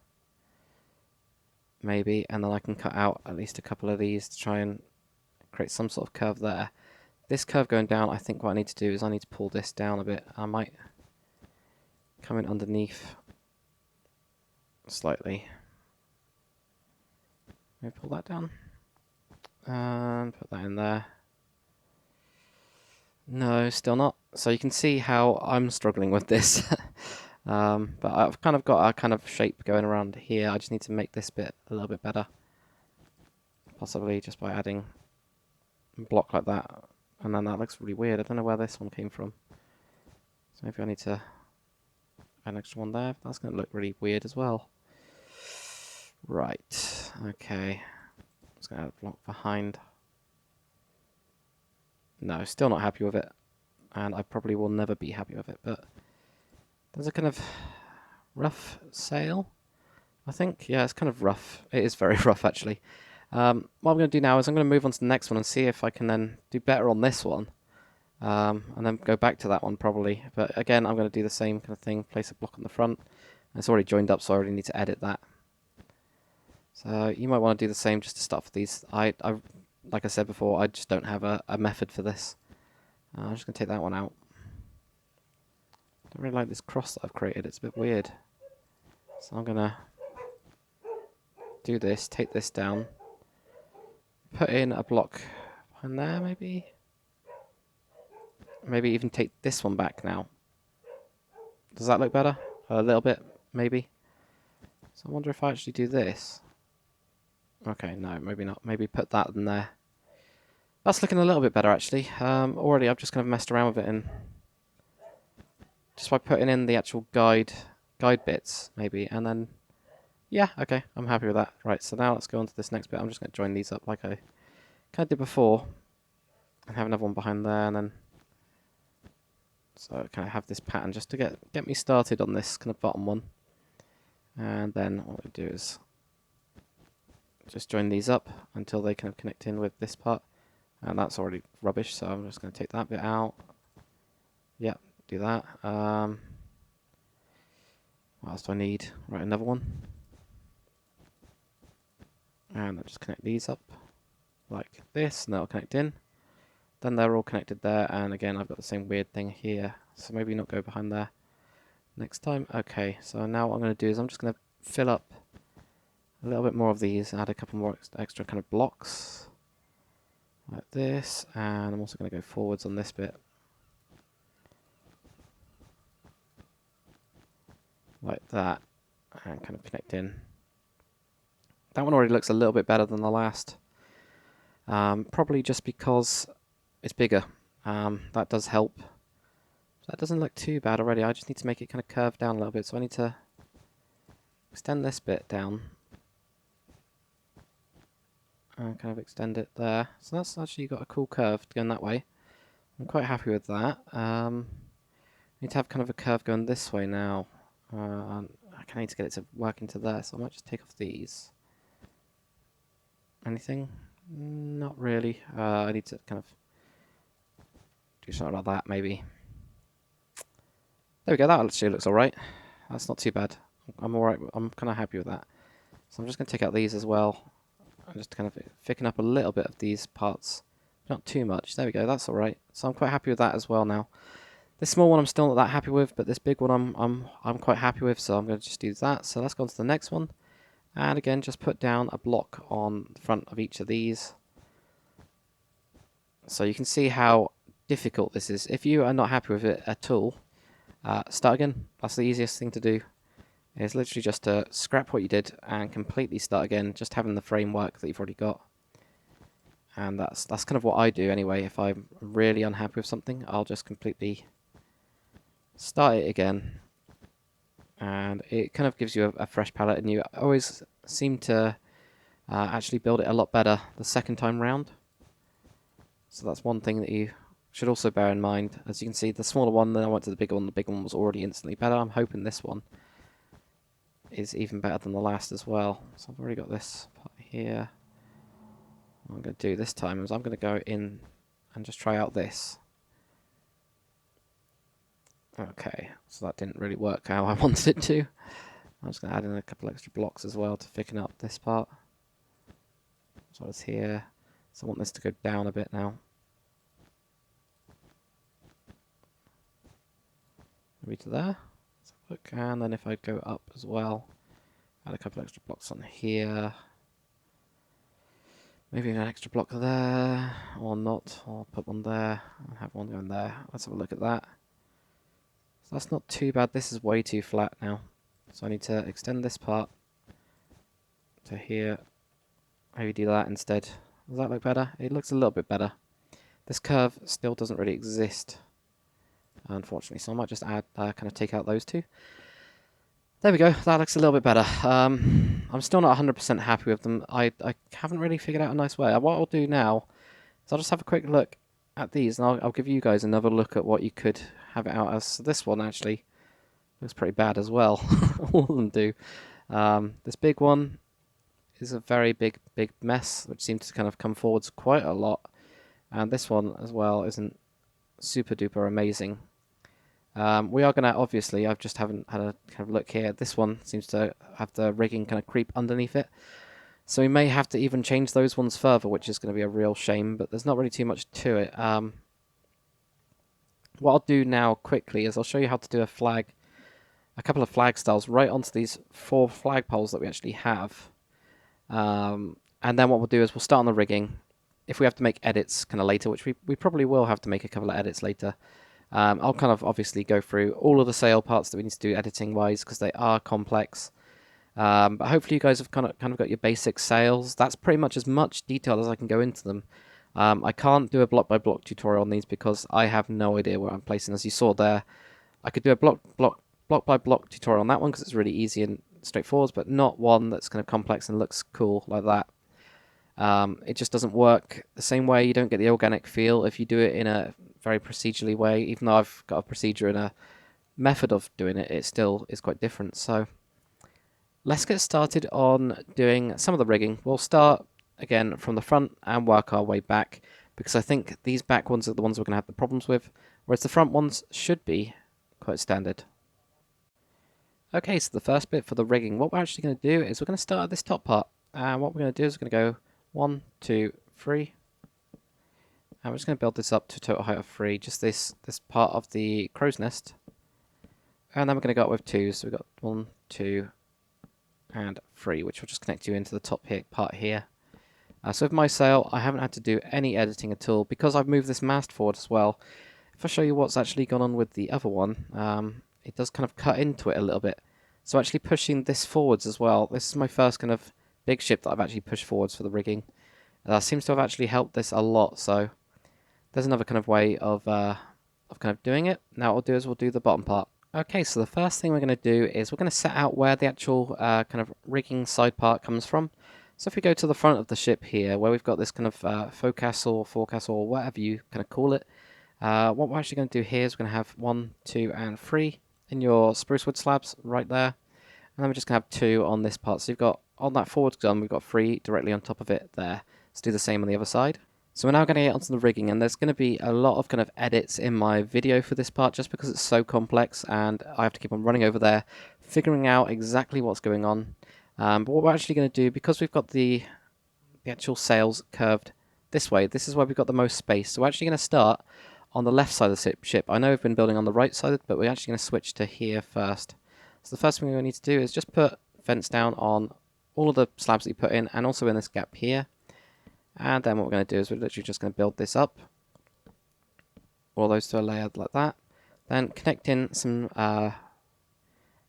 Maybe. And then I can cut out at least a couple of these to try and create some sort of curve there. This curve going down, I think what I need to do is I need to pull this down a bit. I might come in underneath slightly. Maybe pull that down. And put that in there. No, still not. So you can see how I'm struggling with this. But I've kind of got a kind of shape going around here. I just need to make this bit a little bit better. Possibly just by adding a block like that. And then that looks really weird. I don't know where this one came from. So maybe I need to add an extra one there. That's going to look really weird as well. Right. Okay. I'm just going to add a block behind. No, still not happy with it. And I probably will never be happy with it. But there's a kind of rough sail, I think. Yeah, it's kind of rough. It is very rough, actually. What I'm going to do now is I'm going to move on to the next one and see if I can then do better on this one. And then go back to that one, probably. But again, I'm going to do the same kind of thing. Place a block on the front. It's already joined up, so I already need to edit that. So you might want to do the same just to start with these. Like I said before, I just don't have a method for this. I'm just going to take that one out. I don't really like this cross that I've created. It's a bit weird. So I'm going to do this, take this down, put in a block behind there, maybe? Maybe even take this one back now. Does that look better? A little bit, maybe? So I wonder if I actually do this. Okay, no, maybe not. Maybe put that in there. That's looking a little bit better, actually. Already I've just kind of messed around with it and just by putting in the actual guide bits, maybe, and then, yeah, okay, I'm happy with that. Right, so now let's go on to this next bit. I'm just going to join these up like I kind of did before, and have another one behind there, and then, so kind of have this pattern just to get me started on this kind of bottom one. And then what we do is just join these up until they kind of connect in with this part, and that's already rubbish, so I'm just going to take that bit out. Yeah, do that. What else do I need? Right, another one. And I'll just connect these up like this, and that'll connect in. Then they're all connected there, and again I've got the same weird thing here, so maybe not go behind there next time. Okay, so now what I'm going to do is I'm just going to fill up a little bit more of these, add a couple more extra kind of blocks like this, and I'm also going to go forwards on this bit like that, and kind of connect in. That one already looks a little bit better than the last, probably just because it's bigger. That does help. That doesn't look too bad already. I just need to make it kind of curve down a little bit, so I need to extend this bit down and kind of extend it there. So that's actually got a cool curve going that way. I'm quite happy with that. Need to have kind of a curve going this way now. I kind of need to get it to work into there, so I might just take off these. Anything? Not really. I need to kind of do something like that, maybe. There we go, that actually looks alright. That's not too bad. I'm alright, I'm kind of happy with that. So I'm just going to take out these as well. I'm just kind of thicken up a little bit of these parts. Not too much. There we go, that's alright. So I'm quite happy with that as well now. This small one I'm still not that happy with, but this big one I'm quite happy with, so I'm going to just do that. So let's go on to the next one. And again, just put down a block on the front of each of these. So you can see how difficult this is. If you are not happy with it at all, start again. That's the easiest thing to do. It's literally just to scrap what you did and completely start again, just having the framework that you've already got. And that's kind of what I do anyway. If I'm really unhappy with something, I'll just completely start it again. And it kind of gives you a fresh palette, and you always seem to actually build it a lot better the second time round. So that's one thing that you should also bear in mind. As you can see, the smaller one, then I went to the bigger one. The big one was already instantly better. I'm hoping this one is even better than the last as well. So I've already got this part here. What I'm going to do this time is I'm going to go in and just try out this. Okay, so that didn't really work how I wanted it to. I'm just going to add in a couple extra blocks as well to thicken up this part. So it's here. So I want this to go down a bit now. Maybe to there. Let's have a look. And then if I go up as well, add a couple extra blocks on here. Maybe an extra block there, or not. I'll put one there and have one going there. Let's have a look at that. So that's not too bad. This is way too flat now. So I need to extend this part to here. Maybe do that instead. Does that look better? It looks a little bit better. This curve still doesn't really exist, unfortunately. So I might just add, kind of take out those two. There we go. That looks a little bit better. I'm still not 100% happy with them. I haven't really figured out a nice way. What I'll do now is I'll just have a quick look at these, and I'll give you guys another look at what you could have it out as. So this one actually looks pretty bad as well. All of them do. This big one is a very big mess, which seems to kind of come forwards quite a lot. And this one as well isn't super duper amazing. We are going to, obviously, I just haven't had a kind of look here. This one seems to have the rigging kind of creep underneath it. So we may have to even change those ones further, which is going to be a real shame, but there's not really too much to it. What I'll do now quickly is I'll show you how to do a couple of flag styles right onto these 4 flagpoles that we actually have. And then what we'll do is we'll start on the rigging. If we have to make edits kind of later, which we probably will have to make a couple of edits later, I'll kind of obviously go through all of the sail parts that we need to do editing wise because they are complex. But hopefully you guys have kind of got your basic sails. That's pretty much as much detail as I can go into them. I can't do a block by block tutorial on these because I have no idea where I'm placing. As you saw there, I could do a block by block tutorial on that one because it's really easy and straightforward, but not one that's kind of complex and looks cool like that. It just doesn't work the same way. You don't get the organic feel if you do it in a very procedurally way. Even though I've got a procedure and a method of doing it, it still is quite different. So let's get started on doing some of the rigging. We'll start again from the front and work our way back because I think these back ones are the ones we're going to have the problems with, whereas the front ones should be quite standard. Okay, so the first bit for the rigging, what we're actually going to do is we're going to start at this top part. And what we're going to do is we're going to go 1, 2, 3. And we're just going to build this up to a total height of 3, just this part of the crow's nest. And then we're going to go up with 2, so we've got 1, 2, and 3, which will just connect you into the top part here. So with my sail, I haven't had to do any editing at all, because I've moved this mast forward as well. If I show you what's actually gone on with the other one, it does kind of cut into it a little bit. So actually pushing this forwards as well. This is my first kind of big ship that I've actually pushed forwards for the rigging. Seems to have actually helped this a lot, so there's another kind of way of kind of doing it. Now what we'll do is we'll do the bottom part. Okay, so the first thing we're going to do is we're going to set out where the actual kind of rigging side part comes from. So if we go to the front of the ship here, where we've got this kind of forecastle, or whatever you kind of call it, what we're actually going to do here is we're going to have 1, 2, and 3 in your spruce wood slabs right there. And then we're just going to have 2 on this part. So you've got, on that forward gun, we've got 3 directly on top of it there. Let's do the same on the other side. So we're now going to get onto the rigging, and there's going to be a lot of kind of edits in my video for this part just because it's so complex and I have to keep on running over there, figuring out exactly what's going on. But what we're actually going to do, because we've got the actual sails curved this way, this is where we've got the most space. So we're actually going to start on the left side of the ship. I know we've been building on the right side, but we're actually going to switch to here first. So the first thing we need to do is just put fence down on all of the slabs that you put in, and also in this gap here. And then what we're going to do is we're literally just going to build this up, all those to a layer like that. Then connect in some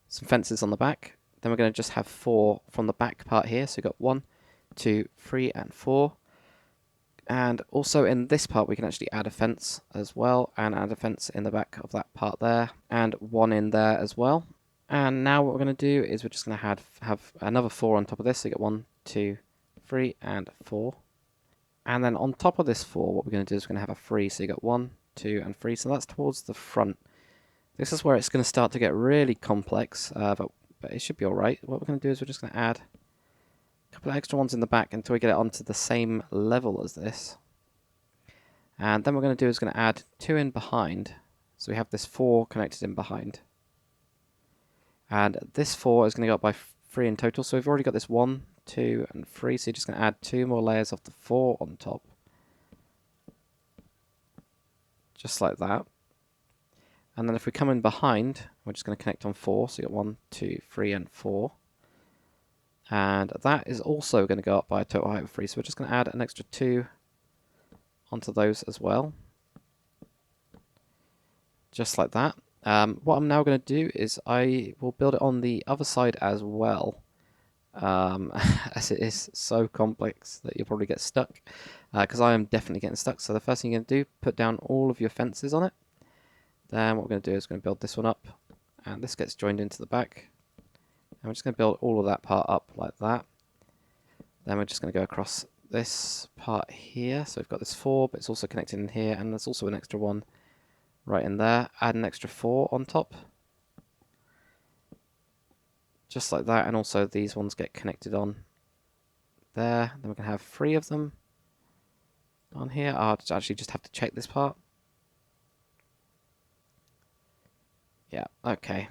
fences on the back. Then we're going to just have 4 from the back part here. So we've got 1, 2, 3, and 4. And also in this part we can actually add a fence as well, and add a fence in the back of that part there, and 1 in there as well. And now what we're going to do is we're just going to have another 4 on top of this. So you get 1, 2, 3, and 4. And then on top of this 4, what we're going to do is we're going to have a 3. So you got 1, 2, and 3. So that's towards the front. This is where it's going to start to get really complex, but it should be alright. What we're going to do is we're just going to add a couple of extra ones in the back until we get it onto the same level as this. And then what we're going to do is going to add 2 in behind. So we have this 4 connected in behind. And this 4 is going to go up by 3 in total. So we've already got this 1, 2, and 3. So you're just going to add 2 more layers of the 4 on top. Just like that. And then if we come in behind, we're just going to connect on 4. So you got 1, 2, 3, and 4. And that is also going to go up by a total height of 3. So we're just going to add an extra 2 onto those as well. Just like that. What I'm now going to do is I will build it on the other side as well. As it is so complex that you'll probably get stuck. Because I am definitely getting stuck. So the first thing you're going to do, put down all of your fences on it. Then what we're going to do is we're going to build this one up. And this gets joined into the back. And we're just going to build all of that part up like that. Then we're just going to go across this part here. So we've got this 4, but it's also connected in here. And there's also an extra 1 right in there. Add an extra 4 on top. Just like that. And also these ones get connected on there. Then we can have 3 of them on here. I'll actually just have to check this part. Yeah, okay.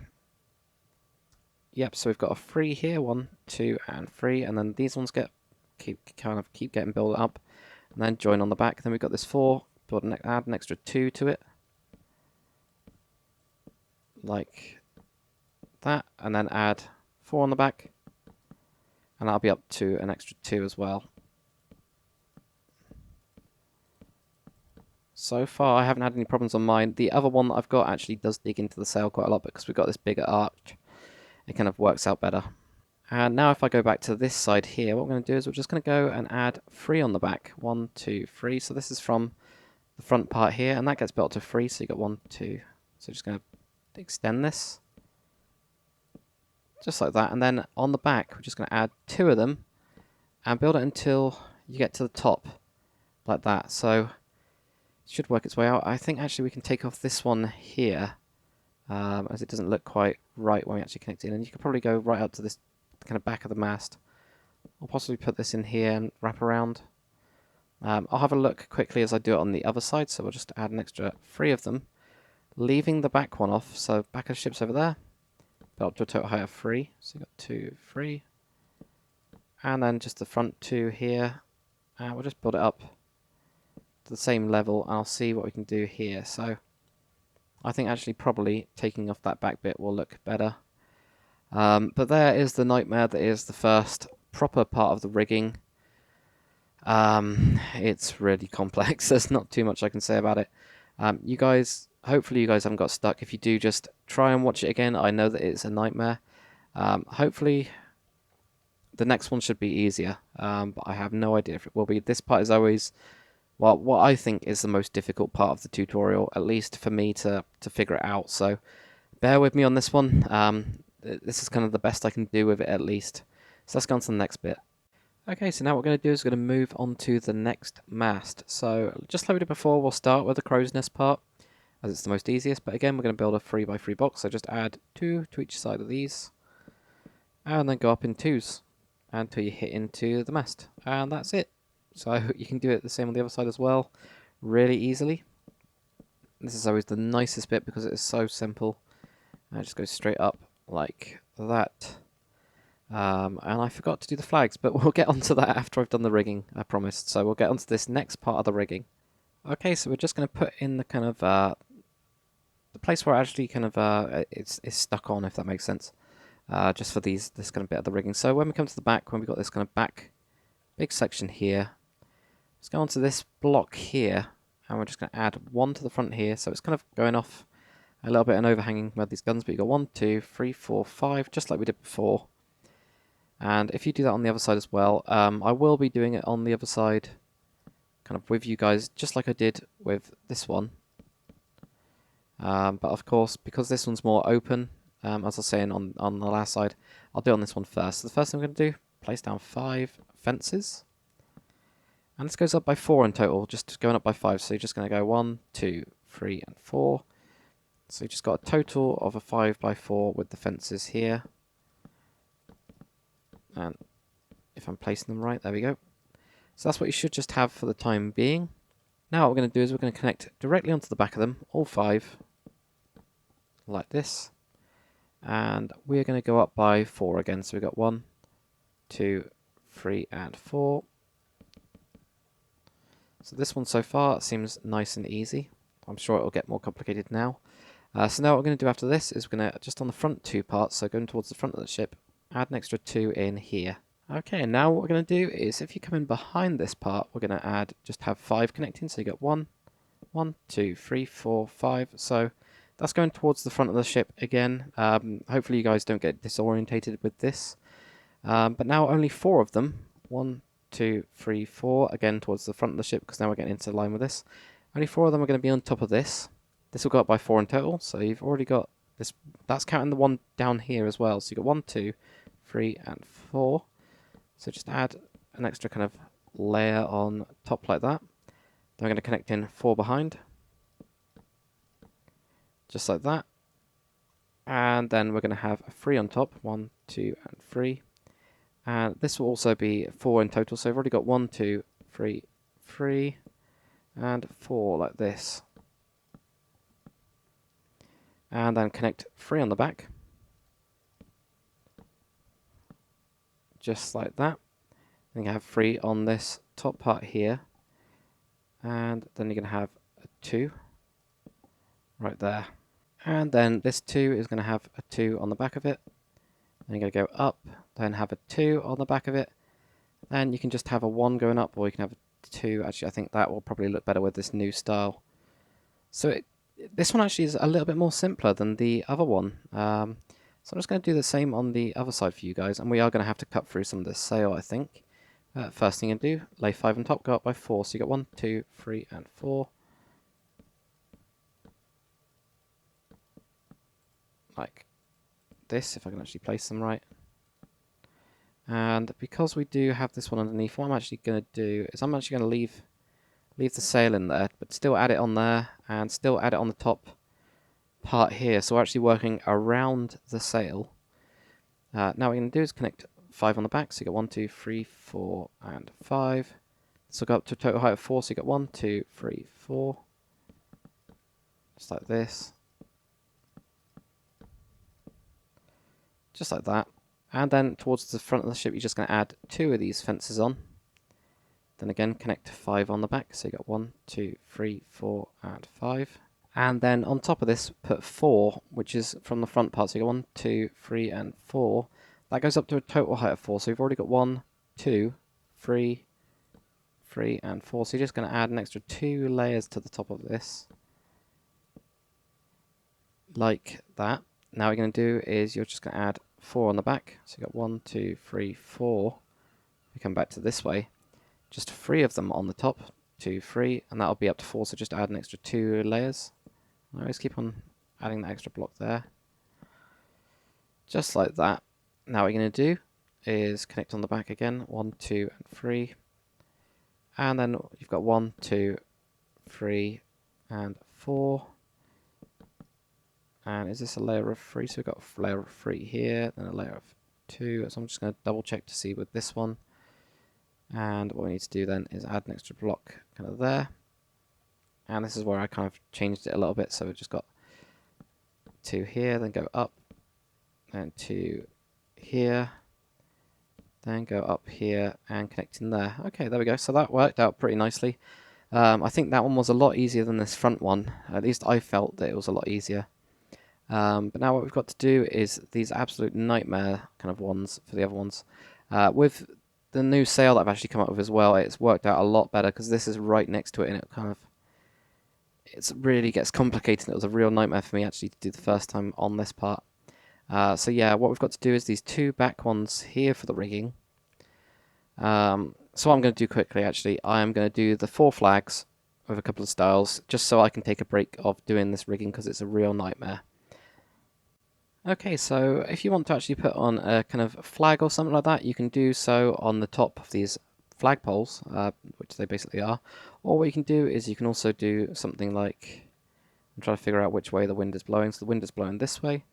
Yep, so we've got a 3 here, 1, 2, and 3, and then these ones keep getting built up, and then join on the back. Then we've got this 4, add an extra 2 to it, like that, and then add 4 on the back, and that'll be up to an extra 2 as well. so far I haven't had any problems on mine. The other one that I've got actually does dig into the sail quite a lot because we've got this bigger arch. It kind of works out better. And now if I go back to this side here, what we're going to do is we're just going to go and add 3 on the back. 1, 2, 3. So this is from the front part here, and that gets built to 3, so you got 1, 2. So just going to extend this. Just like that. And then on the back, we're just going to add 2 of them and build it until you get to the top. Like that. So it should work its way out. I think actually we can take off this one here, as it doesn't look quite right when we actually connect it in. And you could probably go right up to this kind of back of the mast. I'll possibly put this in here and wrap around. I'll have a look quickly as I do it on the other side, so we'll just add an extra 3 of them, leaving the back one off, so back of the ship's over there, build up to a total height of 3, so you've got 2, 3, and then just the front 2 here, and we'll just build it up to the same level, and I'll see what we can do here. So I think actually probably taking off that back bit will look better. But there is the nightmare that is the first proper part of the rigging. It's really complex. There's not too much I can say about it. You guys, hopefully you guys haven't got stuck. If you do, just try and watch it again. I know that it's a nightmare. Hopefully the next one should be easier, but I have no idea if it will be. This part is always, well, what I think is the most difficult part of the tutorial, at least for me to figure it out. So bear with me on this one. This is kind of the best I can do with it, at least. So let's go on to the next bit. Okay, so now what we're going to do is we're going to move on to the next mast. So just like we did before, we'll start with the crow's nest part, as it's the most easiest. But again, we're going to build a 3x3 box. So just add 2 to each side of these, and then go up in 2s until you hit into the mast. And that's it. So you can do it the same on the other side as well, really easily. This is always the nicest bit because it is so simple. And it just goes straight up like that. And I forgot to do the flags, but we'll get onto that after I've done the rigging, I promised. So we'll get onto this next part of the rigging. Okay, so we're just going to put in the kind of the place where actually kind of it's stuck on, if that makes sense. Just for this kind of bit of the rigging. So when we come to the back, when we've got this kind of back big section here, let's go onto this block here, and we're just going to add 1 to the front here. So it's kind of going off a little bit and overhanging with these guns, but you've got 1, 2, 3, 4, 5, just like we did before. And if you do that on the other side as well, I will be doing it on the other side kind of with you guys, just like I did with this one. But of course, because this one's more open, as I was saying on the last side, I'll do it on this one first. So the first thing I'm going to do, place down 5 fences. And this goes up by 4 in total, just going up by 5. So you're just going to go 1, 2, 3, and 4. So you just got a total of a 5x4 with the fences here. And if I'm placing them right, there we go. So that's what you should just have for the time being. Now what we're going to do is we're going to connect directly onto the back of them, all 5, like this. And we're going to go up by 4 again. So we've got 1, 2, 3, and 4. So this one so far seems nice and easy. I'm sure it will get more complicated now. So now what we're going to do after this is we're going to, just on the front 2 parts, so going towards the front of the ship, add an extra 2 in here. Okay, and now what we're going to do is if you come in behind this part, we're going to just have 5 connecting. So you got 1, 2, 3, 4, 5. So that's going towards the front of the ship again. Hopefully you guys don't get disorientated with this. But now only 4 of them. 1, 2, 3, 4. Again towards the front of the ship because now we're getting into line with this. Only 4 of them are going to be on top of this. This will go up by 4 in total. So you've already got this. That's counting the one down here as well. So you've got 1, 2, 3, and 4. So just add an extra kind of layer on top like that. Then we're going to connect in 4 behind. Just like that. And then we're going to have a 3 on top. 1, 2, and 3. And this will also be 4 in total. So we've already got 1, 2, 3, 3, and 4 like this. And then connect 3 on the back. Just like that. Then you have 3 on this top part here. And then you're going to have a 2 right there. And then this 2 is going to have a 2 on the back of it. Then you're going to go up, then have a 2 on the back of it. Then you can just have a 1 going up, or you can have a 2. Actually, I think that will probably look better with this new style. So this one actually is a little bit more simpler than the other one. So I'm just going to do the same on the other side for you guys, and we are going to have to cut through some of this sail, I think. First thing you can do, lay 5 on top, go up by 4. So you got 1, 2, 3, and 4. Like this, if I can actually place them right. And because we do have this one underneath, what I'm actually going to do is I'm actually going to leave the sail in there, but still add it on there, and still add it on the top part here. So we're actually working around the sail. Now what we're going to do is connect 5 on the back, so you got 1, 2, 3, 4, and 5. So go up to a total height of 4, so you got 1, 2, 3, 4. Just like this. Just like that. And then towards the front of the ship, you're just going to add 2 of these fences on. Then again, connect 5 on the back, so you got 1, 2, 3, 4, and 5. And then on top of this, put 4, which is from the front part. So you got 1, 2, 3, and 4. That goes up to a total height of 4. So you've already got 1, 2, 3, 3, and 4. So you're just going to add an extra 2 layers to the top of this. Like that. Now what you're going to do is you're just going to add 4 on the back. So you've got 1, 2, 3, 4. We come back to this way. Just 3 of them on the top. 2, 3, and that'll be up to 4. So just add an extra 2 layers. I always keep on adding that extra block there. Just like that. Now what you're going to do is connect on the back again. 1, 2, and 3. And then you've got 1, 2, 3, and 4. And is this a layer of 3? So we've got a layer of 3 here, then a layer of 2. So I'm just going to double check to see with this one. And what we need to do then is add an extra block kind of there. And this is where I kind of changed it a little bit. So we've just got 2 here, then go up, and 2 here, then go up here and connect in there. Okay, there we go. So that worked out pretty nicely. I think that one was a lot easier than this front one. At least I felt that it was a lot easier. But now what we've got to do is these absolute nightmare kind of ones for the other ones. With the new sail that I've actually come up with as well, it's worked out a lot better because this is right next to it, and it really gets complicated. It was a real nightmare for me actually to do the first time on this part. So yeah, what we've got to do is these 2 back ones here for the rigging. So what I'm going to do quickly actually, I am going to do the 4 flags with a couple of styles, just so I can take a break of doing this rigging because it's a real nightmare. Okay, so if you want to actually put on a kind of flag or something like that, you can do so on the top of these flagpoles, which they basically are. Or what you can do is you can also do something like, I'm trying to figure out which way the wind is blowing. So the wind is blowing this way.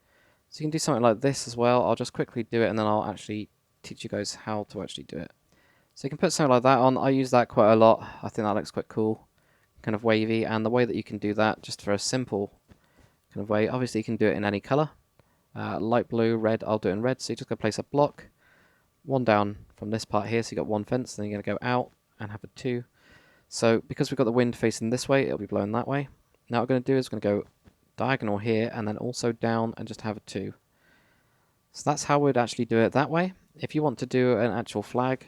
So you can do something like this as well. I'll just quickly do it and then I'll actually teach you guys how to actually do it. So you can put something like that on. I use that quite a lot. I think that looks quite cool, kind of wavy. And the way that you can do that, just for a simple kind of way, obviously you can do it in any color. Light blue, red, I'll do it in red. So you're just going to place a block, 1 down from this part here. So you've got 1 fence, then you're going to go out and have a 2. So because we've got the wind facing this way, it'll be blowing that way. Now what we're going to do is we're going to go diagonal here and then also down and just have a 2. So that's how we'd actually do it that way. If you want to do an actual flag,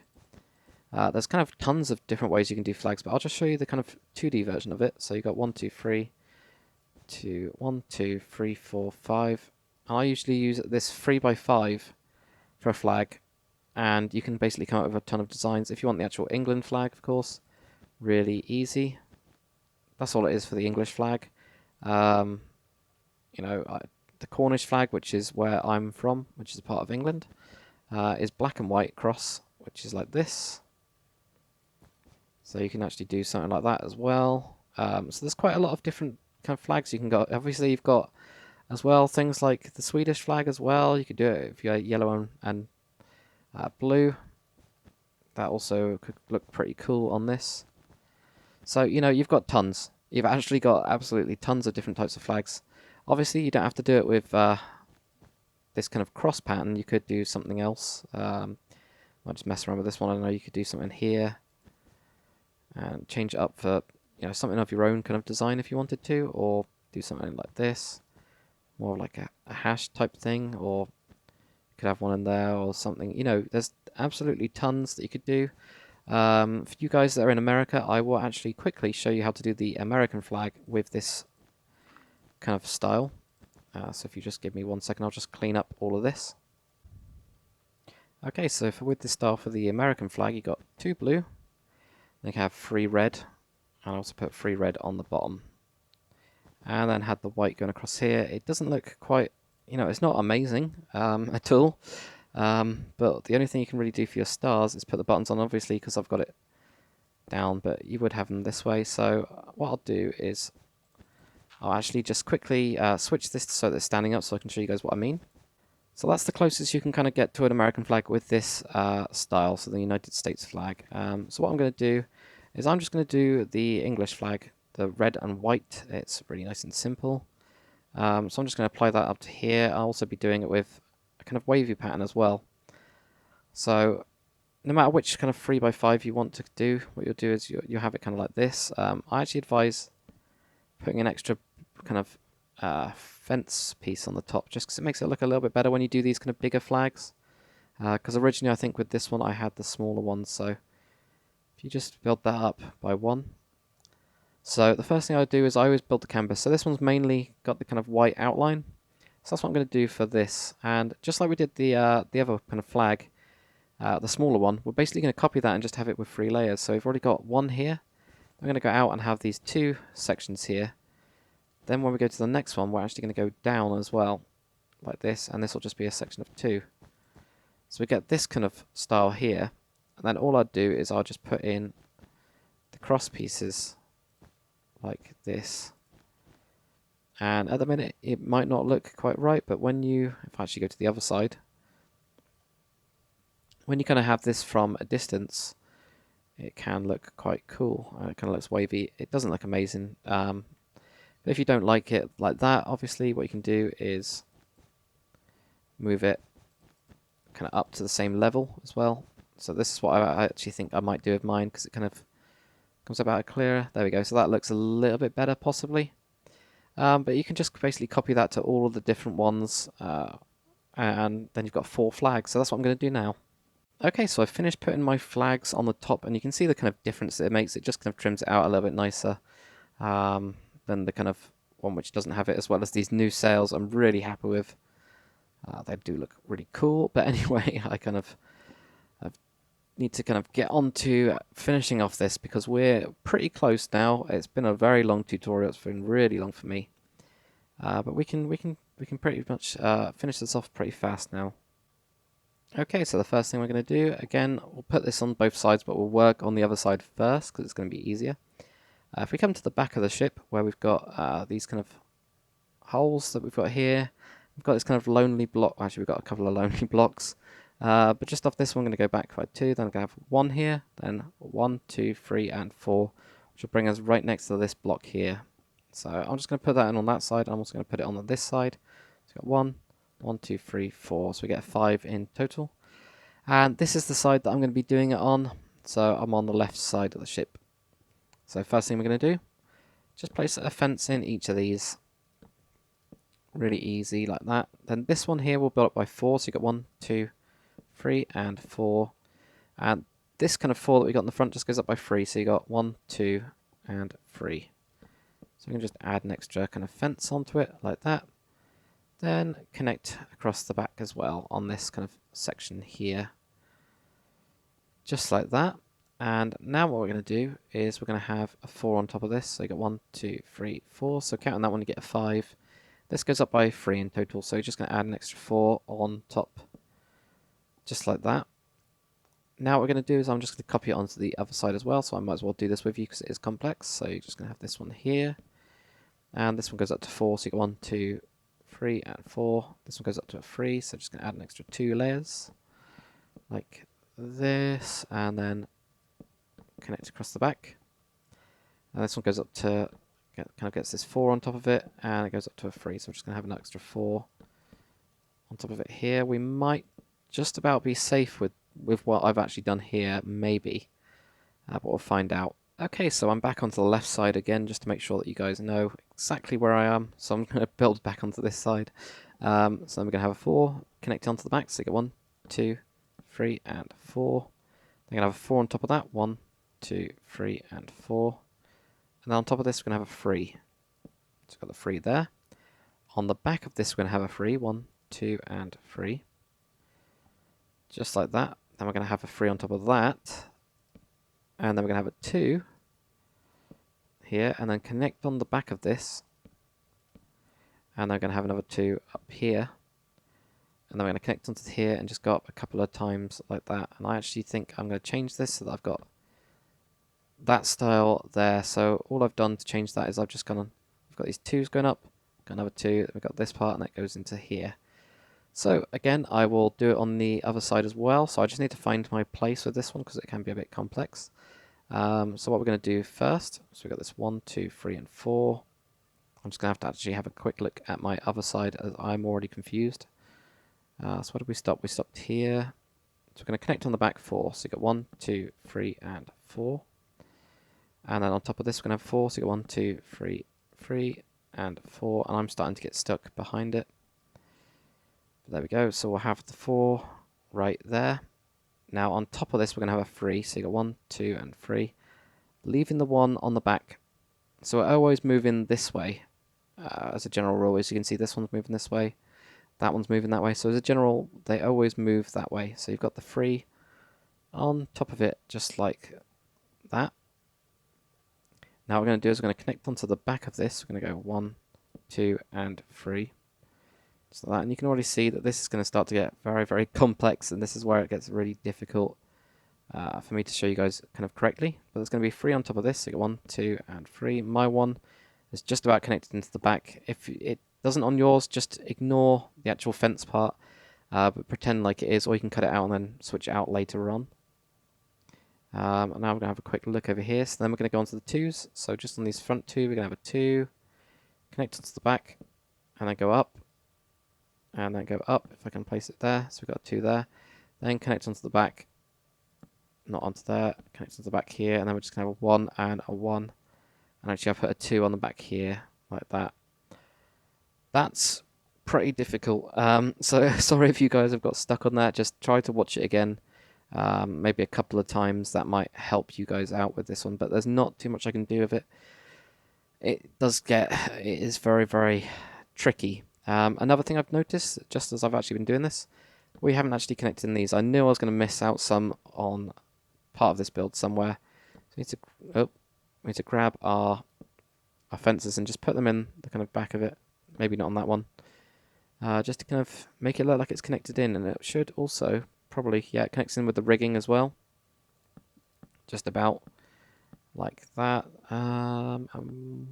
there's kind of tons of different ways you can do flags, but I'll just show you the kind of 2D version of it. So you've got 1, 2, 3, 1, 2, 3, 4, 5. And I usually use this 3x5 for a flag, and you can basically come up with a ton of designs. If you want the actual England flag, of course, really easy. That's all it is for the English flag. You know, the Cornish flag, which is where I'm from, which is a part of England, is black and white cross, which is like this. So you can actually do something like that as well. So there's quite a lot of different kind of flags you can go. Obviously, you've got as well things like the Swedish flag as well. You could do it if you're yellow and blue. That also could look pretty cool on this. So, you know, you've got tons. You've actually got absolutely tons of different types of flags. Obviously, you don't have to do it with this kind of cross pattern. You could do something else. I'll just mess around with this one. I know you could do something here and change it up for, you know, something of your own kind of design if you wanted to, or do something like this, more like a hash type thing, or you could have one in there or something. You know, there's absolutely tons that you could do. For you guys that are in America, I will actually quickly show you how to do the American flag with this kind of style. So if you just give me 1 second, I'll just clean up all of this. Okay, so with this style for the American flag, you got 2 blue, then you can have 3 red, and I also put 3 red on the bottom. And then had the white going across here. It doesn't look quite, it's not amazing at all. But the only thing you can really do for your stars is put the buttons on, obviously, because I've got it down, but you would have them this way. So what I'll do is I'll actually just quickly switch this so that it's standing up so I can show you guys what I mean. So that's the closest you can kind of get to an American flag with this style, so the United States flag. So what I'm going to do is I'm just going to do the English flag, the red and white. It's really nice and simple. So I'm just going to apply that up to here. I'll also be doing it with a kind of wavy pattern as well. So no matter which kind of 3x5 you want to do, what you'll do is you have it kind of like this. I actually advise putting an extra kind of fence piece on the top, just because it makes it look a little bit better when you do these kind of bigger flags. Because originally I think with this one I had the smaller one, so if you just build that up by 1. So the first thing I do is I always build the canvas. So this one's mainly got the kind of white outline. So that's what I'm going to do for this. And just like we did the other kind of flag, the smaller one, we're basically going to copy that and just have it with 3 layers. So we've already got 1 here. I'm going to go out and have these 2 sections here. Then when we go to the next one, we're actually going to go down as well, like this, and this will just be a section of 2. So we get this kind of style here, and then all I'd do is I'll just put in the cross pieces like this. And at the minute it might not look quite right, but when if I actually go to the other side, when you kind of have this from a distance, it can look quite cool. It kind of looks wavy. It doesn't look amazing. But if you don't like it like that, obviously what you can do is move it kind of up to the same level as well. So this is what I actually think I might do with mine, because it kind of comes about clearer. There we go. So that looks a little bit better possibly. But you can just basically copy that to all of the different ones, and then you've got 4 flags. So that's what I'm going to do now. Okay, so I've finished putting my flags on the top, and you can see the kind of difference that it makes. It just kind of trims it out a little bit nicer than the kind of one which doesn't have it, as well as these new sails I'm really happy with. They do look really cool, but anyway, I need to kind of get on to finishing off this, because we're pretty close now. It's been a very long tutorial. It's been really long for me, but we can pretty much finish this off pretty fast now. Okay, so the first thing we're going to do, again, we'll put this on both sides, but we'll work on the other side first because it's going to be easier. If we come to the back of the ship, where we've got these kind of holes that we've got here, we've got this kind of lonely block. Actually, we've got a couple of lonely blocks. But just off this one, I'm going to go back by 2, then I'm going to have 1 here, then 1, 2, 3, and 4, which will bring us right next to this block here. So I'm just going to put that in on that side. I'm also going to put it on this side. So we've got 1, 1, 2, 3, 4. So we get 5 in total. And this is the side that I'm going to be doing it on. So I'm on the left side of the ship. So first thing we're going to do, just place a fence in each of these. Really easy like that. Then this one here will build up by 4. So you've got 1, 2, 3, and 4. And this kind of 4 that we got in the front just goes up by 3. So you got 1, 2, and 3. So we can just add an extra kind of fence onto it like that. Then connect across the back as well on this kind of section here. Just like that. And now what we're going to do is we're going to have a 4 on top of this. So you got 1, 2, 3, 4. So counting that one, you get a 5. This goes up by 3 in total. So you're just going to add an extra 4 on top. Just like that. Now what we're going to do is I'm just going to copy it onto the other side as well. So I might as well do this with you because it is complex. So you're just going to have this one here. And this one goes up to 4. So you got 1, 2, 3, and 4. This one goes up to a 3. So just going to add an extra 2 layers. Like this. And then connect across the back. And this one goes up to, kind of gets this 4 on top of it. And it goes up to a 3. So I'm just going to have an extra 4 on top of it here. We might just about be safe with what I've actually done here, maybe. But we'll find out. Okay, so I'm back onto the left side again, just to make sure that you guys know exactly where I am. So I'm going to build back onto this side. So then we're going to have a 4 connected onto the back. So you get 1, 2, 3, and 4. Then we're going to have a 4 on top of that. 1, 2, 3, and 4. And then on top of this, we're going to have a 3. So we've got the 3 there. On the back of this, we're going to have a 3. 1, 2, and 3. Just like that. Then we're going to have a 3 on top of that. And then we're going to have a 2 here. And then connect on the back of this. And then we're going to have another 2 up here. And then we're going to connect onto here and just go up a couple of times like that. And I actually think I'm going to change this so that I've got that style there. So all I've done to change that is I've just gone on, I've got these 2s going up, got another 2, we've got this part, and that goes into here. So again, I will do it on the other side as well. So I just need to find my place with this one because it can be a bit complex. So what we're going to do first, so we've got this 1, 2, 3, and 4. I'm just going to actually have a quick look at my other side as I'm already confused. So what did we stop? We stopped here. So we're going to connect on the back 4. So you got 1, 2, 3, and 4. And then on top of this, we're going to have 4. So you got 1, 2, 3, 3, and 4. And I'm starting to get stuck behind it. But there we go. So we'll have the 4 right there. Now on top of this, we're going to have a 3. So you got 1, 2, and 3. Leaving the 1 on the back. So we're always moving this way. As a general rule, as you can see, this one's moving this way. That one's moving that way. So as a general, they always move that way. So you've got the 3 on top of it, just like that. Now what we're going to do is we're going to connect onto the back of this. We're going to go 1, 2, and 3. Just like that. And you can already see that this is going to start to get very, very complex. And this is where it gets really difficult for me to show you guys kind of correctly. But there's going to be 3 on top of this. So you got 1, 2, and 3. My one is just about connected into the back. If it doesn't on yours, just ignore the actual fence part. But pretend like it is, or you can cut it out and then switch it out later on. And now we're going to have a quick look over here. So then we're going to go on to the 2s. So just on these front 2, we're going to have a 2. Connect it to the back. And then go up. And then go up, if I can place it there. So we've got a 2 there. Then connect onto the back. Not onto there. Connect onto the back here. And then we're just going to have a 1 and a 1. And actually I've put a 2 on the back here. Like that. That's pretty difficult. So sorry if you guys have got stuck on that. Just try to watch it again. Maybe a couple of times. That might help you guys out with this one, but there's not too much I can do with it. It is very, very tricky. Another thing I've noticed, just as I've actually been doing this, we haven't actually connected in these. I knew I was going to miss out some on part of this build somewhere. So we need to grab our fences and just put them in the kind of back of it. Maybe not on that one. Just to kind of make it look like it's connected in, and it should also probably, yeah, it connects in with the rigging as well. Just about like that. Yeah, I'm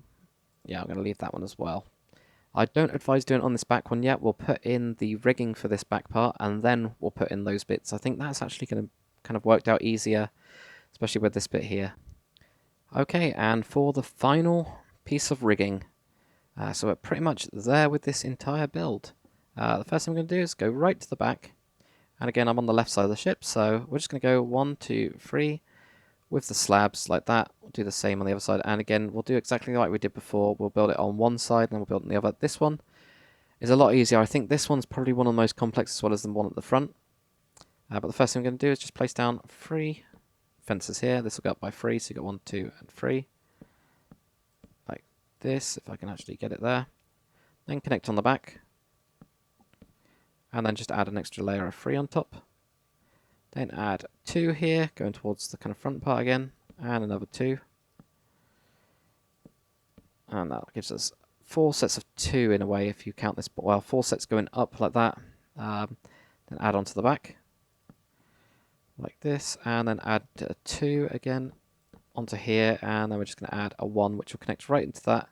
going to leave that one as well. I don't advise doing it on this back one yet. We'll put in the rigging for this back part, and then we'll put in those bits. I think that's actually going to kind of worked out easier, especially with this bit here. Okay, and for the final piece of rigging. So we're pretty much there with this entire build. The first thing I'm going to do is go right to the back. And again, I'm on the left side of the ship, so we're just going to go 1, 2, 3 with the slabs like that. We'll do the same on the other side. And again, we'll do exactly like we did before. We'll build it on one side, and then we'll build it on the other. This one is a lot easier. I think this one's probably one of the most complex as well as the one at the front. But the first thing we're going to do is just place down 3 fences here. This will go up by 3, so you've got 1, 2, and 3. Like this, if I can actually get it there. Then connect on the back. And then just add an extra layer of 3 on top. Then add 2 here, going towards the kind of front part again, and another 2. And that gives us 4 sets of 2 in a way, if you count this, well, 4 sets going up like that. Then add onto the back, like this, and then add a 2 again onto here, and then we're just going to add a 1, which will connect right into that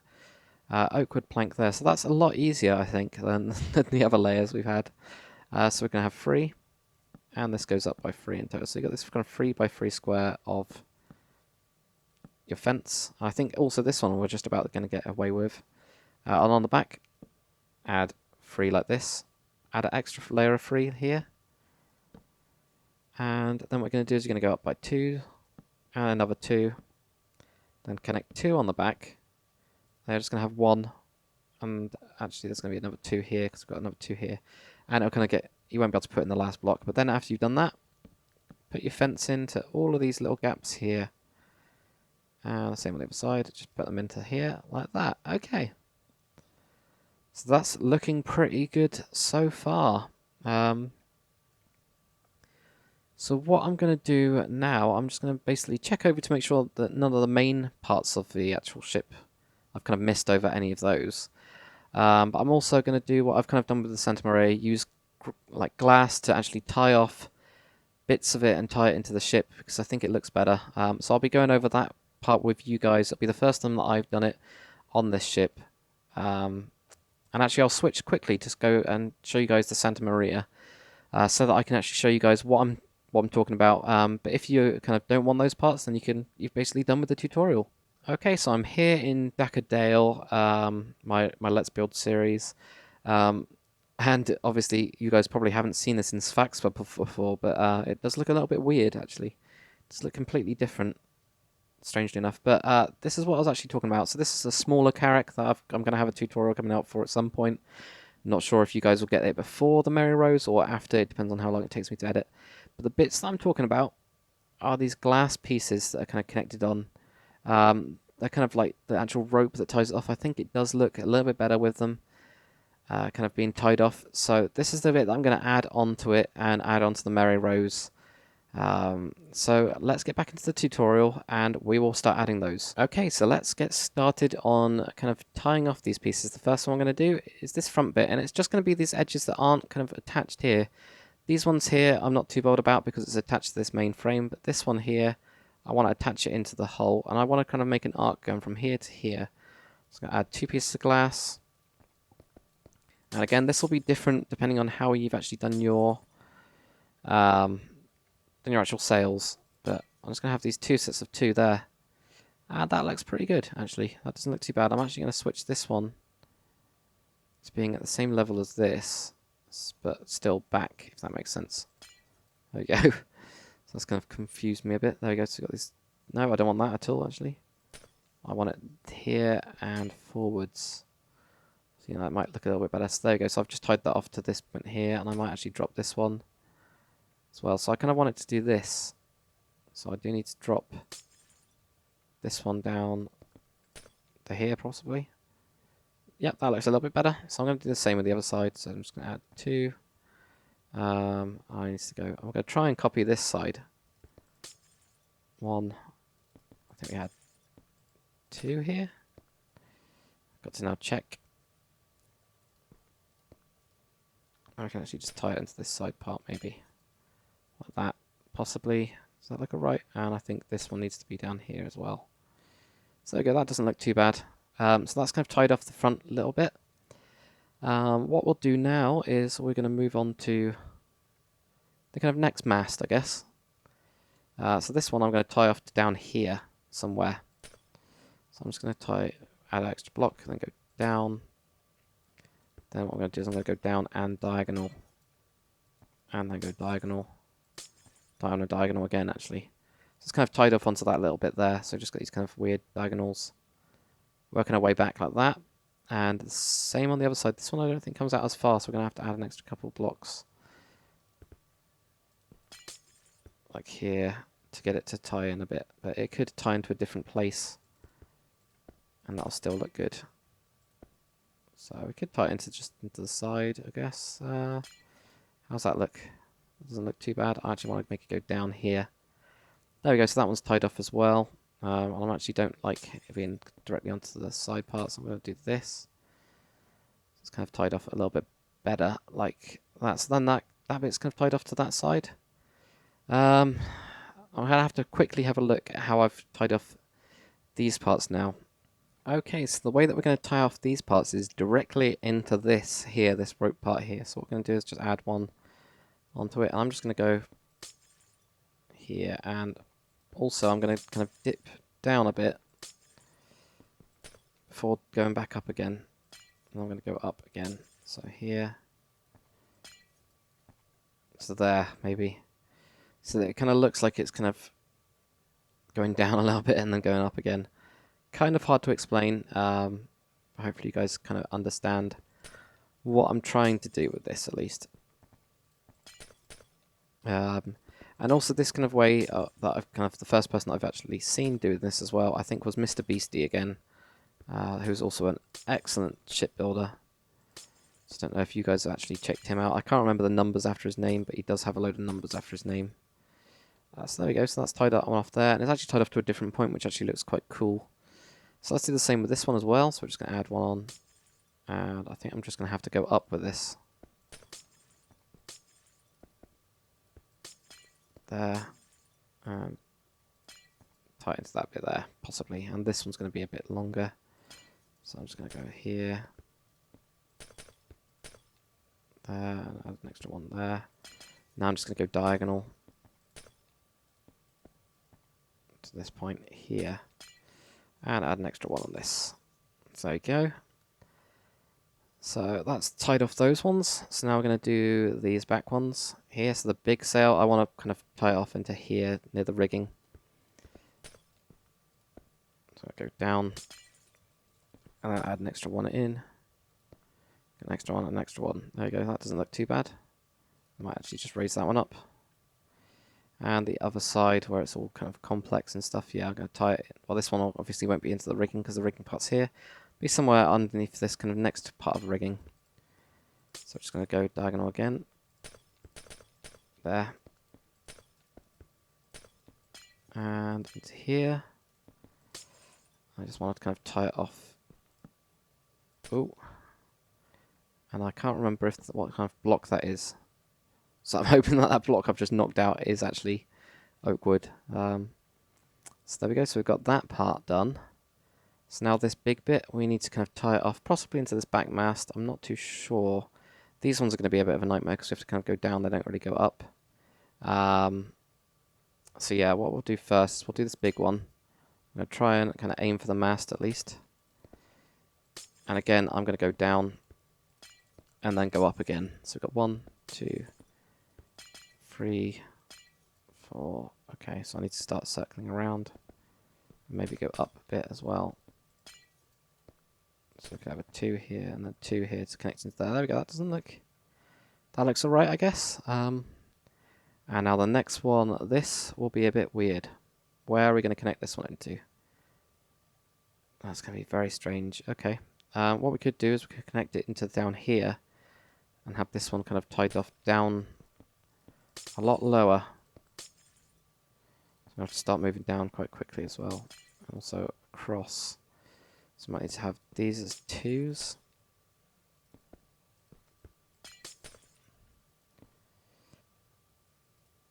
oak wood plank there. So that's a lot easier, I think, than the other layers we've had. So we're going to have 3. And this goes up by 3 in total. So you've got this kind of 3 by 3 square of your fence. I think also this one we're just about going to get away with. And on the back, add 3 like this. Add an extra layer of 3 here. And then what we're going to do is you're going to go up by 2. And another 2. Then connect 2 on the back. They're just going to have 1. And actually there's going to be another 2 here because we've got another 2 here. And it'll kind of get, you won't be able to put in the last block. But then after you've done that, put your fence into all of these little gaps here. And the same on the other side, just put them into here like that. Okay. So that's looking pretty good so far. So what I'm going to do now, I'm just going to basically check over to make sure that none of the main parts of the actual ship, I've kind of missed over any of those. But I'm also going to do what I've kind of done with the Santa Maria, use like glass to actually tie off bits of it and tie it into the ship because I think it looks better. So I'll be going over that part with you guys. It'll be the first time that I've done it on this ship. And actually I'll switch quickly to go and show you guys the Santa Maria so that I can actually show you guys what I'm talking about. But if you kind of don't want those parts, then you've basically done with the tutorial. Okay, so I'm here in Dale, my Let's Build series, and obviously you guys probably haven't seen this in Sphax before, but it does look a little bit weird actually. It does look completely different, strangely enough. But this is what I was actually talking about. So this is a smaller Carrack that I'm going to have a tutorial coming out for at some point. Not sure if you guys will get it before the Merry Rose or after. It depends on how long it takes me to edit. But the bits that I'm talking about are these glass pieces that are kind of connected on. They're kind of like the actual rope that ties it off. I think it does look a little bit better with them kind of being tied off. So this is the bit that I'm going to add onto it and add onto the Merry Rose. So let's get back into the tutorial and we will start adding those. Okay, so let's get started on kind of tying off these pieces. The first one I'm going to do is this front bit, and it's just going to be these edges that aren't kind of attached here. These ones here I'm not too bothered about because it's attached to this main frame, but this one here I want to attach it into the hull, and I want to kind of make an arc going from here to here. So I'm going to add 2 pieces of glass, and again this will be different depending on how you've actually done your actual sails, but I'm just going to have these 2 sets of 2 there. And that looks pretty good, actually. That doesn't look too bad. I'm actually going to switch this one to being at the same level as this, but still back, if that makes sense. There we go. So that's kind of confused me a bit. There we go. So we've got these. No, I don't want that at all, actually. I want it here and forwards. So, you know, that might look a little bit better. So there we go. So I've just tied that off to this point here, and I might actually drop this one as well. So I kind of want it to do this. So I do need to drop this one down to here, possibly. Yep, that looks a little bit better. So I'm going to do the same with the other side. So I'm just going to add 2. I need to go. I'm going to try and copy this side. 1. I think we had 2 here. Got to now check. I can actually just tie it into this side part, maybe. Like that, possibly. Does that look alright? And I think this one needs to be down here as well. So there we go, that doesn't look too bad. So that's kind of tied off the front a little bit. What we'll do now is we're going to move on to the kind of next mast, I guess. So this one I'm going to tie off to down here somewhere. So I'm just going to add an extra block, then go down. Then what I'm going to do is I'm going to go down and diagonal. And then go diagonal. Diagonal again, actually. So it's kind of tied off onto that little bit there. So just got these kind of weird diagonals. Working our way back like that. And the same on the other side. This one I don't think comes out as far, so we're going to have to add an extra couple of blocks. Like here, to get it to tie in a bit. But it could tie into a different place. And that'll still look good. So we could tie it into the side, I guess. How's that look? It doesn't look too bad. I actually want to make it go down here. There we go, so that one's tied off as well. I actually don't like it being directly onto the side part, so I'm going to do this. It's kind of tied off a little bit better, like that. So then that bit's kind of tied off to that side. I'm going to have to quickly have a look at how I've tied off these parts now. Okay, so the way that we're going to tie off these parts is directly into this here, this rope part here. So what we're going to do is just add one onto it. And I'm just going to go here, and also I'm going to kind of dip down a bit before going back up again. And I'm going to go up again. So here. So there, maybe. So that it kind of looks like it's kind of going down a little bit and then going up again. Kind of hard to explain. Hopefully you guys kind of understand what I'm trying to do with this, at least. And also this kind of way that I've kind of the first person I've actually seen do this as well, I think, was Mr. Beastie again, who's also an excellent shipbuilder. I don't know if you guys have actually checked him out. I can't remember the numbers after his name, but he does have a load of numbers after his name. So there we go. So that's tied up off there, and it's actually tied off to a different point, which actually looks quite cool. So let's do the same with this one as well. So we're just going to add one on, and I think I'm just going to have to go up with this. There, and tie it into that bit there, possibly. And this one's going to be a bit longer, so I'm just going to go here. There, and add an extra one there. Now I'm just going to go diagonal to this point here, and add an extra one on this. So there you go. So that's tied off those ones. So now we're going to do these back ones here. So the big sail, I want to kind of tie it off into here near the rigging. So I go down, and then add an extra one in. An extra one, an extra one. There you go. That doesn't look too bad. I might actually just raise that one up. And the other side, where it's all kind of complex and stuff, yeah, I'm going to tie it. Well, this one obviously won't be into the rigging because the rigging part's here. Be somewhere underneath this kind of next part of the rigging. So I'm just going to go diagonal again. There. And into here. I just want to kind of tie it off. Oh. And I can't remember what kind of block that is. So I'm hoping that that block I've just knocked out is actually oak wood. So there we go. So we've got that part done. So now this big bit, we need to kind of tie it off, possibly into this back mast. I'm not too sure. These ones are going to be a bit of a nightmare because we have to kind of go down. They don't really go up. So yeah, what we'll do first is we'll do this big one. I'm going to try and kind of aim for the mast at least. And again, I'm going to go down and then go up again. So we've got 1, 2, 3, 4. Okay, so I need to start circling around. Maybe go up a bit as well. So we can have a 2 here and then 2 here to connect into there. There we go. That doesn't look... That looks alright, I guess. And now the next one, this will be a bit weird. Where are we going to connect this one into? That's going to be very strange. Okay. What we could do is we could connect it into down here and have this one kind of tied off down a lot lower. So we have to start moving down quite quickly as well. And also across. So we might need to have these as 2s.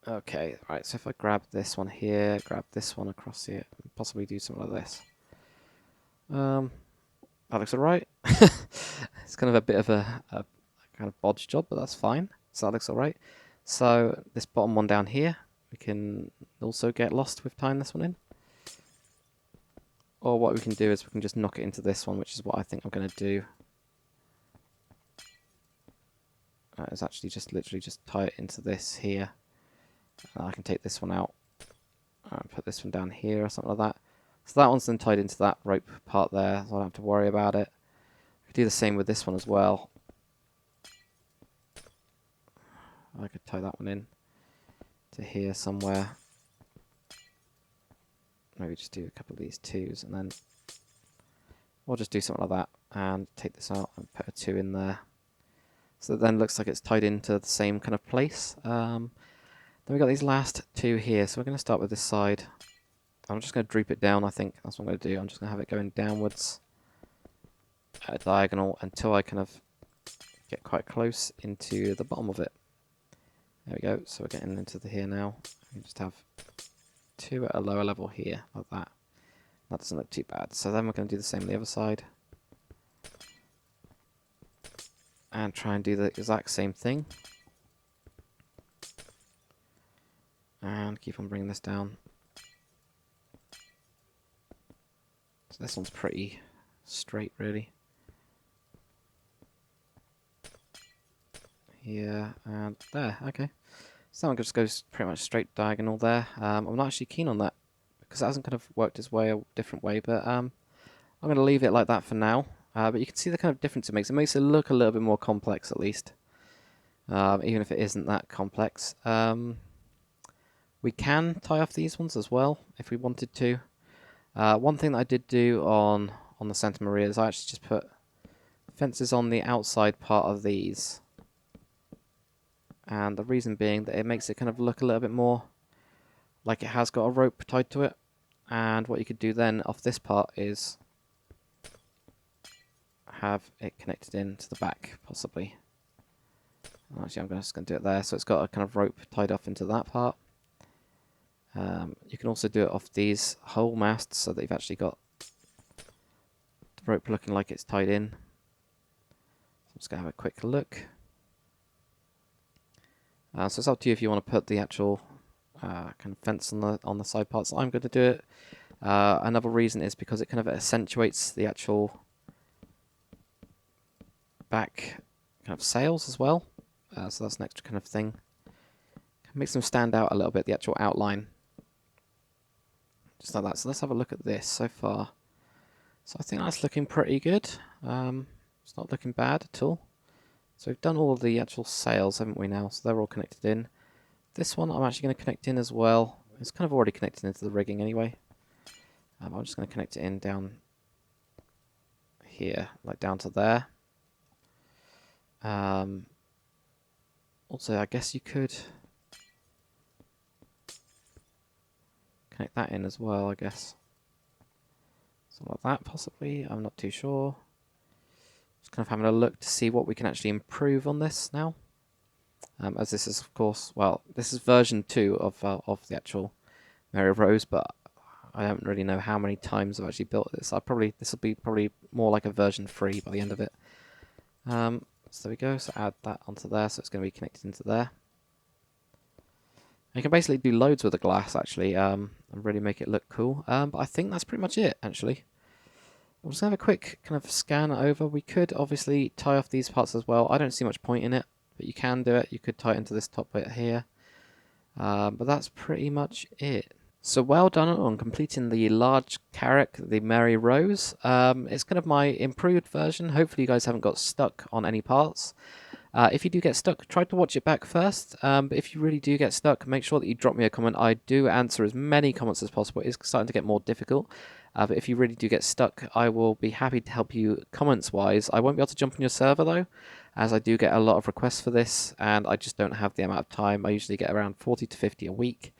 Okay, right, so if I grab this one here, grab this one across here, and possibly do something like this. That looks alright. It's kind of a bit of a kind of bodge job, but that's fine. So that looks alright. So this bottom one down here, we can also get lost with tying this one in. Or what we can do is we can just knock it into this one, which is what I think I'm going to do. It's actually just literally just tie it into this here. I can take this one out and put this one down here or something like that. So that one's then tied into that rope part there, so I don't have to worry about it. I could do the same with this one as well. I could tie that one in to here somewhere. Maybe just do a couple of these 2s, and then we'll just do something like that and take this out and put a 2 in there. So it then looks like it's tied into the same kind of place. Then we've got these last 2 here, so we're going to start with this side. I'm just going to droop it down, I think. That's what I'm going to do. I'm just going to have it going downwards at a diagonal until I kind of get quite close into the bottom of it. There we go. So we're getting into the here now. We can just have 2 at a lower level here, like that. That doesn't look too bad. So then we're going to do the same on the other side. And try and do the exact same thing. And keep on bringing this down. So this one's pretty straight, really. Here and there, okay. So that one just goes pretty much straight diagonal there. I'm not actually keen on that because it hasn't kind of worked its way a different way, but I'm going to leave it like that for now. But you can see the kind of difference it makes. It makes it look a little bit more complex, at least. Even if it isn't that complex. We can tie off these ones as well, if we wanted to. One thing that I did do on the Santa Maria is I actually just put fences on the outside part of these. And the reason being that it makes it kind of look a little bit more like it has got a rope tied to it. And what you could do then off this part is have it connected in to the back, possibly. Actually, I'm just going to do it there. So it's got a kind of rope tied off into that part. You can also do it off these whole masts so that you've actually got the rope looking like it's tied in. So I'm just going to have a quick look. So it's up to you if you want to put the actual kind of fence on the side parts. I'm going to do it. Another reason is because it kind of accentuates the actual back kind of sails as well. So that's an extra kind of thing. Makes them stand out a little bit, the actual outline. Just like that. So let's have a look at this so far. So I think that's looking pretty good. It's not looking bad at all. So we've done all of the actual sails, haven't we now? So they're all connected in. This one I'm actually going to connect in as well. It's kind of already connected into the rigging anyway. I'm just going to connect it in down here, like down to there. Also, I guess you could connect that in as well, I guess. Something like that, possibly. I'm not too sure. Just kind of having a look to see what we can actually improve on this now. As this is, of course, well, this is version 2 of the actual Mary Rose, but I don't really know how many times I've actually built this. This will be probably more like a version 3 by the end of it. So there we go. So add that onto there. So it's going to be connected into there. You can basically do loads with the glass, actually, and really make it look cool. But I think that's pretty much it, actually. We'll just have a quick kind of scan over. We could obviously tie off these parts as well. I don't see much point in it, but you can do it. You could tie it into this top bit here. But that's pretty much it. So well done on completing the large Carrack, the Mary Rose. It's kind of my improved version. Hopefully you guys haven't got stuck on any parts. If you do get stuck, try to watch it back first. But if you really do get stuck, make sure that you drop me a comment. I do answer as many comments as possible. It's starting to get more difficult. But if you really do get stuck, I will be happy to help you comments-wise. I won't be able to jump on your server, though, as I do get a lot of requests for this, and I just don't have the amount of time. I usually get around 40 to 50 a week,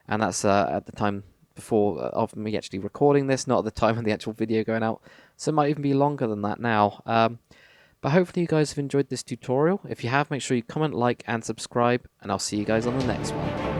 and that's at the time before of me actually recording this, not at the time of the actual video going out. So it might even be longer than that now. But hopefully you guys have enjoyed this tutorial. If you have, make sure you comment, like, and subscribe, and I'll see you guys on the next one.